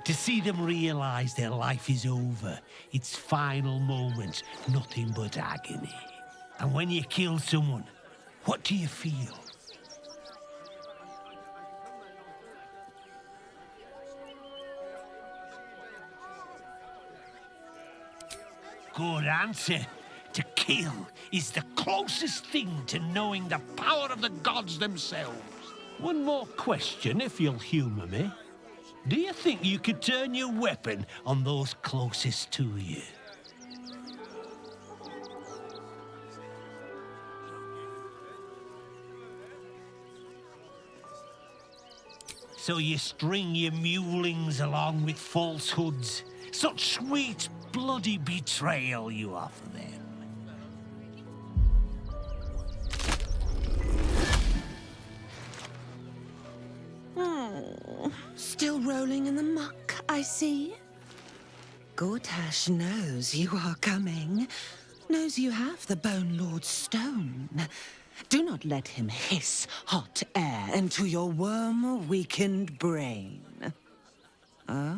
To see them realize their life is over, its final moments, nothing but agony. And when you kill someone, what do you feel? Good answer. To kill is the closest thing to knowing the power of the gods themselves. One more question, if you'll humor me. Do you think you could turn your weapon on those closest to you? So you string your mulings along with falsehoods. Such sweet, bloody betrayal you offer them. Still rolling in the muck, I see. Gortash knows you are coming. Knows you have the Bone Lord's stone. Do not let him hiss hot air into your worm-weakened brain. Oh,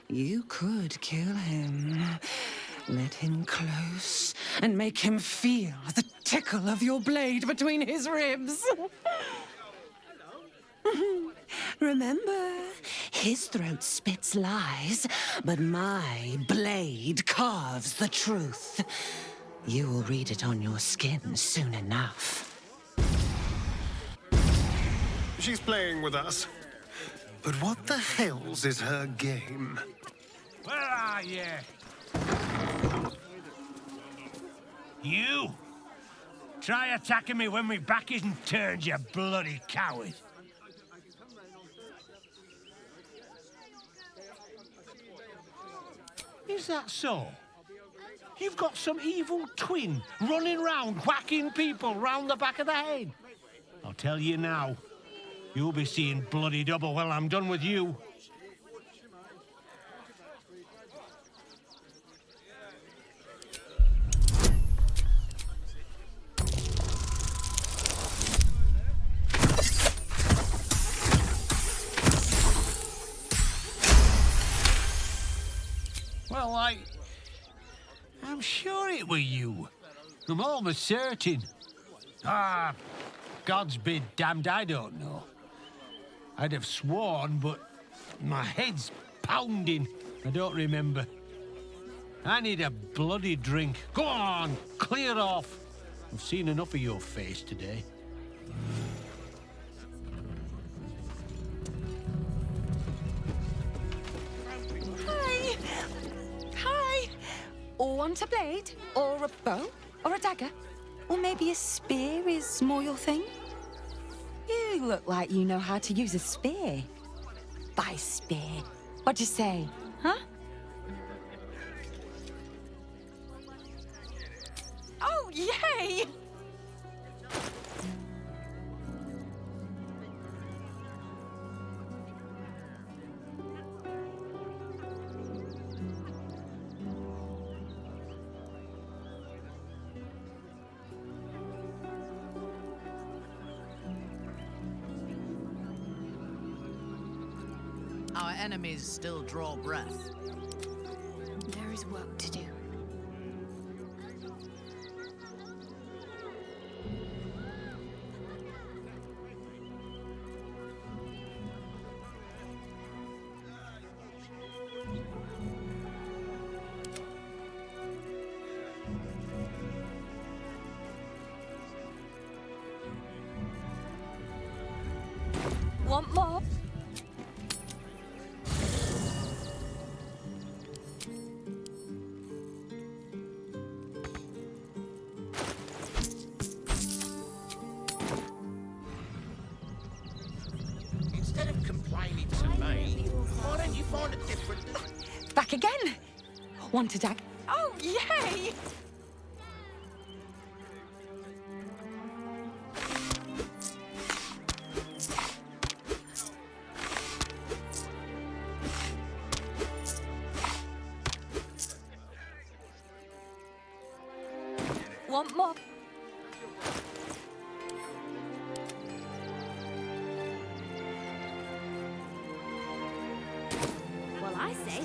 you could kill him. Let him close and make him feel the tickle of your blade between his ribs. Remember, his throat spits lies, but my blade carves the truth. You will read it on your skin soon enough. She's playing with us. But what the hell's is her game? Where are you? You? Try attacking me when my back isn't turned, you bloody coward. Is that so? You've got some evil twin running round whacking people round the back of the head. I'll tell you now, you'll be seeing bloody double when I'm done with you. Well, I'm sure it were you. I'm almost certain. Ah, God's be damned, I don't know. I'd have sworn, but my head's pounding. I don't remember. I need a bloody drink. Go on, clear off. I've seen enough of your face today. Hi! Hi! Want a blade? Or a bow? Or a dagger? Or maybe a spear is more your thing? You look like you know how to use a spear. By spear. What'd you say? Huh? Oh, yay! Our enemies still draw breath. There is work to do. Want more? Instead of complaining to me, why don't you find a different... Back again? Want a dagger? Oh, yay! Want more? Well, I say.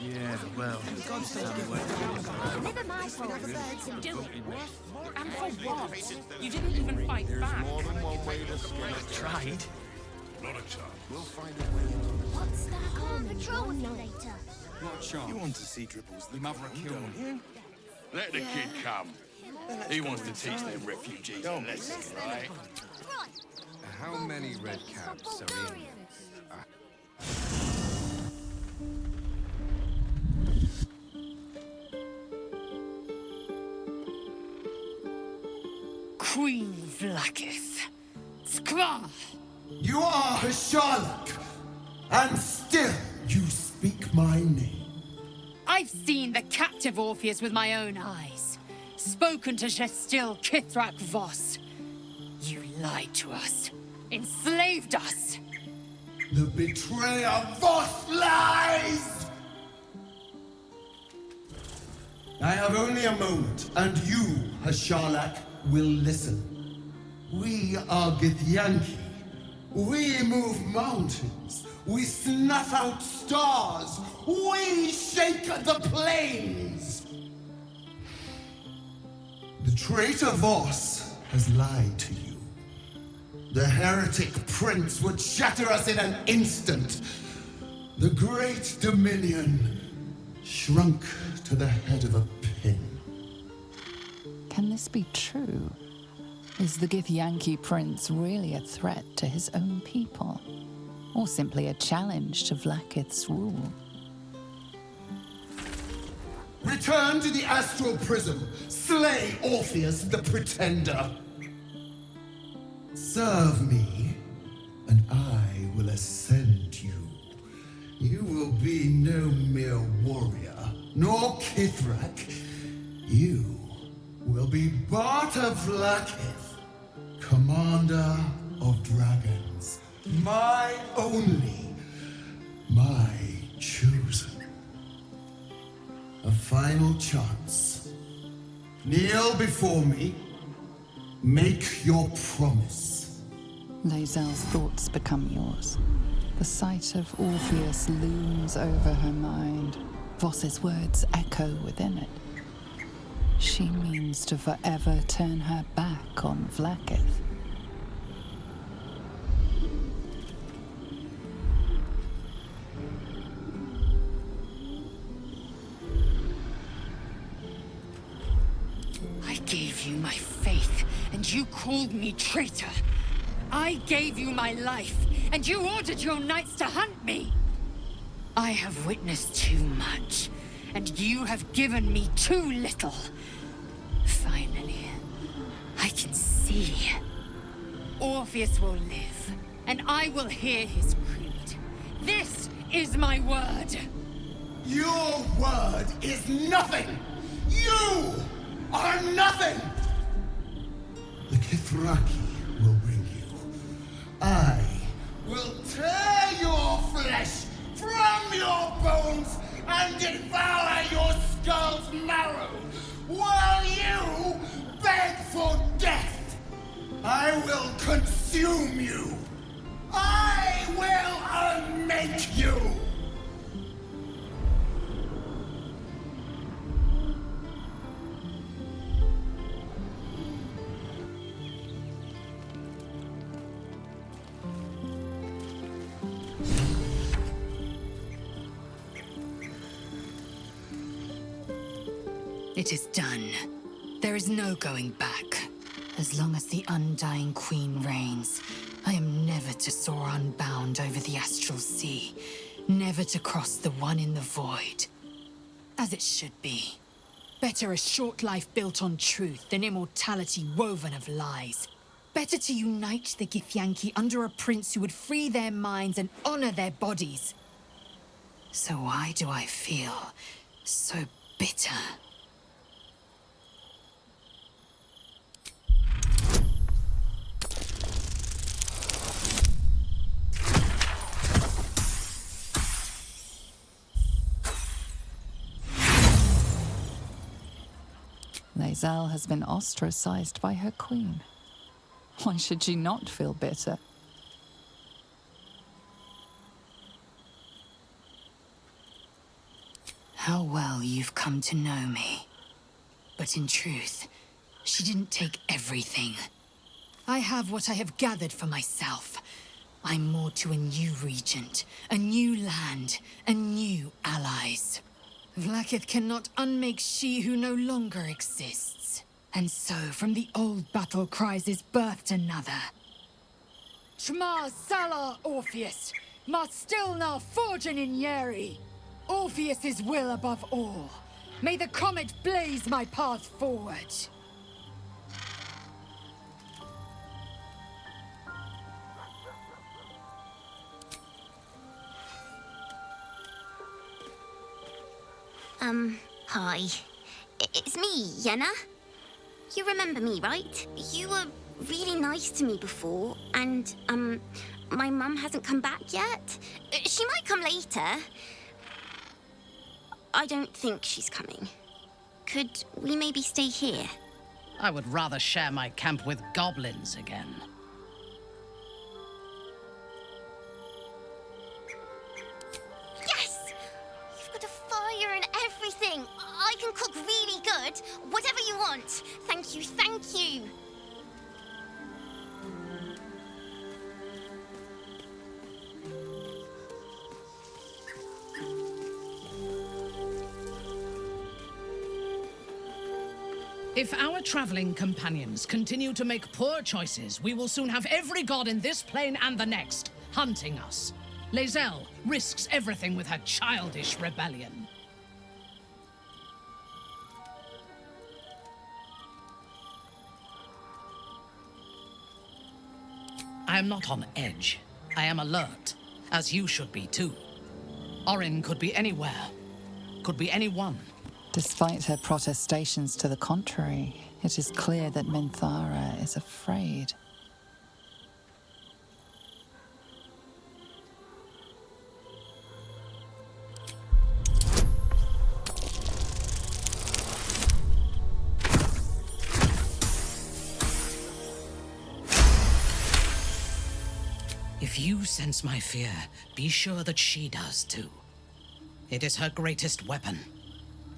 Yeah, well, Never mind, we'll do it. And for what? You didn't even fight back. More than one way to skin a tried. Not a chance. We'll find a way. What's that? I'll come on patrol with you later. Not a chance. You want to see Dribble's Your mother will kill me. Let the kid come. He wants to teach them refugees a lesson, right? How many red caps are in? Queen Vlaakith. Skra! You are a Sherlock, and still you speak my name. I've seen the captive Orpheus with my own eyes. Spoken to Gestil Kithrak Voss. You lied to us. Enslaved us. The betrayer Voss lies! I have only a moment, and you, Hasharlak, will listen. We are Githyanki. We move mountains. We snuff out stars. We shake the plains. The traitor Voss has lied to you. The heretic prince would shatter us in an instant. The great dominion shrunk to the head of a pin. Can this be true? Is the Githyanki prince really a threat to his own people? Or simply a challenge to Vlaakith's rule? Return to the astral prism. Slay Orpheus the Pretender. Serve me, and I will ascend you. You will be no mere warrior, nor Kithrak. You will be Barta Vlaakith, commander of dragons. My only, my chosen. A final chance. Kneel before me. Make your promise. Lae'zel's thoughts become yours. The sight of Orpheus looms over her mind. Voss's words echo within it. She means to forever turn her back on Vlaakith. I gave you my faith, and you called me traitor. I gave you my life, and you ordered your knights to hunt me. I have witnessed too much, and you have given me too little. Finally, I can see. Orpheus will live, and I will hear his creed. This is my word. Your word is nothing! You are nothing! The Kithraki will bring you. I will tear your flesh from your bones and devour your skull's marrow, while you beg for death. I will consume you. I will unmake you. It is done. There is no going back. As long as the Undying Queen reigns, I am never to soar unbound over the astral sea, never to cross the one in the void. As it should be. Better a short life built on truth than immortality woven of lies. Better to unite the Githyanki under a prince who would free their minds and honor their bodies. So why do I feel so bitter? Lae'zel has been ostracized by her queen. Why should she not feel bitter? How well you've come to know me. But in truth, she didn't take everything. I have what I have gathered for myself. I'm more to a new regent, a new land, and new allies. Vlaakith cannot unmake she who no longer exists. And so, from the old battle cries is birthed another. Shma Salar Orpheus, Ma Stilna Forgin in Yeri. Orpheus's will above all. May the comet blaze my path forward. Hi. It's me, Yenna. You remember me, right? You were really nice to me before, and, my mum hasn't come back yet. She might come later. I don't think she's coming. Could we maybe stay here? I would rather share my camp with goblins again. Yes! You've got a fire and everything. I can cook really good. Whatever you want. Thank you, thank you. If our traveling companions continue to make poor choices, we will soon have every god in this plane and the next hunting us. Lae'zel risks everything with her childish rebellion. I am not on edge. I am alert, as you should be too. Orin could be anywhere, could be anyone. Despite her protestations to the contrary, it is clear that Minthara is afraid. If you sense my fear, be sure that she does too. It is her greatest weapon.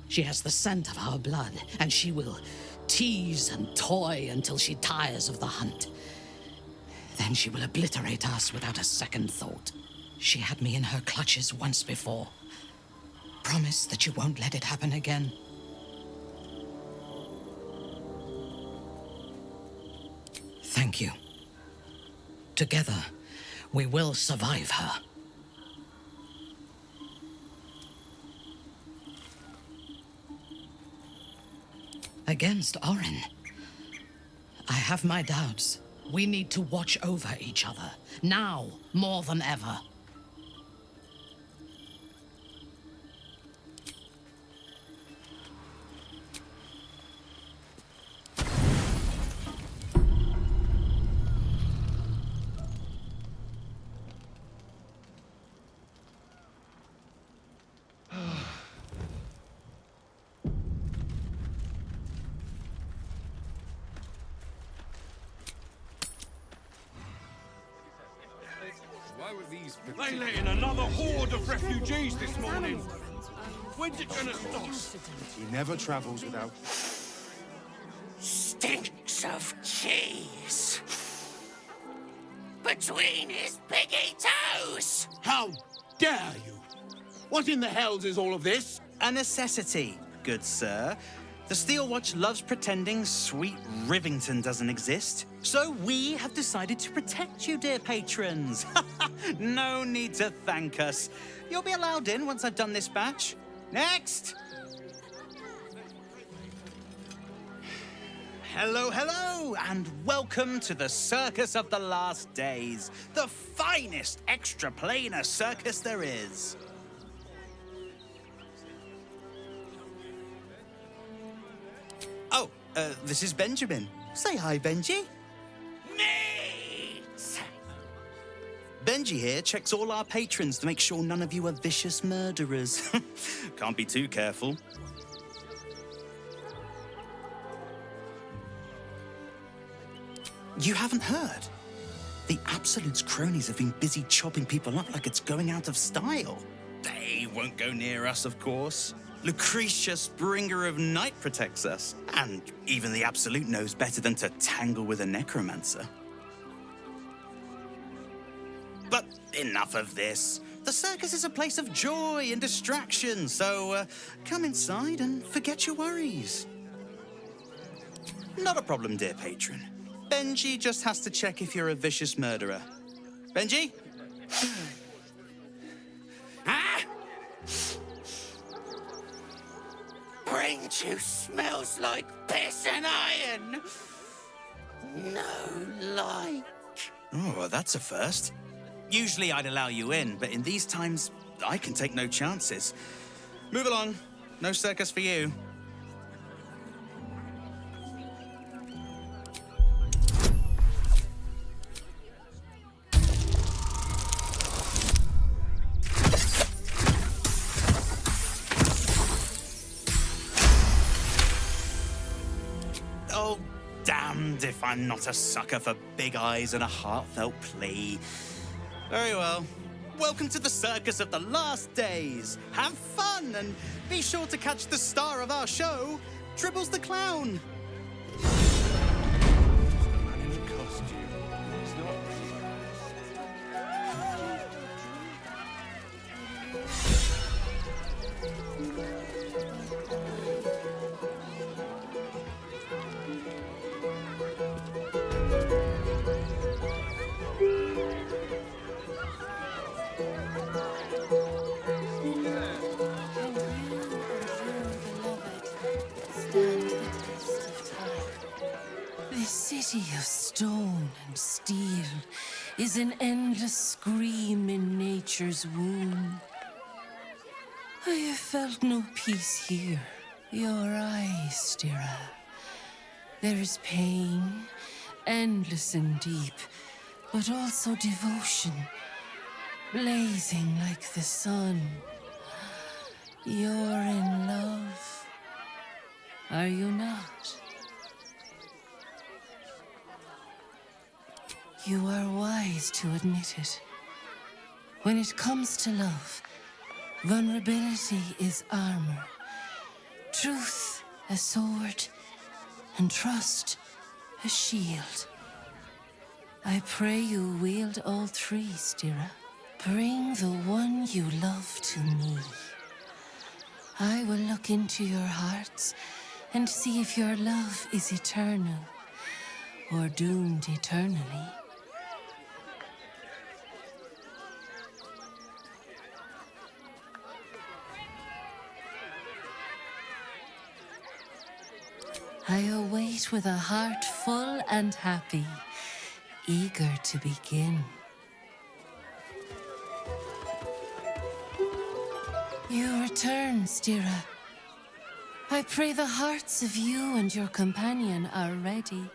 She has the scent of our blood, and she will tease and toy until she tires of the hunt. Then she will obliterate us without a second thought. She had me in her clutches once before. Promise that you won't let it happen again. Thank you. Together, we will survive her. Against Orin? I have my doubts. We need to watch over each other, now more than ever. They let in another horde of refugees this morning. When's it gonna stop? He never travels without... Stinks of cheese. Between his piggy toes. How dare you? What in the hells is all of this? A necessity, good sir. The Steel Watch loves pretending sweet Rivington doesn't exist. So we have decided to protect you, dear patrons. No need to thank us. You'll be allowed in once I've done this batch. Next! Hello, hello, and welcome to the Circus of the Last Days, the finest extra-planar circus there is. Oh, this is Benjamin. Say hi, Benji. Meat! Benji here checks all our patrons to make sure none of you are vicious murderers. Can't be too careful. You haven't heard? The Absolute's cronies have been busy chopping people up like it's going out of style. They won't go near us, of course. Lucretius, bringer of night, protects us. And even the Absolute knows better than to tangle with a necromancer. But enough of this. The circus is a place of joy and distraction, so come inside and forget your worries. Not a problem, dear patron. Benji just has to check if you're a vicious murderer. Benji? Ah! Brain juice smells like piss and iron. No like. Oh, well, that's a first. Usually I'd allow you in, but in these times, I can take no chances. Move along. No circus for you. Oh, damned if I'm not a sucker for big eyes and a heartfelt plea. Very well. Welcome to the circus of the last days. Have fun and be sure to catch the star of our show, Dribbles the Clown. This city of stone and steel is an endless scream in nature's womb. I have felt no peace here. Your eyes, Stira. There is pain, endless and deep, but also devotion, blazing like the sun. You're in love, are you not? You are wise to admit it. When it comes to love, vulnerability is armor, truth a sword, and trust a shield. I pray you wield all three, Stira. Bring the one you love to me. I will look into your hearts and see if your love is eternal or doomed eternally. I await with a heart full and happy, eager to begin. You return, Stira. I pray the hearts of you and your companion are ready.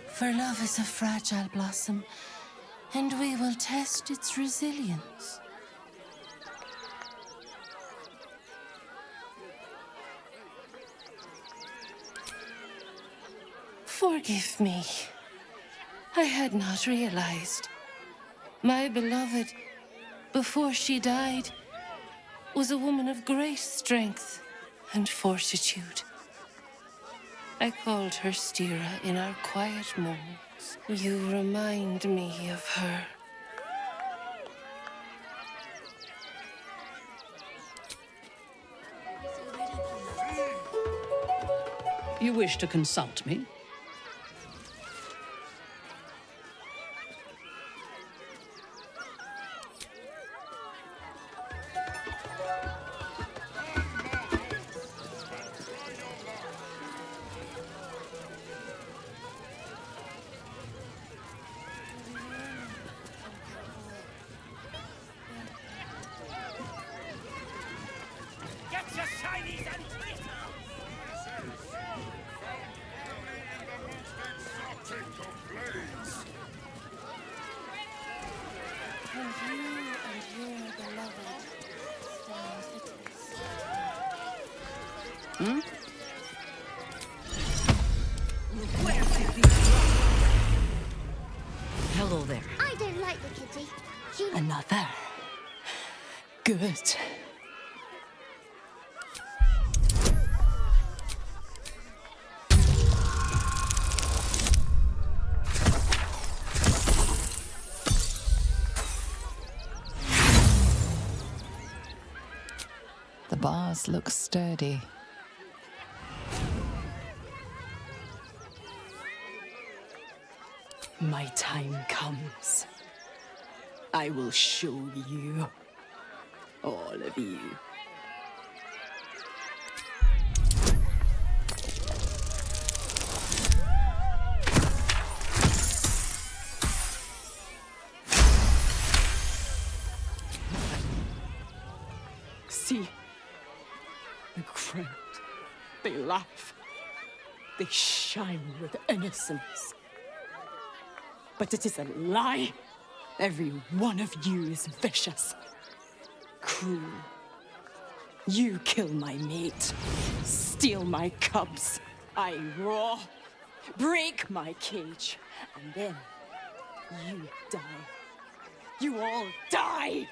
For love is a fragile blossom, and we will test its resilience. Forgive me. I had not realized. My beloved, before she died, was a woman of great strength and fortitude. I called her Stira in our quiet moments. You remind me of her. You wish to consult me? Hello there. I don't like the kitty. Another. Good. bars look sturdy. My time comes. I will show you. All of you. See? The crowd. They laugh. They shine with innocence. But it is a lie. Every one of you is vicious. Cruel. You kill my mate. Steal my cubs. I roar. Break my cage. And then you die. You all die!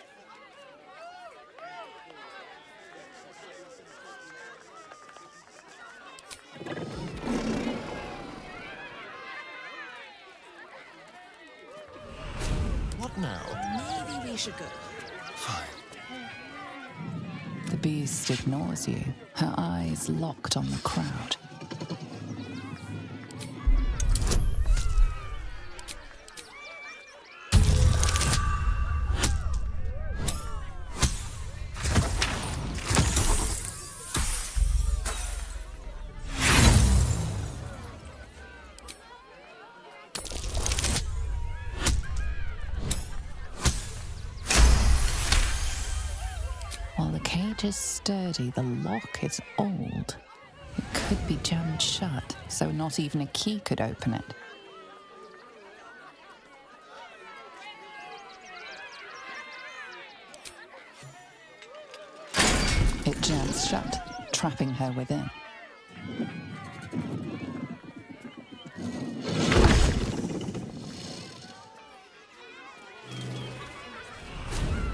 What now? Maybe we should go. The beast ignores you, her eyes locked on the crowd. While the cage is sturdy, the lock is old. It could be jammed shut, so not even a key could open it. It jams shut, trapping her within.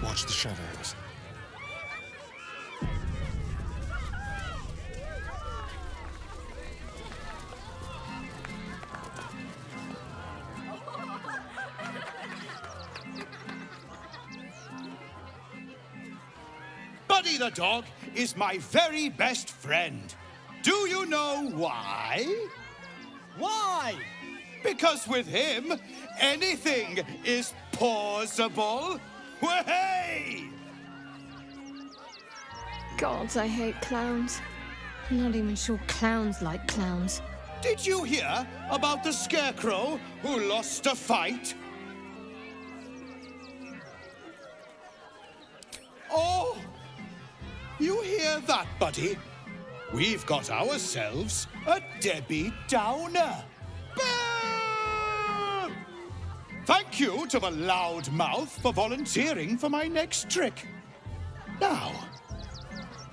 Watch the shadows. Buddy the dog is my very best friend. Do you know why? Why? Because with him, anything is possible. Way! God, I hate clowns. I'm not even sure clowns like clowns. Did you hear about the scarecrow who lost a fight? Oh! You hear that, buddy? We've got ourselves a Debbie Downer. Boo! Thank you to the loud mouth for volunteering for my next trick. Now,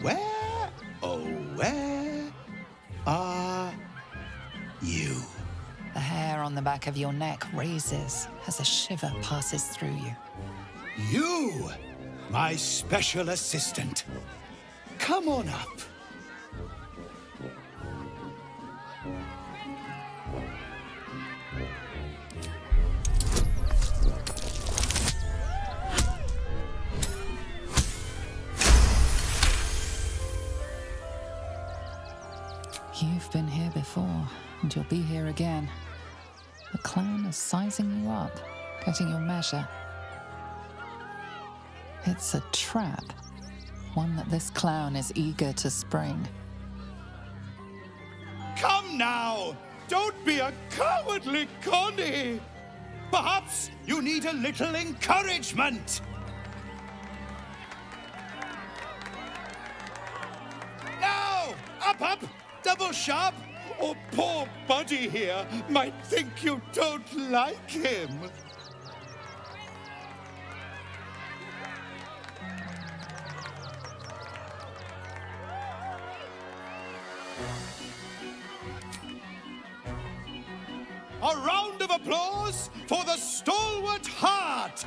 where, oh, where are you? The hair on the back of your neck raises as a shiver passes through you. You, my special assistant. Come on up. You've been here before, and you'll be here again. The clown is sizing you up, getting your measure. It's a trap, one that this clown is eager to spring. Come now! Don't be a cowardly Connie! Perhaps you need a little encouragement. Now! Up! Double sharp! Or poor Buddy here might think you don't like him. A round of applause for the stalwart heart!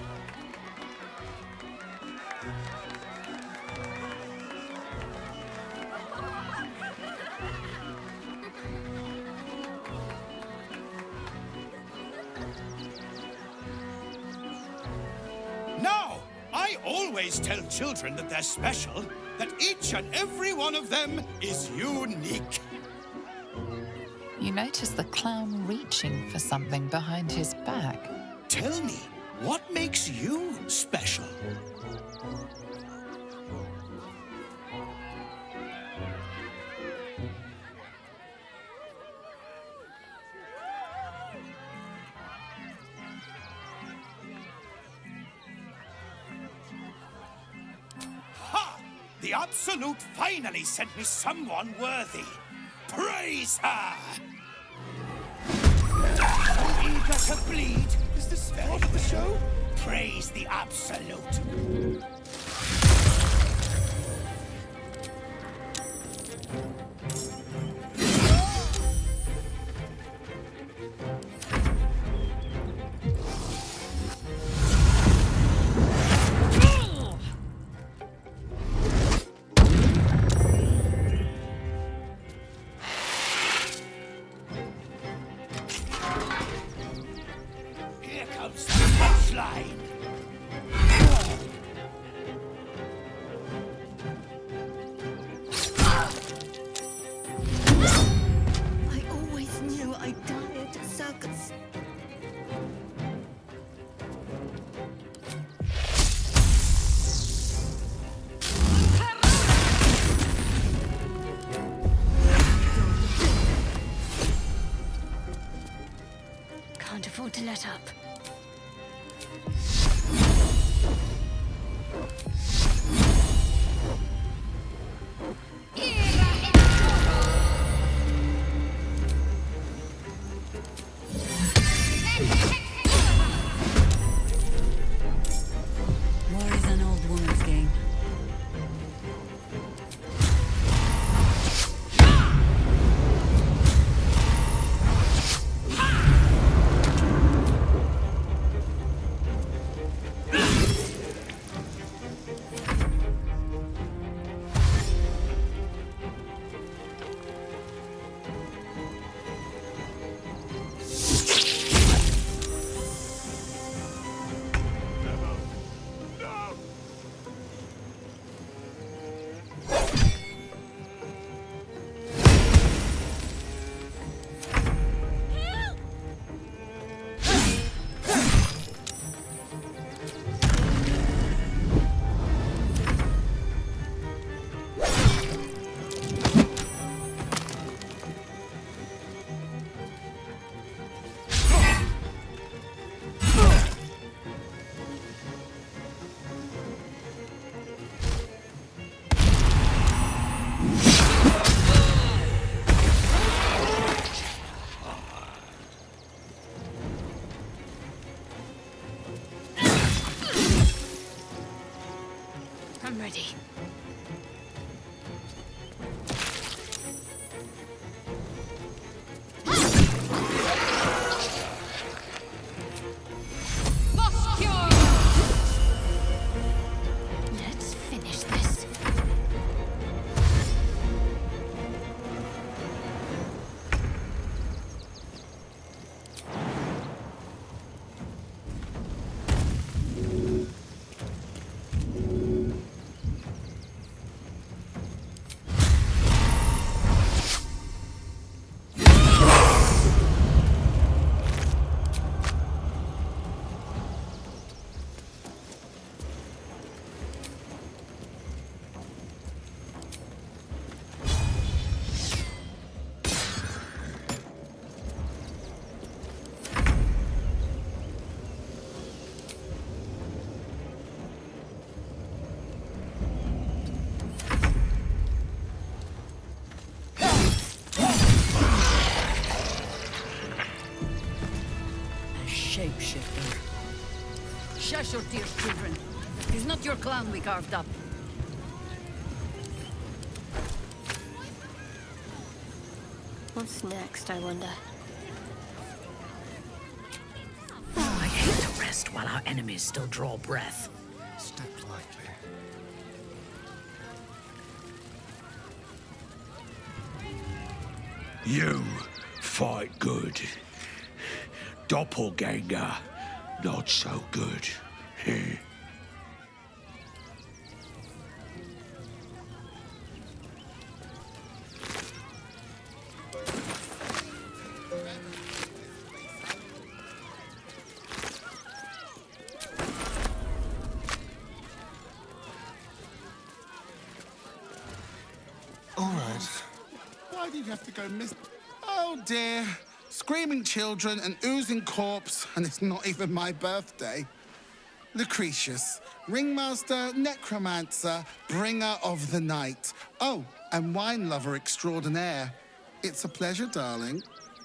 Now, I always tell children that they're special, that each and every one of them is unique. You notice the clown reaching for something behind his back. Tell me, what makes you special? Ha! The Absolute finally sent me someone worthy. Praise her! So eager to bleed. Is this part of the show? Praise the Absolute. Here comes the punchline. I always knew I'd die at a circus. Can't afford to let up. War is an old woman's game. I'm ready. Let's finish this. Shapeshifter. Shush your tears, children. He's not your clown we carved up. What's next, I wonder? I hate to rest while our enemies still draw breath. Step lightly. You fight good. Doppelganger, not so good. dribbles. Why did you have to go miss? Oh dear. Screaming children, an oozing corpse, and it's not even my birthday. Lucretius, ringmaster, necromancer, bringer of the night. Oh, and wine lover extraordinaire. It's a pleasure, darling.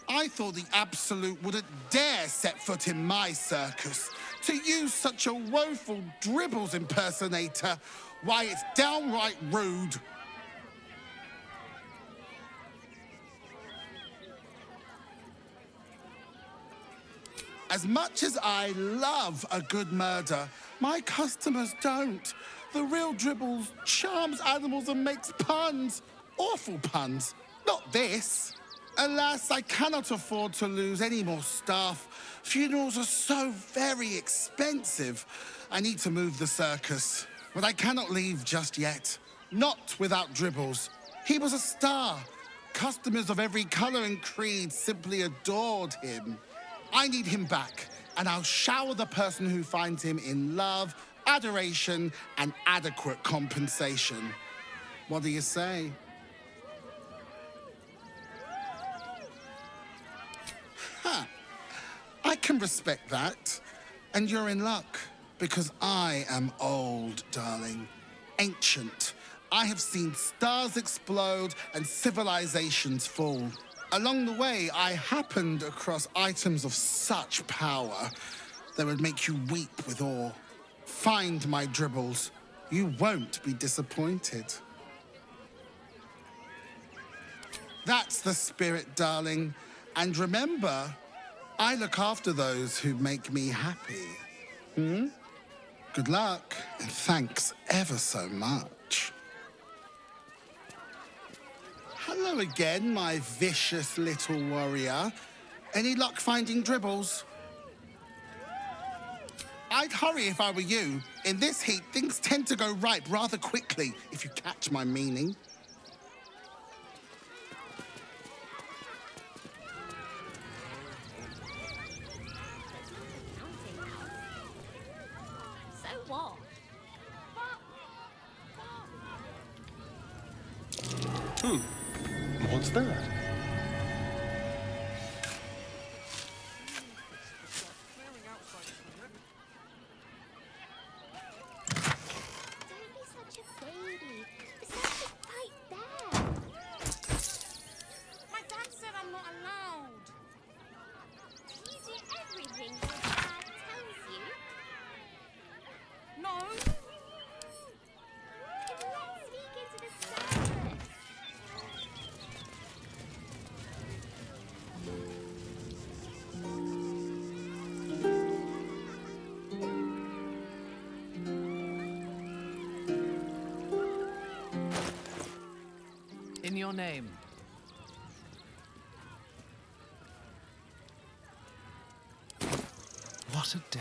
I thought the Absolute wouldn't dare set foot in my circus. To use such a woeful dribbles impersonator, why, it's downright rude. As much as I love a good murder, my customers don't. The real Dribbles charms animals and makes puns. Awful puns. Not this. Alas, I cannot afford to lose any more staff. Funerals are so very expensive. I need to move the circus, but I cannot leave just yet. Not without Dribbles. He was a star. Customers of every color and creed simply adored him. I need him back, and I'll shower the person who finds him in love, adoration, and adequate compensation. What do you say? Huh. I can respect that. And you're in luck, because I am old, darling. Ancient. I have seen stars explode and civilizations fall. Along the way, I happened across items of such power that would make you weep with awe. Find my Dribbles. You won't be disappointed. That's the spirit, darling. And remember, I look after those who make me happy. Good luck, and thanks ever so much. Hello again, my vicious little warrior. Any luck finding Dribbles? I'd hurry if I were you. In this heat, things tend to go ripe rather quickly, if you catch my meaning. So what? What's that? My dad said I'm not allowed. You do everything your dad tells you. No. Let's sneak into the circus. In your name. What a day.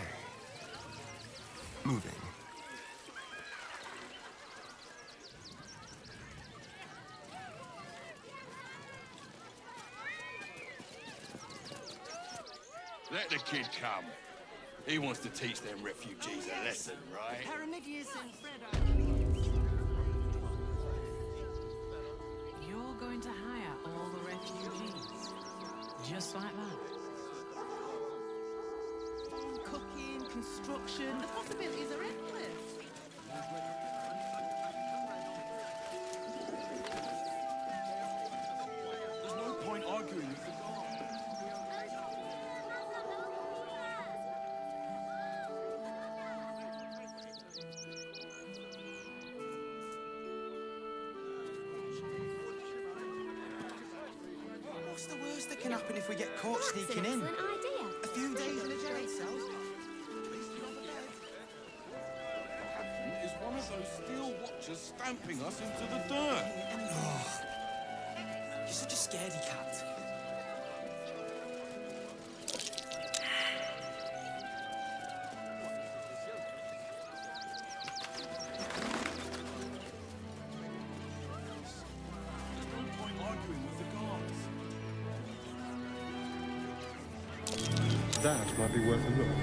Moving. Let the kid come. He wants to teach them refugees a lesson, right? Paramidius and Fred. You're going to hire all the refugees. Just like that. Cooking, construction, the possibilities are endless. There's no point arguing with the guard. What's the worst that can happen if we get caught sneaking in? A few days in a jail cell? Is one of those steel watchers stamping us into the dirt. Oh, you're such a scaredy cat. There's no point arguing with the guards. That might be worth a look.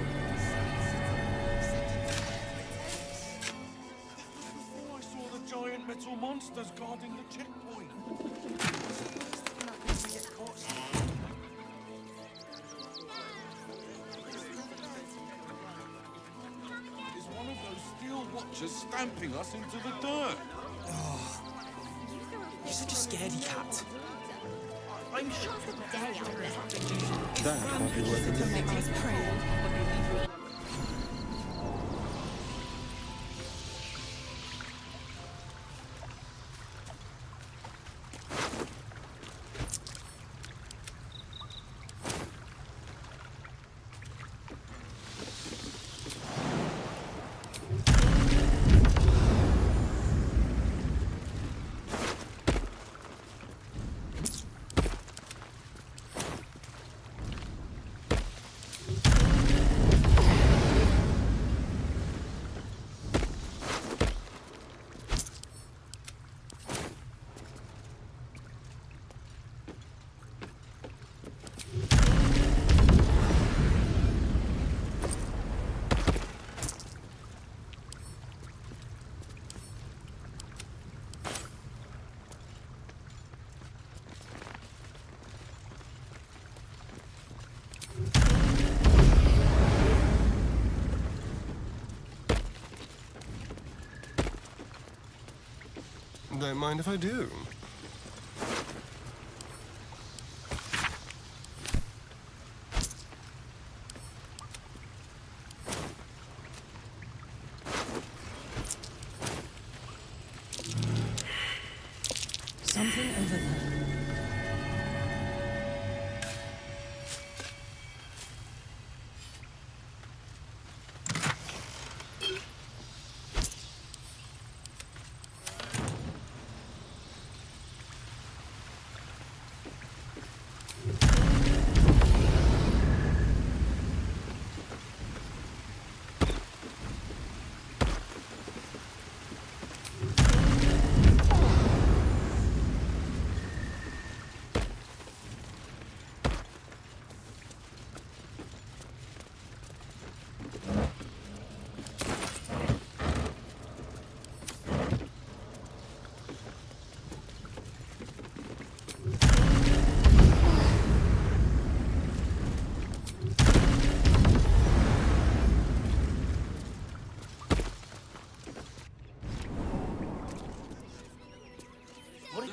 Before I saw the giant metal more monsters guarding the checkpoint. Is one of those steel watchers stamping us into the dirt? Oh, you're such a scaredy cat. I'm sure That might be worth it. Don't mind if I do. Something over there.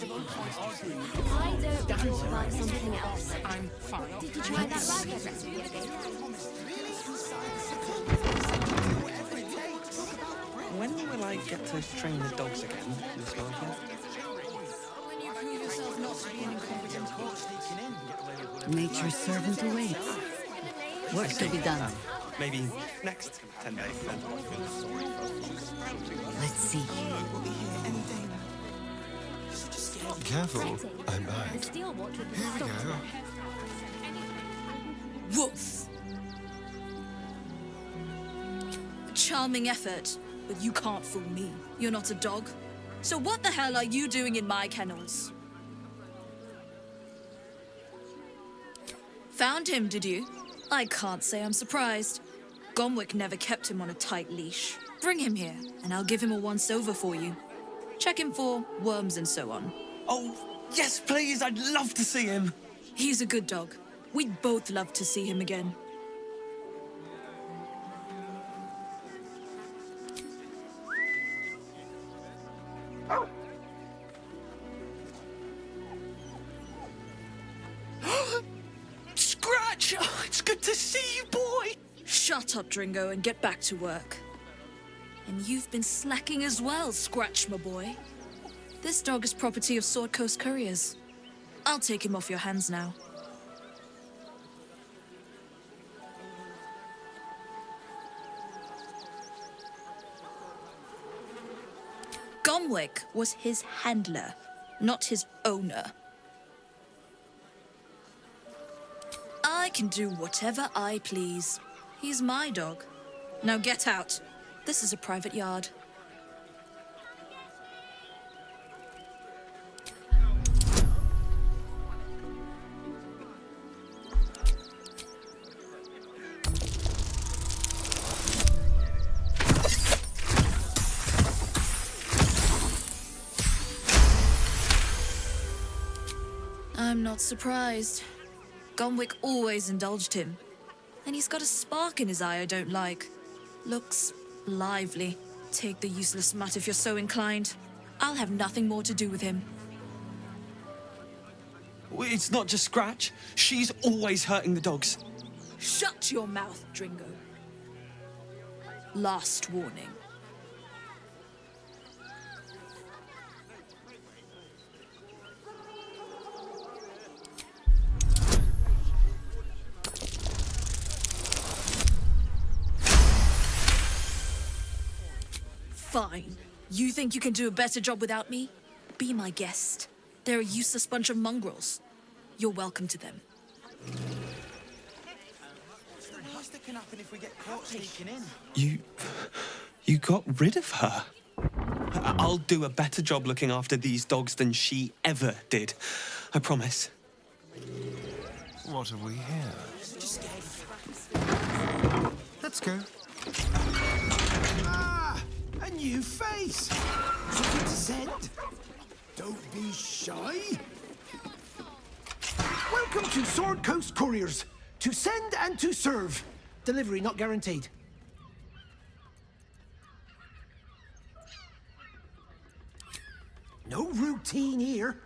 I don't talk about something else. I'm fine. Did you try that ragged recipe I gave you? When will I get to train the dogs again, Miss Larkin? When you prove yourself not to be an incompetent coach sneaking in. Nature's servant awaits. Work to be done. Maybe next 10 days then. Let's see. Careful, I might. Steel watch would be Here we go. Woof! Charming effort, but you can't fool me. You're not a dog. So what the hell are you doing in my kennels? Found him, did you? I can't say I'm surprised. Gomwick never kept him on a tight leash. Bring him here, and I'll give him a once-over for you. Check him for worms and so on. Oh, yes, please, I'd love to see him. He's a good dog. We'd both love to see him again. Scratch! Oh, it's good to see you, boy! Shut up, Dringo, and get back to work. And you've been slacking as well, Scratch, my boy. This dog is property of Sword Coast Couriers. I'll take him off your hands now. Gomwick was his handler, not his owner. I can do whatever I please. He's my dog. Now get out. This is a private yard. I'm not surprised. Gonwick always indulged him. And he's got a spark in his eye I don't like. Looks lively. Take the useless mutt if you're so inclined. I'll have nothing more to do with him. It's not just Scratch. She's always hurting the dogs. Shut your mouth, Dringo. Last warning. Fine. You think you can do a better job without me? Be my guest. They're a useless bunch of mongrels. You're welcome to them. What can happen if we get caught sneaking in? You got rid of her? I'll do a better job looking after these dogs than she ever did. I promise. What have we here? Let's go. Ah! A new face! Something to send? Don't be shy. Welcome to Sword Coast Couriers. To send and to serve. Delivery not guaranteed. No routine here.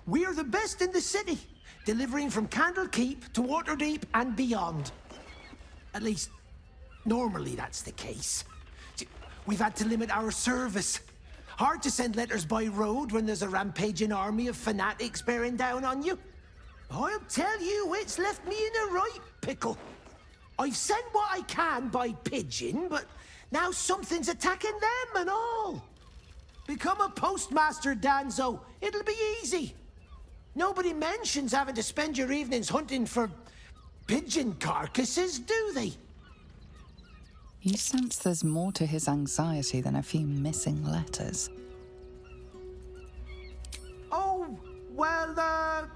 We're the best in the city, delivering from Candlekeep to Waterdeep and beyond. At least, normally that's the case. We've had to limit our service. Hard to send letters by road when there's a rampaging army of fanatics bearing down on you. I'll tell you, it's left me in a right pickle. I've sent what I can by pigeon, but now something's attacking them and all. Become a postmaster, Danzo. It'll be easy. Nobody mentions having to spend your evenings hunting for pigeon carcasses, do they? You sense there's more to his anxiety than a few missing letters. Oh, well,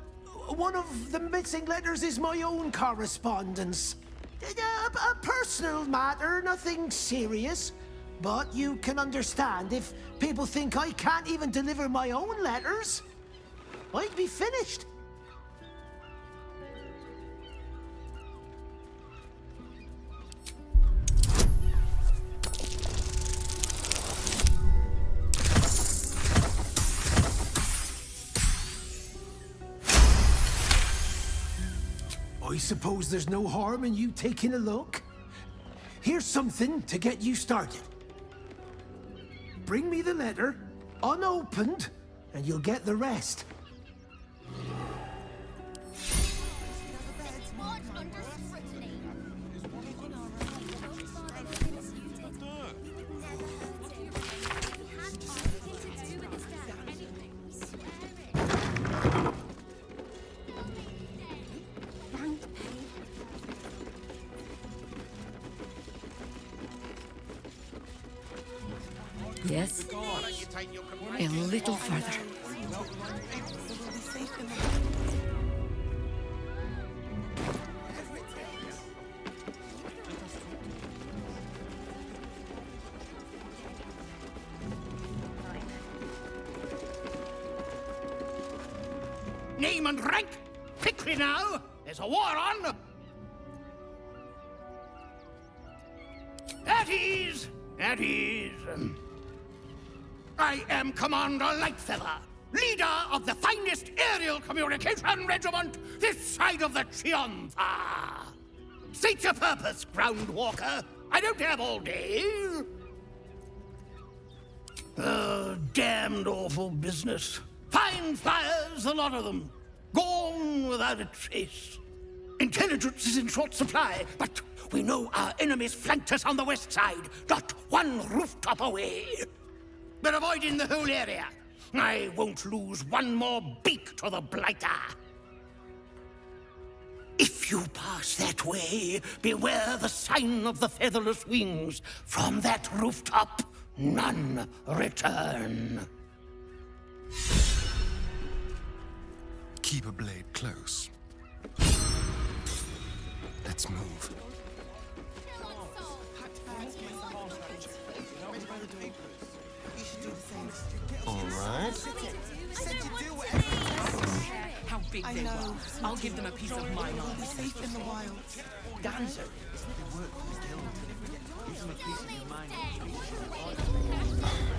one of the missing letters is my own correspondence. A personal matter, nothing serious. But you can understand if people think I can't even deliver my own letters, I'd be finished. I suppose there's no harm in you taking a look. Here's something to get you started. Bring me the letter, unopened, and you'll get the rest. Yes? A little further. Name and rank! Quickly now! There's a war on! At ease! At ease! I am Commander Lightfeather, leader of the finest aerial communication regiment this side of the Triumpha. State your purpose, Groundwalker. I don't have all day. Oh, damned awful business. Fine flyers, a lot of them. Gone without a trace. Intelligence is in short supply, but we know our enemies flanked us on the west side, not one rooftop away. We're avoiding the whole area. I won't lose one more beak to the Blighter. If you pass that way, beware the sign of the featherless wings. From that rooftop, none return. Keep a blade close. Let's move. All right. How big I they know. were. I'll give them a piece of my mind. Safe in the wild. Dancer.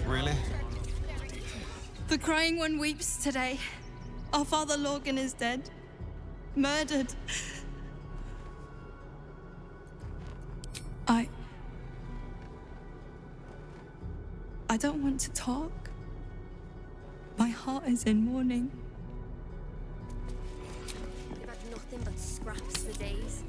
Really? The crying one weeps today. Our father Lorgan is dead. Murdered. I don't want to talk. My heart is in mourning. They've had nothing but scraps for days.